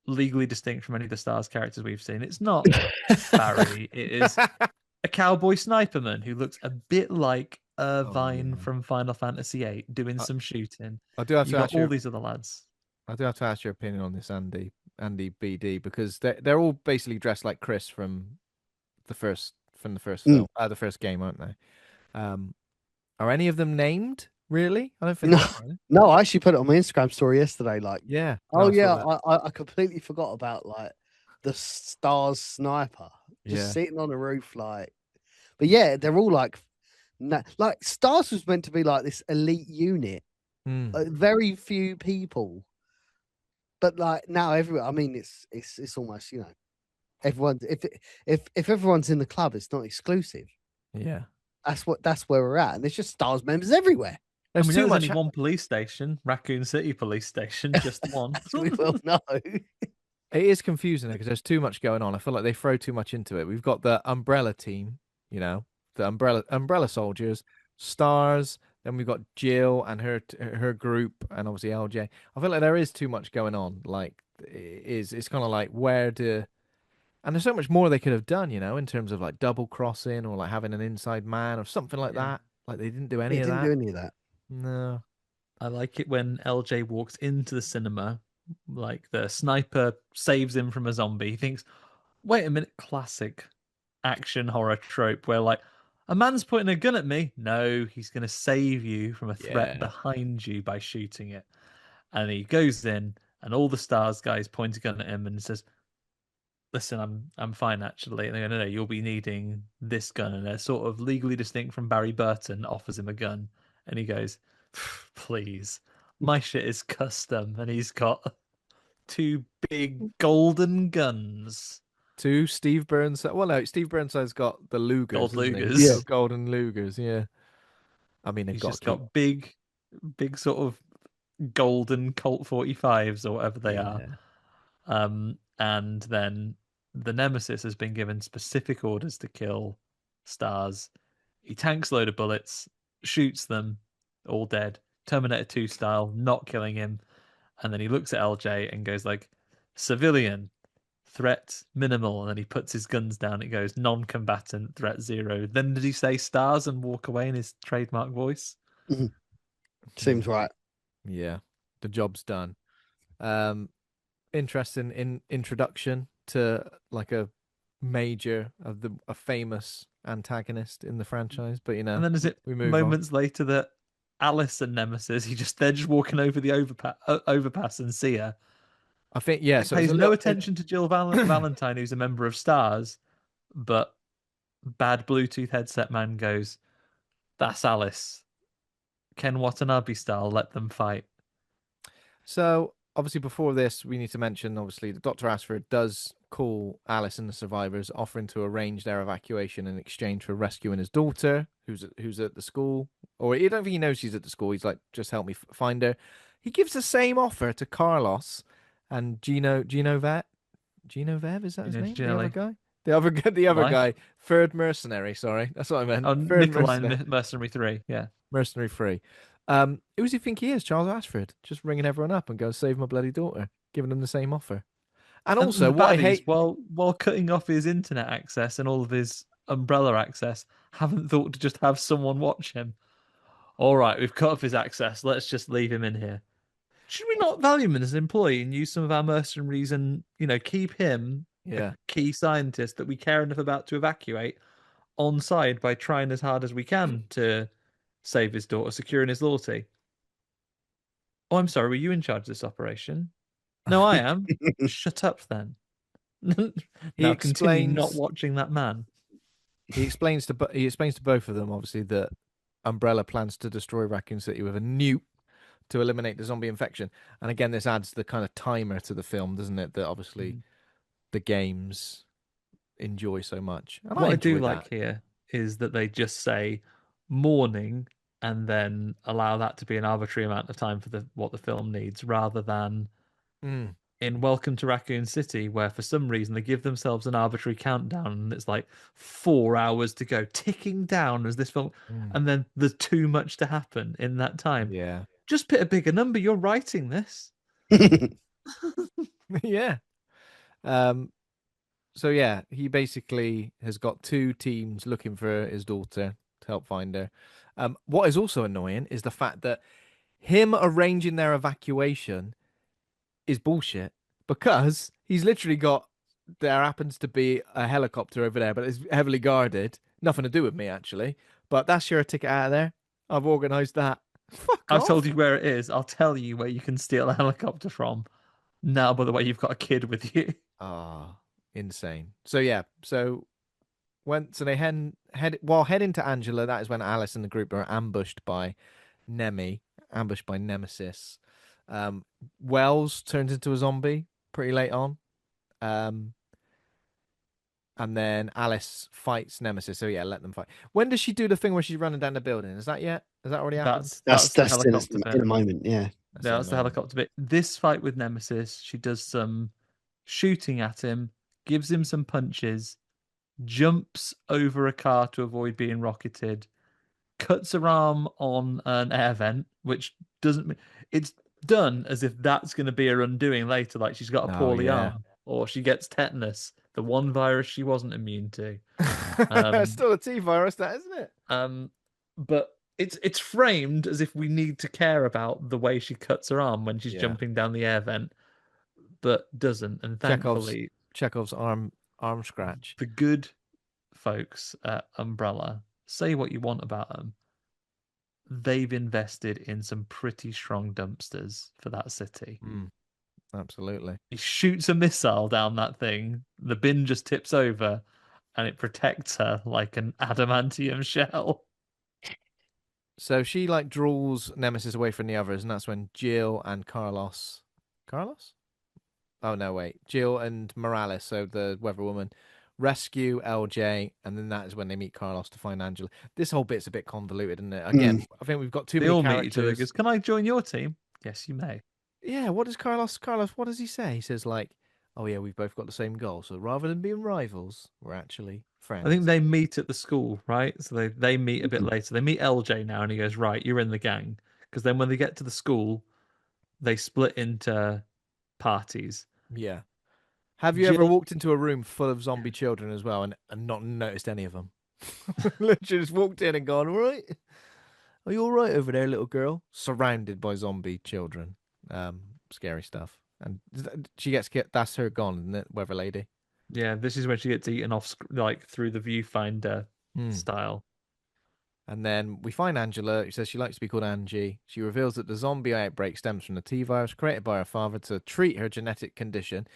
legally distinct from any of the Stars characters we've seen. It's not Barry, it is a cowboy sniperman who looks a bit like Oh Irvine yeah. from Final Fantasy VIII doing I, some shooting. I do have You to got ask all your these other lads. I do have to ask your opinion on this, Andy BD, because they're all basically dressed like Chris from the first Mm. film, the first game, aren't they? Um, are any of them named? Really? I don't think No, they are. no, I actually put it on my Instagram story yesterday. Like, Yeah. No, oh I saw yeah, that. I completely forgot about like the Stars sniper just Yeah. sitting on the roof, like. But yeah, they're all like, like Stars was meant to be like this elite unit, Hmm. very few people. But like now, everyone. I mean, it's almost everyone. If everyone's in the club, it's not exclusive. Yeah. That's where we're at, and there's just Stars members everywhere. There's And we know too there's much. only one police station, Raccoon City Police Station, just one. As we well know. It is confusing because there's too much going on. I feel like they throw too much into it. We've got the Umbrella team, the Umbrella soldiers, Stars. Then we've got Jill and her group, and obviously LJ. I feel like there is too much going on. Like, it's kind of like where do and there's so much more they could have done, in terms of like double crossing or like having an inside man or something like Yeah. that. Like they didn't do any He of didn't that. do any of that. No. I like it when LJ walks into the cinema, like the sniper saves him from a zombie. He thinks, wait a minute, classic action horror trope where like a man's pointing a gun at me. No, he's going to save you from a threat Yeah. behind you by shooting it. And he goes in, and all the Stars guys point a gun at him and says, listen, I'm fine actually. And they go, no, you'll be needing this gun. And they're sort of legally distinct from Barry Burton, offers him a gun. And he goes, please, my shit is custom. And he's got two big golden guns. Two Steve Burnside. Well, no, Steve Burnside's got the Lugers, Gold isn't he? Lugers. He's Yeah. got golden Lugers. Yeah. I mean, they've He's got just to keep. got big sort of golden Colt 45s or whatever they are. Yeah. And then the Nemesis has been given specific orders to kill Stars. He tanks a load of bullets, shoots them, all dead. Terminator 2 style, not killing him. And then he looks at LJ and goes like, civilian, threat minimal. And then he puts his guns down. It goes non-combatant, threat 0. Then did he say Stars and walk away in his trademark voice? Mhm. Seems right. Yeah, the job's done. Interesting introduction to like a famous antagonist in the franchise, but you And know, then is it we move on. moments later that Alice and Nemesis, they're just walking over the overpass and see her. I think yeah. Like So it's pays a no little. attention to Jill Valentine, who's a member of Stars, but bad Bluetooth headset man goes, "That's Alice." Ken Watanabe style, let them fight. So obviously before this, we need to mention obviously that Dr. Ashford does call Alice and the survivors, offering to arrange their evacuation in exchange for rescuing his daughter, who's at the school. Or he don't think he knows she's at the school. He's like, just help me find her. He gives the same offer to Carlos and Gino Vev, is that his name? The other Ginelli. guy? The other Why? guy, third mercenary. Sorry, that's what I meant. Oh, Third Nikolai Mercenary 3. Yeah. mercenary free. Who does he think he is? Charles Ashford, just ringing everyone up and go save my bloody daughter, giving them the same offer. And And also, the what I baddies, hate, while cutting off his internet access and all of his umbrella access, haven't thought to just have someone watch him. All right, we've cut off his access. Let's just leave him in here. Should we not value him as an employee and use some of our mercenaries and keep him a yeah, key scientist that we care enough about to evacuate on side by trying as hard as we can to save his daughter, securing his loyalty? Oh, I'm sorry, were you in charge of this operation? No, I am. Shut up then. he Now continue not explains. watching that man. He explains to both of them, obviously, that Umbrella plans to destroy Raccoon City with a nuke to eliminate the zombie infection. And again, this adds the kind of timer to the film, doesn't it? That obviously Mhm. the games enjoy so much, and I What I do enjoyed like that. here is that they just say morning and then allow that to be an arbitrary amount of time for what the film needs, rather than Mm, in Welcome to Raccoon City, where for some reason they give themselves an arbitrary countdown and it's like 4 hours to go, ticking down as this film, mm, and then there's too much to happen in that time. yeah, Just put a bigger number. You're writing this. yeah. Um, So yeah, he basically has got two teams looking for his daughter to help find her. What is also annoying is the fact that him arranging their evacuation is bullshit because he's literally got there happens to be a helicopter over there, but it's heavily guarded. Nothing to do with me actually. But that's your ticket out of there. I've organised that. Fuck I've told off. you where it is. I'll tell you where you can steal a helicopter from. Now, by the way, you've got a kid with you. Ah, insane. So yeah, they head while heading to Angela, that is when Alice and the group are ambushed by Nemesis. Um, Wells turns into a zombie pretty late on. Um, and then Alice fights Nemesis. So yeah, let them fight. When does she do the thing where she's running down the building? Is that yet? Has that already happened? That's the That's helicopter in bit. a moment. Yeah. That's Yeah, in a that's the moment. helicopter bit. This fight with Nemesis, she does some shooting at him, gives him some punches, jumps over a car to avoid being rocketed, cuts her arm on an air vent, which doesn't. It's done as if that's going to be her undoing later, like she's got a Oh poorly yeah. arm or she gets tetanus, the one virus she wasn't immune to. Um, Still a T virus, that isn't it? um, but it's framed as if we need to care about the way she cuts her arm when she's Yeah. jumping down the air vent, but doesn't. And Chekhov's thankfully, Chekhov's arm scratch. the good folks at Umbrella, say what you want about them, they've invested in some pretty strong dumpsters for that city. Mm, absolutely. He shoots a missile down that thing, the bin just tips over, and it protects her like an adamantium shell. So she like draws Nemesis away from the others, and that's when Jill and Carlos? Oh no, wait. Jill and Morales, so the weather woman, rescue LJ, and then that is when they meet Carlos to find Angela. This whole bit's a bit convoluted, isn't it? Again, Mm. I think we've got too They many all meet each other. characters. Goes, can I join your team? Yes, you may. Yeah, what does Carlos, what does he say? He says like, oh yeah, we've both got the same goal. So rather than being rivals, we're actually I think friends. they meet at the school, right? So they meet a bit Mm. later. They meet LJ now, and he goes, right, you're in the gang. Because then when they get to the school, they split into parties. Yeah. Have you ever Jill, walked into a room full of zombie children as well and not noticed any of them? Literally just walked in and gone, all right. Are you all right over there, little girl? Surrounded by zombie children. Scary stuff. And she get that's her gone, isn't it, Weather Lady? Yeah, this is when she gets eaten off like through the viewfinder Hmm. style. And then we find Angela, who says she likes to be called Angie. She reveals that the zombie outbreak stems from the T virus created by her father to treat her genetic condition.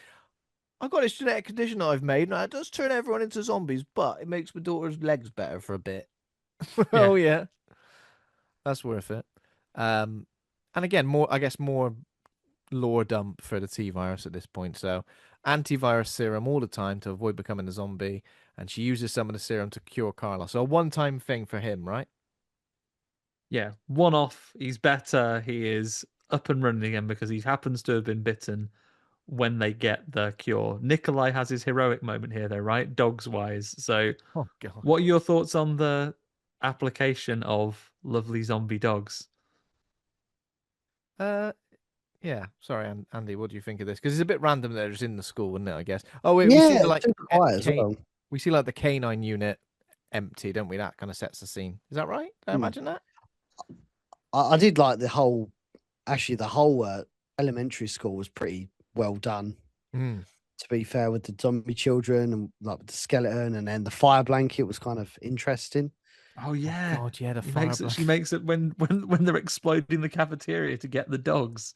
I've got this genetic condition that I've made, and it does turn everyone into zombies, but it makes my daughter's legs better for a bit. Yeah. Oh yeah, that's worth it. Um, and again, more I guess more lore dump for the T virus at this point. So antivirus serum all the time to avoid becoming a zombie, and she uses some of the serum to cure Carlos. So a one-time thing for him, right? Yeah, one off. He's better. He is up and running again because he happens to have been bitten when they get the cure. Nikolai has his heroic moment here, though, right? Dogs wise. So, Oh god. what are your thoughts on the application of lovely zombie dogs? Uh, yeah. Sorry, Andy. What do you think of this? Because it's a bit random that they're just in the school, isn't it? I guess. Oh wait, we see Yeah, the like too quiet as K. well. We see like the canine unit empty, don't we? That kind of sets the scene. Is that right? Did I Hmm. imagine that? I did like the whole elementary school was pretty well done. Mm. To be fair, with the zombie children and like with the skeleton, and then the fire blanket was kind of interesting. Oh yeah, God, yeah, the he fire makes it. She makes it when they're exploding the cafeteria to get the dogs.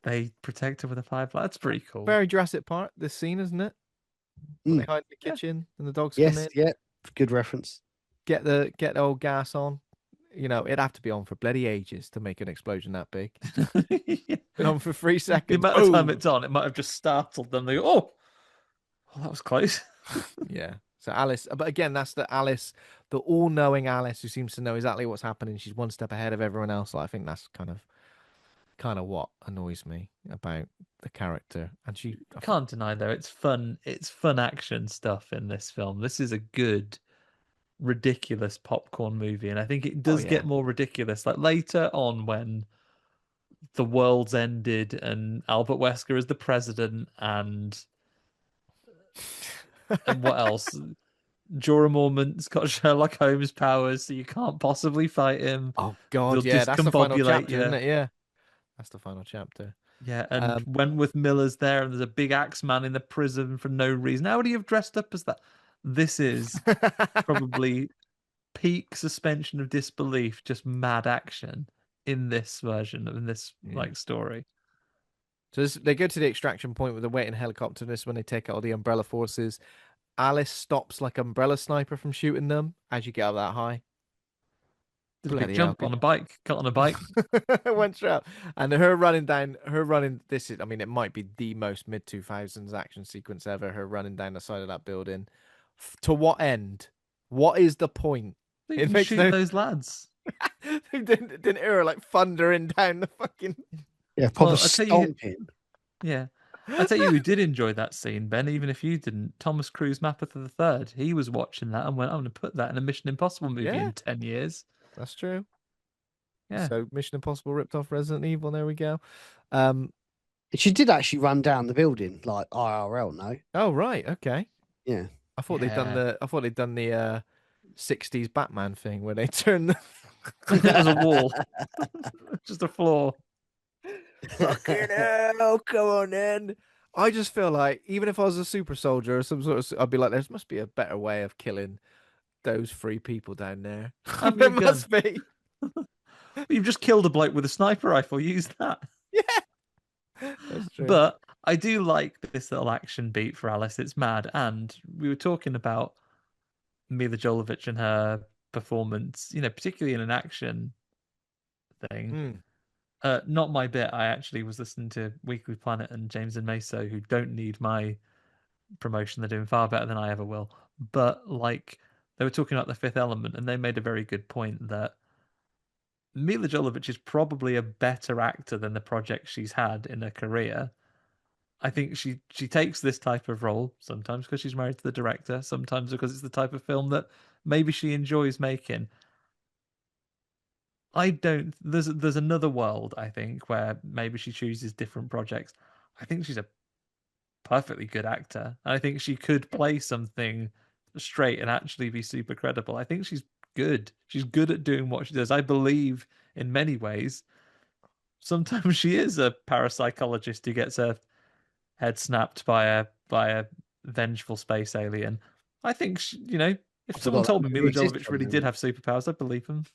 They protect her with a firefly. That's pretty cool. Very Jurassic Park. This scene, isn't it? When they Mm. hide in the Yeah. kitchen and the dogs come Yes, in, yeah, good reference. get the old gas on. You know, it'd have to be on for bloody ages to make an explosion that big. Been on for 3 seconds. The amount of time Boom. it's on, it might have just startled them. They go, oh, that was close. Yeah. So Alice, but again, that's the Alice, the all-knowing Alice who seems to know exactly what's happening. She's one step ahead of everyone else. I think that's kind of what annoys me about the character. And she, Can't deny though, it's fun. It's fun action stuff in this film. This is a good, ridiculous popcorn movie, and I think it oh does yeah, get more ridiculous. Like later on, when the world's ended and Albert Wesker is the president, and what else? Jorah Mormont's got Sherlock Holmes powers, so you can't possibly fight him. oh They'll God, yeah, that's the final discombobulate chapter, isn't you. it? Yeah, that's the final chapter. Yeah, and Um, Wentworth Miller's there, and there's a big axe man in the prison for no reason. How would he have dressed up as that? This is probably peak suspension of disbelief, just mad action in this version, in this yeah. like story. So they go to the extraction point with the waiting helicopter. This when they take out all the umbrella forces. Alice stops like umbrella sniper from shooting them as you get up that high. Did a big Bloody hell, jump on a bike, cut on a bike. went straight up. And her running down, her running. This is, I mean, it might be the most mid 2000s action sequence ever. Her running down the side of that building. To what end? What is the point? So you It can makes shoot no. those lads. didn't hear her like thundering down the fucking. Yeah, proper Well, I tell you, stomping. yeah. I tell you who did enjoy that scene, Ben, even if you didn't. Thomas Cruise Mapper the Third. He was watching that and went, I'm going to put that in a Mission Impossible movie Yeah, in 10 years. that's true. Yeah. So Mission Impossible ripped off Resident Evil. There we go. Um. She did actually run down the building like IRL. No, Oh right. Okay. yeah, I thought they'd done Yeah. the. I thought they'd done the 60s Batman thing where they turn the. As a wall. Just a floor. Fucking hell, come on then. I just feel like even if I was a super soldier or some sort of, I'd be like, there must be a better way of killing those three people down there. Hand me There a gun. must be. You've just killed a bloke with a sniper rifle. Use that. Yeah, that's true. But I do like this little action beat for Alice. It's mad. And we were talking about Milla Jovovich and her performance, particularly in an action thing. Not my bit. I actually was listening to Weekly Planet and James and Meso, who don't need my promotion. They're doing far better than I ever will. But like they were talking about the Fifth Element, and they made a very good point that Milla Jovovich is probably a better actor than the projects she's had in her career. I think she takes this type of role sometimes because she's married to the director, sometimes because it's the type of film that maybe she enjoys making. I don't. There's another world I think where maybe she chooses different projects. I think she's a perfectly good actor. I think she could play something straight and actually be super credible. I think she's good. She's good at doing what she does. I believe in many ways. Sometimes she is a parapsychologist who gets her head snapped by a vengeful space alien. I think if I someone forgot that told me movie Milla existed Jovovich on really there. did have superpowers, I'd believe them.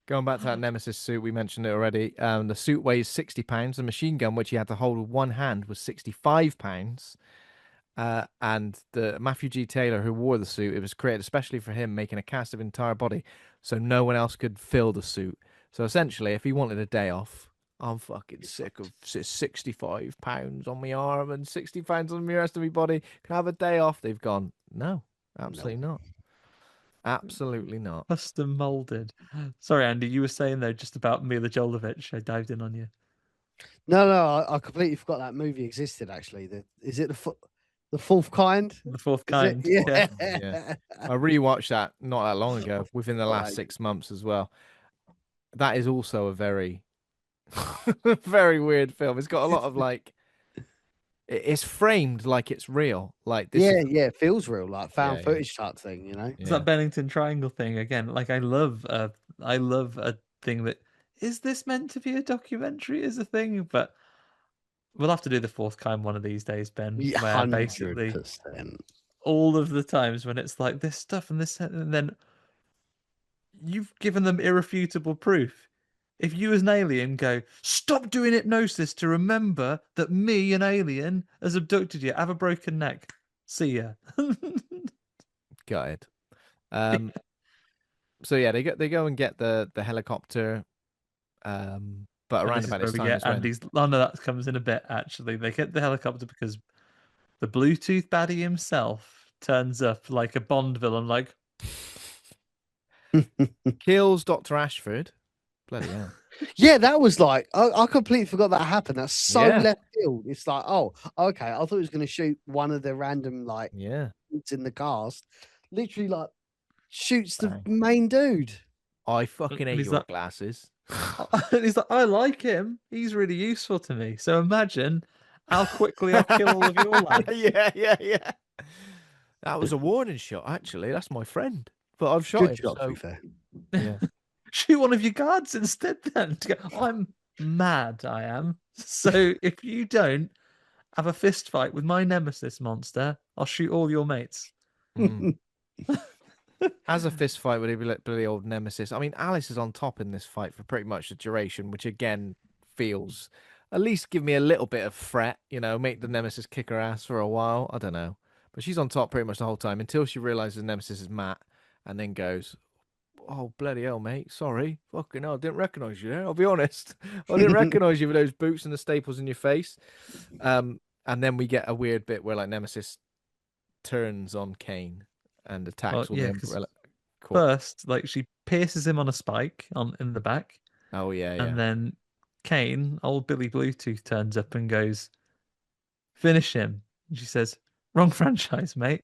Going back to that Nemesis suit, we mentioned it already. The suit weighs 60 pounds. The machine gun, which he had to hold with one hand, was 65 pounds. And the Matthew G. Taylor, who wore the suit, it was created especially for him, making a cast of entire body, so no one else could fill the suit. So essentially, if he wanted a day off, I'm fucking sick of 65 pounds on my arm and 60 pounds on the rest of my body. Can I have a day off? They've gone, no, absolutely not. Absolutely not. Custom molded. Sorry, Andy, you were saying though just about Milla Jovovich. I dived in on you. No, I completely forgot that movie existed. Actually, is it the fourth kind? The fourth Is it? kind. Yeah. Yeah. I rewatched that not that long ago, within the last 6 months as well. That is also a very, very weird film. It's got a lot of like, it's framed like it's real. Like this is, Yeah, it feels real, like found yeah. footage type thing, It's Yeah. that Bennington Triangle thing again. Like I love a thing that is this meant to be a documentary is a thing, but we'll have to do the fourth kind one of these days, Ben, where basically 100%. all of the times when it's like this stuff and this and then you've given them irrefutable proof. If you as an alien go, stop doing hypnosis to remember that me, an alien, has abducted you, have a broken neck. See ya. Got it. So yeah, they go and get the helicopter. But And around this is about where this we time get is when Andy's. Oh no, that comes in a bit. Actually, they get the helicopter because the Bluetooth baddie himself turns up like a Bond villain. Like, kills Dr. Ashford. Bloody hell. Yeah, that was like I completely forgot that happened. That's so Yeah. left field. It's like, oh, okay. I thought he was going to shoot one of the random like Yeah. dudes in the cast. Literally, like shoots the Bang. main dude. I fucking hate he's your like- glasses. he's like, I like him. He's really useful to me. So imagine how quickly I'll kill all of your lads. Yeah. That was a warning shot, actually. That's my friend. But I've shot Good him. shot, to So be fair. yeah. Shoot one of your guards instead. Then to go, I'm mad. I am. So if you don't have a fist fight with my nemesis monster, I'll shoot all your mates. Mm. As a fist fight with a bloody old nemesis. I mean, Alice is on top in this fight for pretty much the duration, which again feels at least give me a little bit of fret, make the nemesis kick her ass for a while. I don't know. But she's on top pretty much the whole time until she realizes the nemesis is Matt and then goes, oh, bloody hell, mate. Sorry. Fucking hell. I didn't recognize you there. I'll be honest. I didn't recognize you with those boots and the staples in your face. And then we get a weird bit where like Nemesis turns on Kane and attacks all the umbrella. First, like she pierces him on a spike in the back. Oh, yeah. And then Kane, old Billy Bluetooth, turns up and goes, finish him. And she says, wrong franchise, mate.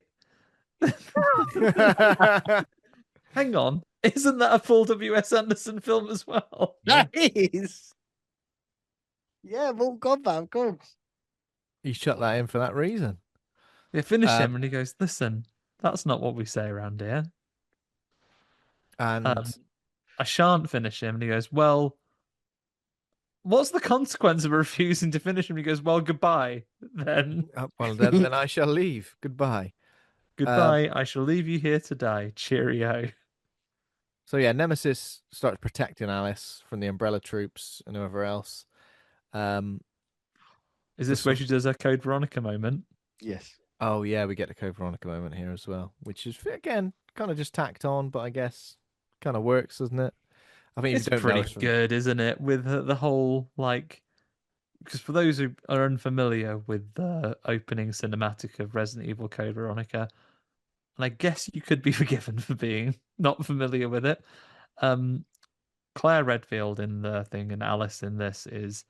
Hang on. Isn't that a Paul W.S. Anderson film as well? That is. Yeah, Mortal Kombat, of course. He shut that in for that reason. Yeah, finish him. And he goes, listen, that's not what we say around here. And I shan't finish him. And he goes, well, what's the consequence of refusing to finish him? He goes, well, goodbye, then. Well, then I shall leave. Goodbye. Goodbye. I shall leave you here to die. Cheerio. So, yeah, Nemesis starts protecting Alice from the Umbrella Troops and whoever else. Is this where she does her Code Veronica moment? Yes. Oh, yeah, we get the Code Veronica moment here as well, which is, again, kind of just tacked on, but I guess kind of works, doesn't it? I mean, it's pretty good, isn't it? With the whole, like, because for those who are unfamiliar with the opening cinematic of Resident Evil Code Veronica, and I guess you could be forgiven for being not familiar with it, Claire Redfield in the thing and Alice in this is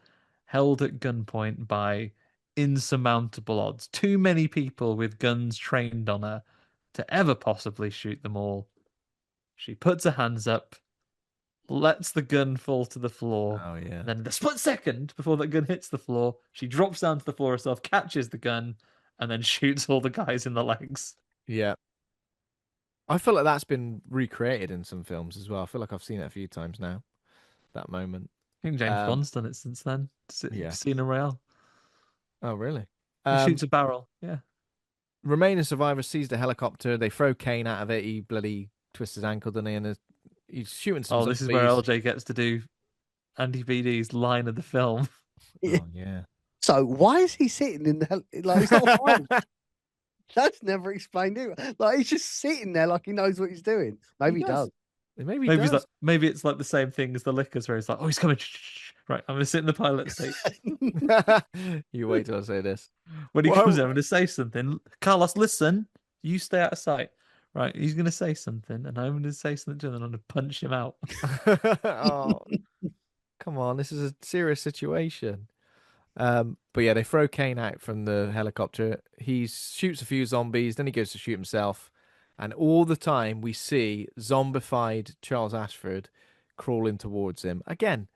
held at gunpoint by insurmountable odds. Too many people with guns trained on her to ever possibly shoot them all. She puts her hands up, lets the gun fall to the floor. Oh, yeah. And then in the split second before that gun hits the floor, she drops down to the floor herself, catches the gun, and then shoots all the guys in the legs. Yeah. I feel like that's been recreated in some films as well. I feel like I've seen it a few times now. That moment. I think James Um, Bond's done it since then. yeah. Casino Royale. Oh, really? He shoots a barrel. Yeah. Remaining survivor sees the helicopter. They throw Kane out of it. He bloody twists his ankle, doesn't he? And he's shooting some Oh, this is where zombies. LJ gets to do Andy VD's line of the film. Oh, yeah. So why is he sitting in the like? It's not fine. That's never explained it. Like he's just sitting there like he knows what he's doing. Maybe he does. Maybe he Maybe does. maybe it's like the same thing as the liquors, where he's like, "Oh, he's coming! Right, I'm gonna sit in the pilot seat." You wait till I say this. When he Whoa. comes in, I'm gonna say something. Carlos, listen. You stay out of sight. Right, he's gonna say something, and I'm gonna say something to him, and I'm gonna punch him out. Oh, come on. This is a serious situation. But yeah, they throw Kane out from the helicopter. He shoots a few zombies, then he goes to shoot himself. And all the time we see zombified Charles Ashford crawling towards him. Again,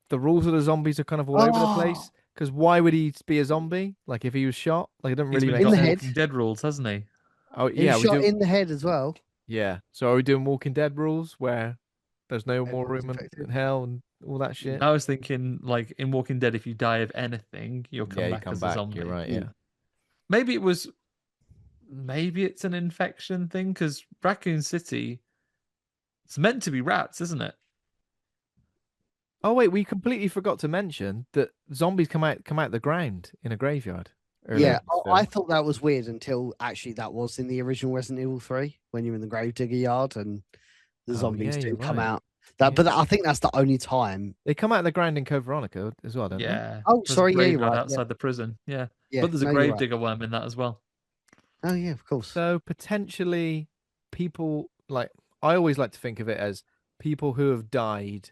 the rules of the zombies are kind of all over the place. Because why would he be a zombie? Like if he was shot? Like it doesn't He's really been make In the got head. Walking Dead rules, hasn't he? Oh He yeah, was we shot do. in the head as well. Yeah. So are we doing Walking Dead rules where there's no more Everyone's room in affected. hell and all that shit? I was thinking, like in Walking Dead, if you die of anything, you'll Yeah, come you back come as a back. zombie. You're right. Mm. Yeah. Maybe it's an infection thing because Raccoon City, it's meant to be rats, isn't it? Oh wait, we completely forgot to mention that zombies come out the ground in a graveyard. Earlier Yeah, in this I film. thought that was weird until actually that was in the original Resident Evil 3 when you're in the Gravedigger yard and the Oh, zombies yeah, do you're come right. out. Yeah. But I think that's the only time. They come out of the ground in Code Veronica as well, don't they? Yeah. Oh, There's a sorry, yeah, you're graveyard right. outside the prison. Yeah. Yeah, But there's a no, you're right. gravedigger worm in that as well. Oh, yeah, of course. So potentially people like I always like to think of it as people who have died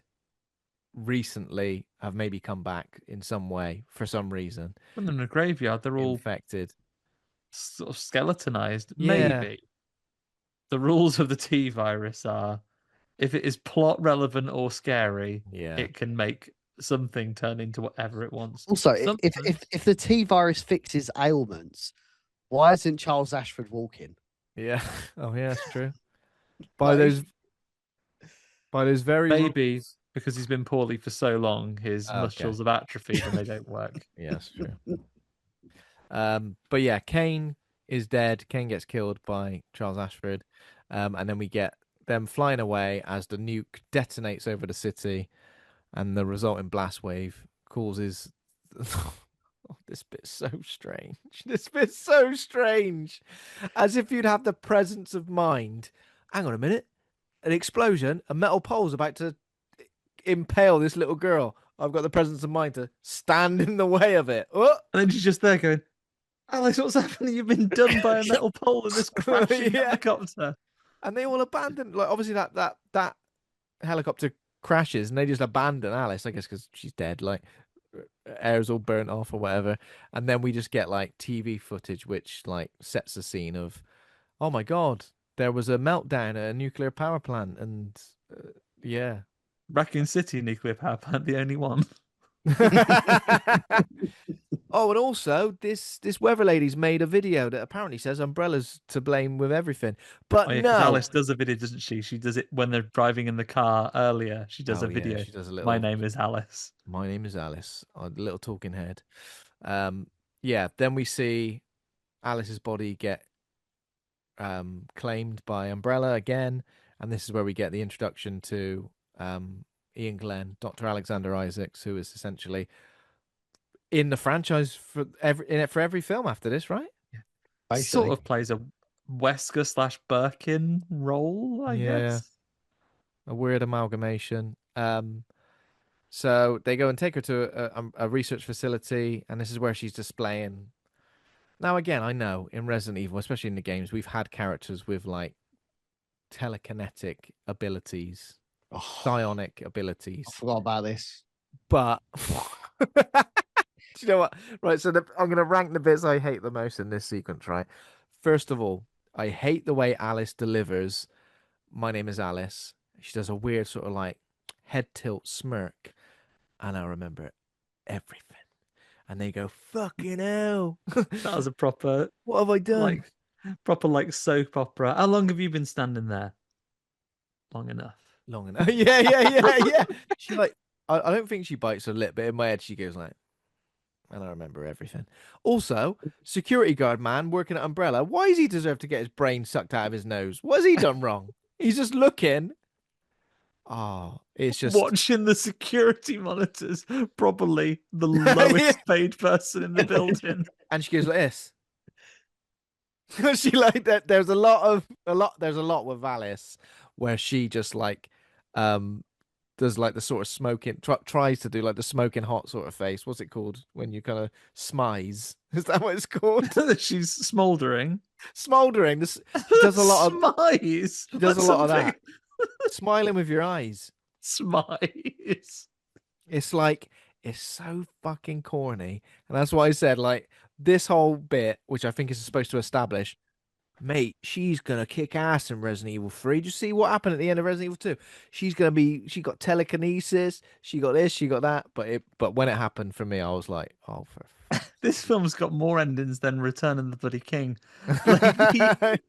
recently have maybe come back in some way for some reason. When they're in a graveyard, they're all Infected. sort of skeletonized. Yeah. Maybe. The rules of the T virus are if it is plot relevant or scary, Yeah. it can make something turn into whatever it wants. Also, if Sometimes- if the T virus fixes ailments, why isn't Charles Ashford walking? Yeah. Oh yeah, that's true. By Like, those very maybe rules- because he's been poorly for so long, his Okay. muscles have atrophied and they don't work. Yeah, that's true. But yeah, Kane is dead. Kane gets killed by Charles Ashford. And then we get them flying away as the nuke detonates over the city, and the resulting blast wave causes. Oh, this bit's so strange. This bit's so strange. As if you'd have the presence of mind. Hang on a minute. An explosion, a metal pole's about to impale this little girl. I've got the presence of mind to stand in the way of it. Oh! And then she's just there going, Alex, what's happening? You've been done by a metal pole in this crashing Yeah. helicopter. And they all abandon. Like obviously that helicopter crashes, and they just abandon Alice. I guess because she's dead. Like air's all burnt off or whatever. And then we just get like TV footage, which like sets the scene of, oh my god, there was a meltdown at a nuclear power plant, and yeah. Raccoon City nuclear power plant, the only one. Oh, and also this weather lady's made a video that apparently says Umbrella's to blame with everything. But Oh, yeah, no, 'cause Alice does a video, doesn't she? She does it when they're driving in the car earlier. She does Oh, a yeah, video. she does a little. My name is Alice. My name is Alice. A little talking head. Yeah. Then we see Alice's body get claimed by Umbrella again, and this is where we get the introduction to Ian Glenn, Dr. Alexander Isaacs, who is essentially in the franchise for every film after this, right? Sort of plays a Wesker / Birkin role, I guess. A weird amalgamation. So they go and take her to a research facility, and this is where she's displaying. Now, again, I know in Resident Evil, especially in the games, we've had characters with like telekinetic abilities, psionic abilities. I forgot about this. But do you know what? Right, so I'm going to rank the bits I hate the most in this sequence, right? First of all, I hate the way Alice delivers "My name is Alice." She does a weird sort of like head tilt smirk, and I remember everything. And they go, "Fucking hell!" That was a proper What have I done? like Proper like soap opera. How long have you been standing there? Long enough. Long enough. Yeah. She like, I don't think she bites her lip, but in my head she goes like, and I remember everything. Also, security guard man working at Umbrella. Why does he deserve to get his brain sucked out of his nose? What has he done wrong? He's just looking. Oh, it's just Watching the security monitors, probably the Yeah. lowest paid person in the building. And she goes like this. She like that. There's a lot. There's a lot with Alice where she just like, does like the sort of smoking, tries to do like the smoking hot sort of face. What's it called when you kind of smize? Is that what it's called? She's smouldering. Smoldering. This she does a lot of. Smize. She does That's a lot of something- that. Smiling with your eyes. Smize. It's like it's so fucking corny, and that's why I said like this whole bit, which I think is supposed to establish, mate, she's gonna kick ass in Resident Evil 3. Did you see what happened at the end of Resident Evil 2? She got telekinesis, she got this, she got that, but when it happened for me, I was like, oh, This film's got more endings than Return of the Bloody King. Like,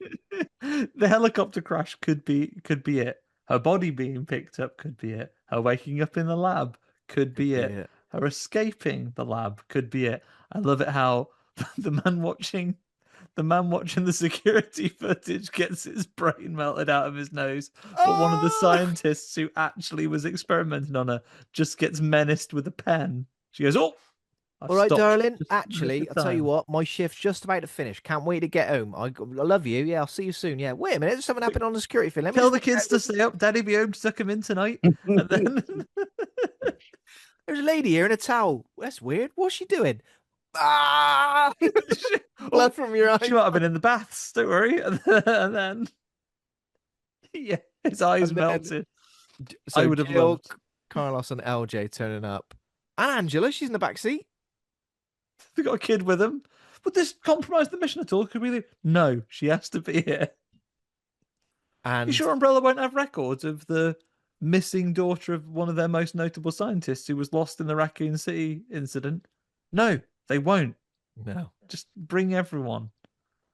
the helicopter crash could be it. Her body being picked up could be it. Her waking up in the lab could be it. Her escaping the lab could be it. I love it how the man watching the security footage gets his brain melted out of his nose, but one of the scientists who actually was experimenting on her just gets menaced with a pen. She goes, "Oh, all right, darling. Actually, I'll tell you what, my shift's just about to finish. Can't wait to get home. I love you. Yeah, I'll see you soon. Yeah, wait a minute. There's something happened on the security field. Let me Tell the kids to stay up. Daddy be home to tuck him in tonight." And then there's a lady here in a towel. That's weird. What's she doing? Ah! Blood from your eyes. She might have been in the baths. Don't worry. And then yeah, his eyes melted. So I would have Jill, loved. Carlos and LJ turning up, and Angela. She's in the back seat. They got a kid with them. Would this compromise the mission at all? Could we leave? No, she has to be here. And You sure Umbrella won't have records of the missing daughter of one of their most notable scientists who was lost in the Raccoon City incident? No, they won't. No. Just bring everyone.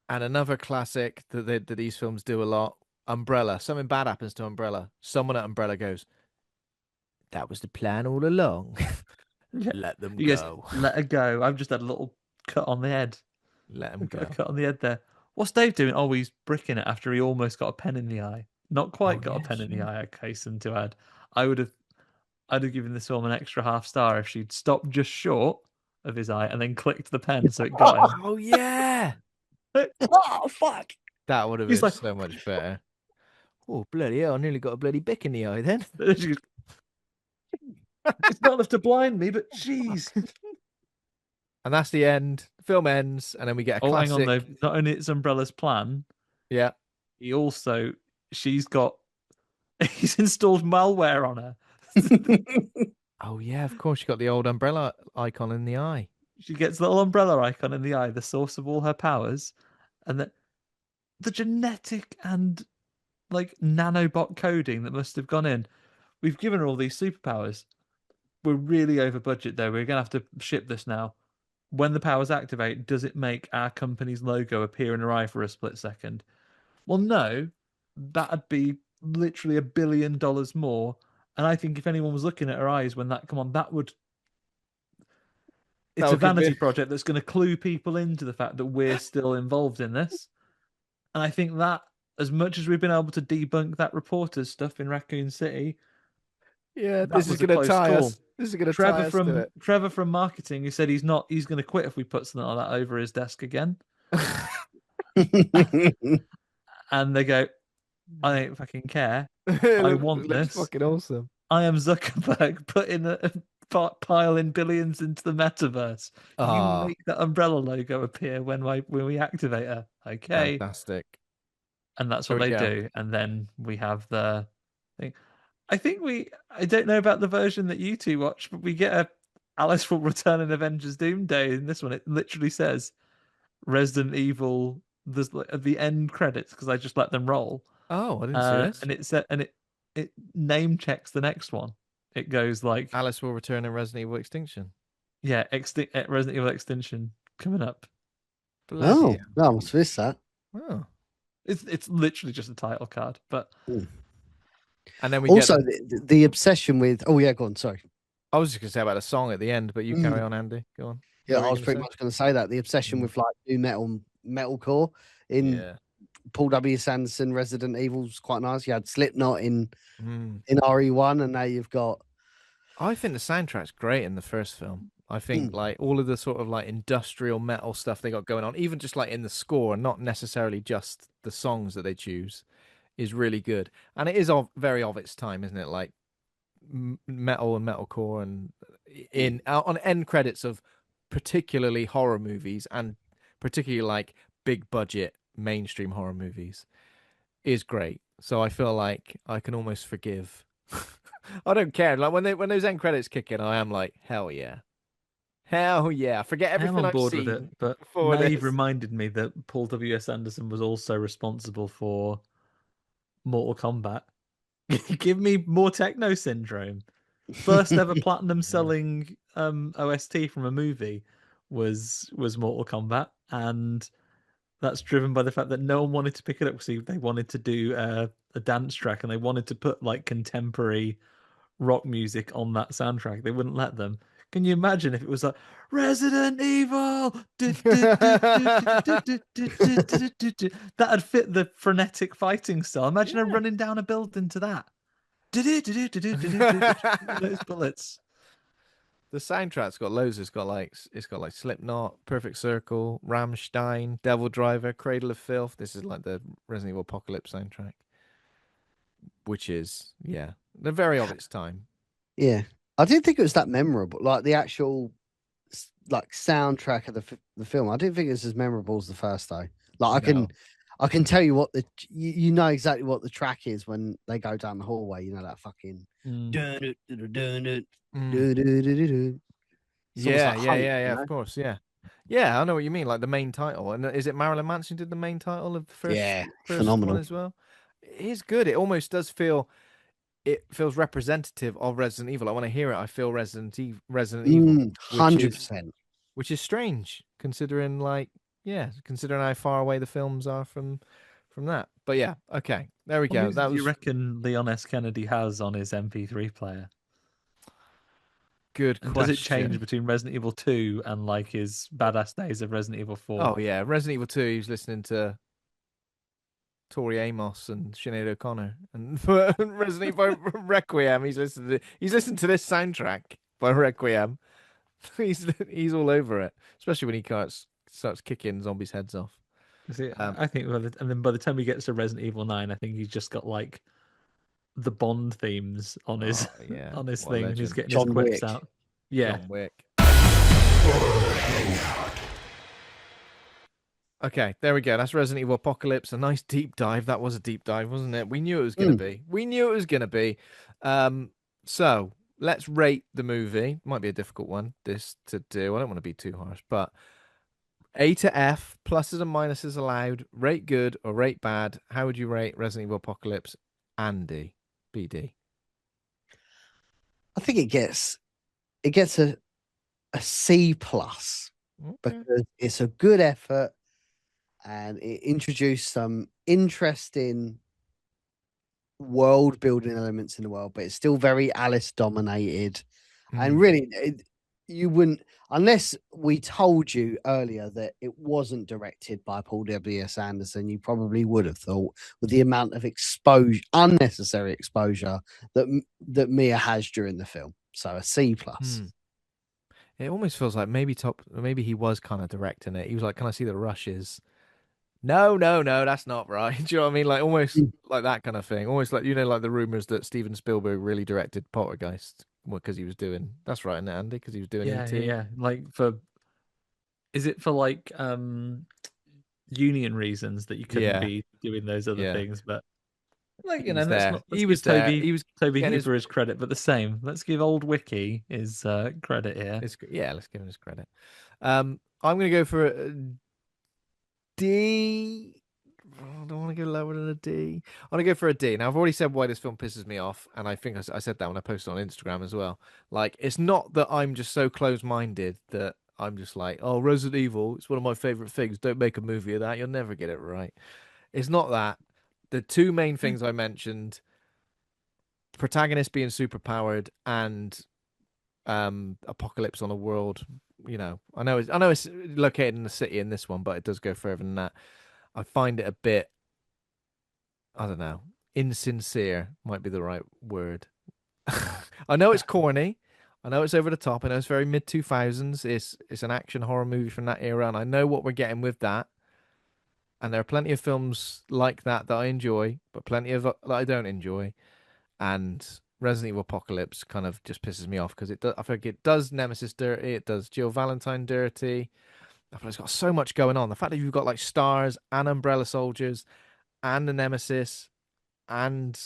And another classic that these films do a lot. Umbrella. Something bad happens to Umbrella. Someone at Umbrella goes, "That was the plan all along." Let them go. Let her go. I've just had a little cut on the head. Let them go. A cut on the head there. What's Dave doing? Oh, he's bricking it after he almost got a pen in the eye. Not quite got a pen in the eye, I hasten to add. I'd have given this film an extra half star if she'd stopped just short of his eye and then clicked the pen so it got him. Oh yeah. Oh fuck! That would have He's been like- so much better. Oh bloody hell! I nearly got a bloody bick in the eye then. It's not enough to blind me, but jeez. And that's the end. The film ends, and then we get a classic. Hang on though. Not only it's Umbrella's plan, Yeah. he's installed malware on her. Oh yeah, of course. You got the old umbrella icon in the eye. She gets the little umbrella icon in the eye, the source of all her powers, and the genetic and like nanobot coding that must have gone in. We've given her all these superpowers. We're really over budget though. We're gonna have to ship this now. When the powers activate, does it make our company's logo appear in her eye for a split second? Well, no. That'd be literally $1 billion more. And I think if anyone was looking at her eyes when that come on, that would. It's a vanity project that's going to clue people into the fact that we're still involved in this. And I think that, as much as we've been able to debunk that reporter's stuff in Raccoon City, yeah, this is going to tie us. This is going to tie us to it. Trevor from marketing, who said he's going to quit if we put something like that over his desk again. And they go, "I don't fucking care. I want this. Fucking awesome. I am Zuckerberg putting piling billions into the metaverse. You make that umbrella logo appear when we activate her. Okay, fantastic." And that's what they do. And then we have the thing. I don't know about the version that you two watch, but we get a Alice will return in Avengers Doomsday. In this one, it literally says Resident Evil. There's at the end credits because I just let them roll. Oh, I didn't see this. And it name checks the next one. It goes like Alice will return in Resident Evil Extinction. Yeah, Resident Evil Extinction coming up. Oh, no, I must miss that. Oh. It's literally just a title card, but And then we Also, get the obsession with. Oh yeah, go on. Sorry. I was just gonna say about a song at the end, but you carry on, Andy. Go on. Yeah, What were I you was gonna pretty say? much going to say that the obsession with like new metalcore in Yeah. Paul W. Sanderson Resident Evil's quite nice. You had Slipknot in Mm. RE1, and now you've got. I think the soundtrack's great in the first film. I think like all of the sort of like industrial metal stuff they got going on, even just like in the score, and not necessarily just the songs that they choose, is really good. And it is very of its time, isn't it? Like metal and metalcore, and in on end credits of particularly horror movies, and particularly like big budget mainstream horror movies, is great. So I feel like I can almost forgive. I don't care. Like when those end credits kick in, I am like, hell yeah, hell yeah. Forget I am everything on I've board with it. seen But before now you've this. reminded me that Paul W.S. Anderson was also responsible for Mortal Kombat. Give me more Techno Syndrome. First ever platinum selling OST from a movie was Mortal Kombat, and that's driven by the fact that no one wanted to pick it up because they wanted to do a dance track, and they wanted to put like contemporary rock music on that soundtrack. They wouldn't let them. Can you imagine if it was like Resident Evil? That'd fit the frenetic fighting style. Imagine her running down a building to that. Those bullets. The soundtrack's got loads. It's got like Slipknot, Perfect Circle, Rammstein, Devil Driver, Cradle of Filth. This is like the Resident Evil Apocalypse soundtrack, which is they're very of its time. Yeah, I didn't think it was that memorable. Like the actual like soundtrack of the film, I didn't think it was as memorable as the first though. Like No. I can tell you what you know exactly what the track is when they go down the hallway. You know that fucking. It's almost Yeah, like yeah, Hunt, yeah, you yeah. know? Of course, yeah, yeah. I know what you mean. Like the main title, and is it Marilyn Manson did the main title of the Yeah, first one phenomenal. as well? It is good. It almost does feel. It feels representative of Resident Evil. Like when I hear it, I feel Resident Evil, Hundred percent. which is strange considering considering how far away the films are from that. But yeah, okay, there we What go. music That do you was reckon Leon S. Kennedy has on his MP3 player? good And does it change question. between Resident Evil 2 and like his badass days of Resident Evil 4? Oh yeah, Resident Evil 2. He's listening to Tori Amos and Sinead O'Connor, and for Resident Evil Requiem, he's listening to this soundtrack by Requiem. He's all over it, especially when he starts kicking zombies' heads off. See, I think, and then by the time he gets to Resident Evil 9, I think he's just got like the Bond themes on his Yeah, on his what a thing, and he's legend. getting his John quips Wick. out. Yeah, John Wick. Okay, there we go. That's Resident Evil Apocalypse. A nice deep dive. That was a deep dive, wasn't it? We knew it was going to be. We knew it was going to be. So let's rate the movie. Might be a difficult one this to do. I don't want to be too harsh, but A to F, pluses and minuses allowed. Rate good or rate bad. How would you rate Resident Evil Apocalypse? Andy, BD. I think it gets a C plus Okay. because it's a good effort and it introduced some interesting world building elements in the world, but it's still very Alice dominated. And really, you wouldn't, unless we told you earlier that it wasn't directed by Paul W.S. Anderson, you probably would have thought with the amount of unnecessary exposure that Mia has during the film. So a C plus. It almost feels like maybe he was kind of directing it. He was like, "Can I see the rushes?" No, no, no, that's not right. Do you know what I mean? Like almost like that kind of thing. Almost like like the rumors that Steven Spielberg really directed Poltergeist because he was doing. That's right, isn't it, Andy? Because he was doing yeah, ET. yeah. Like is it for like union reasons that you couldn't Yeah, be doing those other yeah. things? But like He was let's there. not let's He give was there. He was Toby getting his. Hooper his credit, but the same. Let's give old Wiki his credit here. Yeah, let's give him his credit. I'm gonna go for a D. I don't want to go lower than a D. I'm gonna go for a D. Now I've already said why this film pisses me off, and I think I said that when I posted on Instagram as well. Like it's not that I'm just so close-minded that I'm just like, oh, Resident Evil, it's one of my favorite things. Don't make a movie of that. You'll never get it right. It's not that. The two main things I mentioned, protagonist being superpowered and apocalypse on a world, I know it's located in the city in this one, but it does go further than that. I find it a bit, I don't know, insincere might be the right word. I know it's corny. I know it's over the top. I know it's very mid 2000s. It's an action horror movie from that era, and I know what we're getting with that. And there are plenty of films like that I enjoy, but plenty of that I don't enjoy. And Resident Evil Apocalypse kind of just pisses me off because I think it does Nemesis dirty, it does Jill Valentine dirty. I feel it's got so much going on. The fact that you've got like Stars and Umbrella Soldiers and the Nemesis and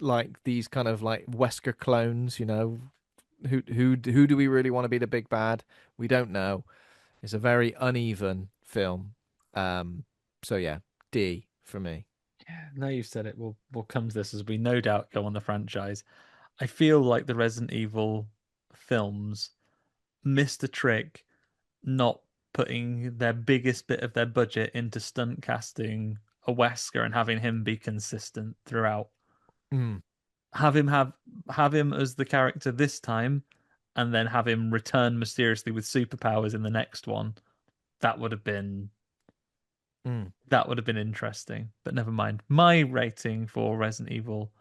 like these kind of like Wesker clones, who do we really want to be the big bad? We don't know. It's a very uneven film. So yeah, D for me. Yeah, now you've said it, we'll come to this as we no doubt go on the franchise. I feel like the Resident Evil films missed a trick not putting their biggest bit of their budget into stunt casting a Wesker and having him be consistent throughout. Mm. Have him as the character this time, and then have him return mysteriously with superpowers in the next one. That would have been that would have been interesting. But never mind. My rating for Resident Evil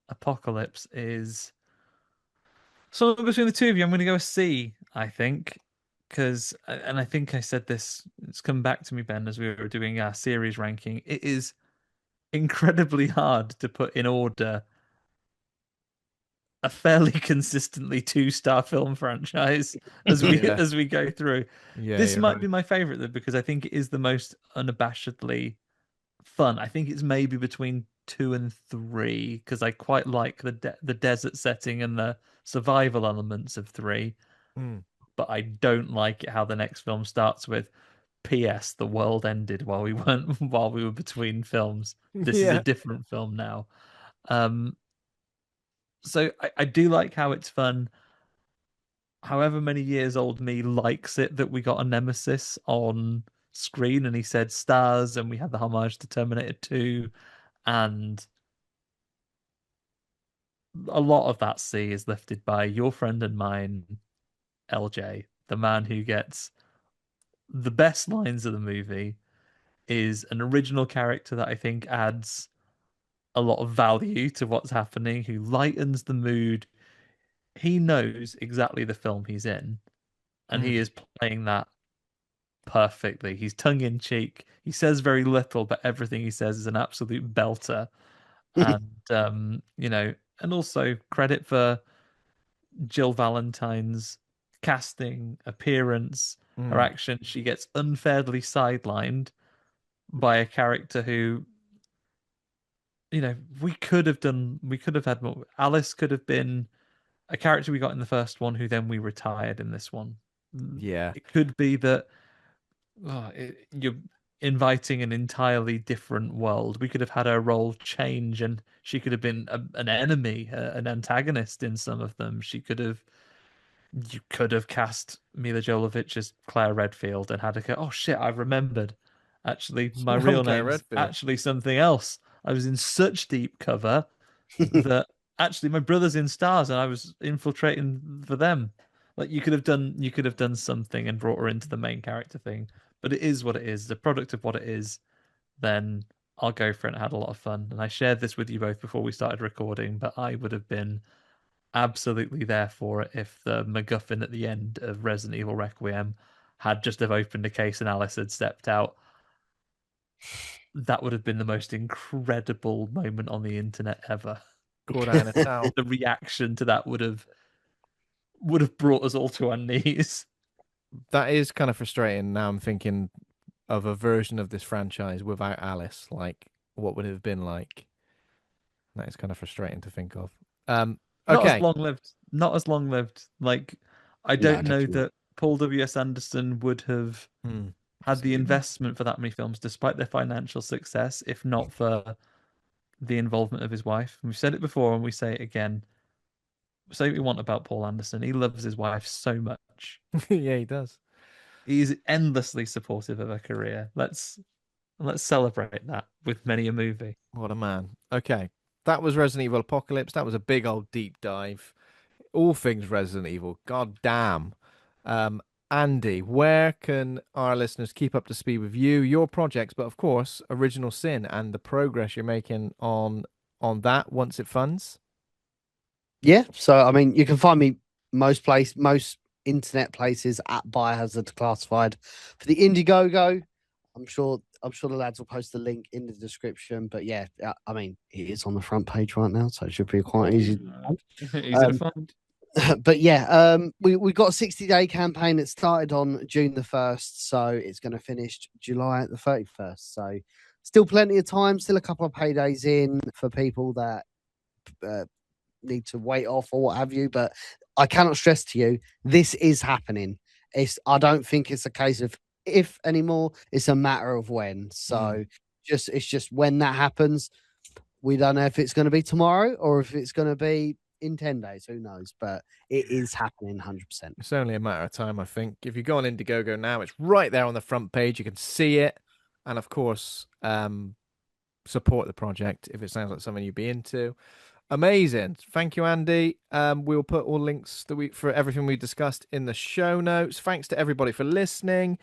Apocalypse is so between the two of you. I'm going to go a C, I think, because and I think I said this. It's come back to me, Ben, as we were doing our series ranking. It is incredibly hard to put in order a fairly consistently 2-star film franchise as we go through. Yeah, This you're might right. be my favorite though because I think it is the most unabashedly fun. I think it's maybe between 2 and 3 because I quite like the desert setting and the survival elements of 3, Mm. but I don't like it how the next film starts with P.S. The world ended while we weren't while we were between films. This is a Yeah. different film now. Um, so I do like how it's fun. However many years old me likes it that we got a nemesis on screen and he said stars and we had the homage to Terminator 2 and a lot of that C is lifted by your friend and mine, LJ, the man who gets the best lines of the movie, is an original character that I think adds a lot of value to what's happening, who lightens the mood. He knows exactly the film he's in, and he Mm. is playing that perfectly. He's tongue in cheek. He says very little, but everything he says is an absolute belter. And and also credit for Jill Valentine's casting, appearance, her Mm. action. She gets unfairly sidelined by a character who, we could have had more. Alice could have been a character we got in the first one who then we retired in this one. Yeah. It could be that you're inviting an entirely different world. We could have had her role change, and she could have been an enemy, an antagonist in some of them. You could have cast Milla Jovovich as Claire Redfield and had her go, oh shit, I've remembered. Actually, my I'm real Claire name's Redfield. actually something else. I was in such deep cover that actually my brother's in Stars and I was infiltrating for them. Like you could have done something and brought her into the main character thing. But it is what it is, the product of what it is, then I'll go for it and I had a lot of fun. And I shared this with you both before we started recording, but I would have been absolutely there for it if the MacGuffin at the end of Resident Evil Requiem had just have opened a case and Alice had stepped out. That would have been the most incredible moment on the internet ever. Caught out in a towel. The reaction to that would have brought us all to our knees. That is kind of frustrating. Now I'm thinking of a version of this franchise without Alice. Like, what would it have been like? That is kind of frustrating to think of. Not as Okay. long lived. Not as long lived. Like I No, don't know definitely not. that Paul W.S. Anderson would have Hmm. had the investment for that many films despite their financial success if not for the involvement of his wife. We've said it before and we say it again. Say what we want about Paul Anderson. He loves his wife so much. Yeah, he does. He's endlessly supportive of her career. Let's celebrate that with many a movie. What a man. Okay. That was Resident Evil Apocalypse. That was a big old deep dive. All things Resident Evil. God damn. Um, Andy, where can our listeners keep up to speed with you, your projects, but of course, Original Sin and the progress you're making on that once it funds? Yeah, so I mean, you can find me most internet places at Biohazard Classified. For the Indiegogo, I'm sure the lads will post the link in the description. But yeah, I mean, it is on the front page right now, so it should be quite easy to find. Easy to find. But yeah, we got a 60-day campaign that started on June the 1st, so it's going to finish July the 31st. So still plenty of time, still a couple of paydays in for people that need to wait off or what have you. But I cannot stress to you, this is happening. I don't think it's a case of if anymore, it's a matter of when. So it's just when that happens. We don't know if it's going to be tomorrow or if it's going to be in 10 days, who knows? But it is happening 100%. It's only a matter of time, I think. If you go on Indiegogo now, it's right there on the front page. You can see it. And of course, support the project if it sounds like something you'd be into. Amazing. Thank you, Andy. We'll put all links for everything we discussed in the show notes. Thanks to everybody for listening.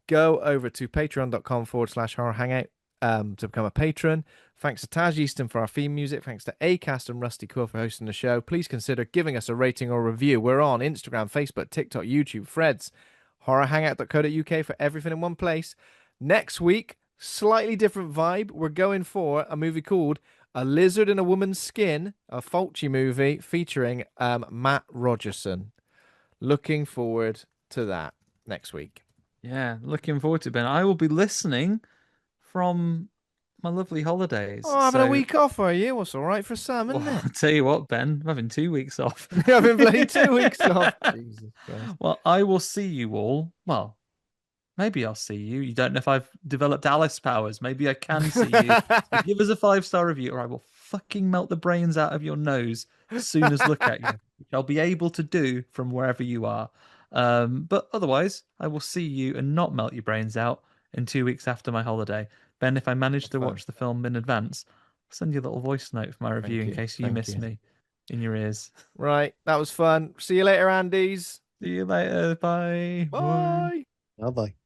Go over to patreon.com/horror hangout to become a patron. Thanks to Taj Easton for our theme music. Thanks to Acast and Rusty Quill for hosting the show. Please consider giving us a rating or review. We're on Instagram, Facebook, TikTok, YouTube, Threads, horrorhangout.co.uk for everything in one place. Next week, slightly different vibe. We're going for a movie called A Lizard in a Woman's Skin, a Fulci movie featuring Matt Rogerson. Looking forward to that next week. Yeah, looking forward to it, Ben. I will be listening from my lovely holidays. Oh, having a week off, are you? What's all right for some, isn't it? I'll tell you what, Ben, I'm having 2 weeks off. You're having bloody 2 weeks off. Jesus Christ. Well, I will see you all. Well, maybe I'll see you. You don't know if I've developed Alice powers. Maybe I can see you. So give us a 5-star review, or I will fucking melt the brains out of your nose as soon as look at you, which I'll be able to do from wherever you are. But otherwise, I will see you and not melt your brains out in 2 weeks after my holiday. Ben, if I manage to watch the film in advance, I'll send you a little voice note for my review in case you miss me in your ears. Right, that was fun. See you later, Andes. See you later. Bye. Bye. Bye-bye.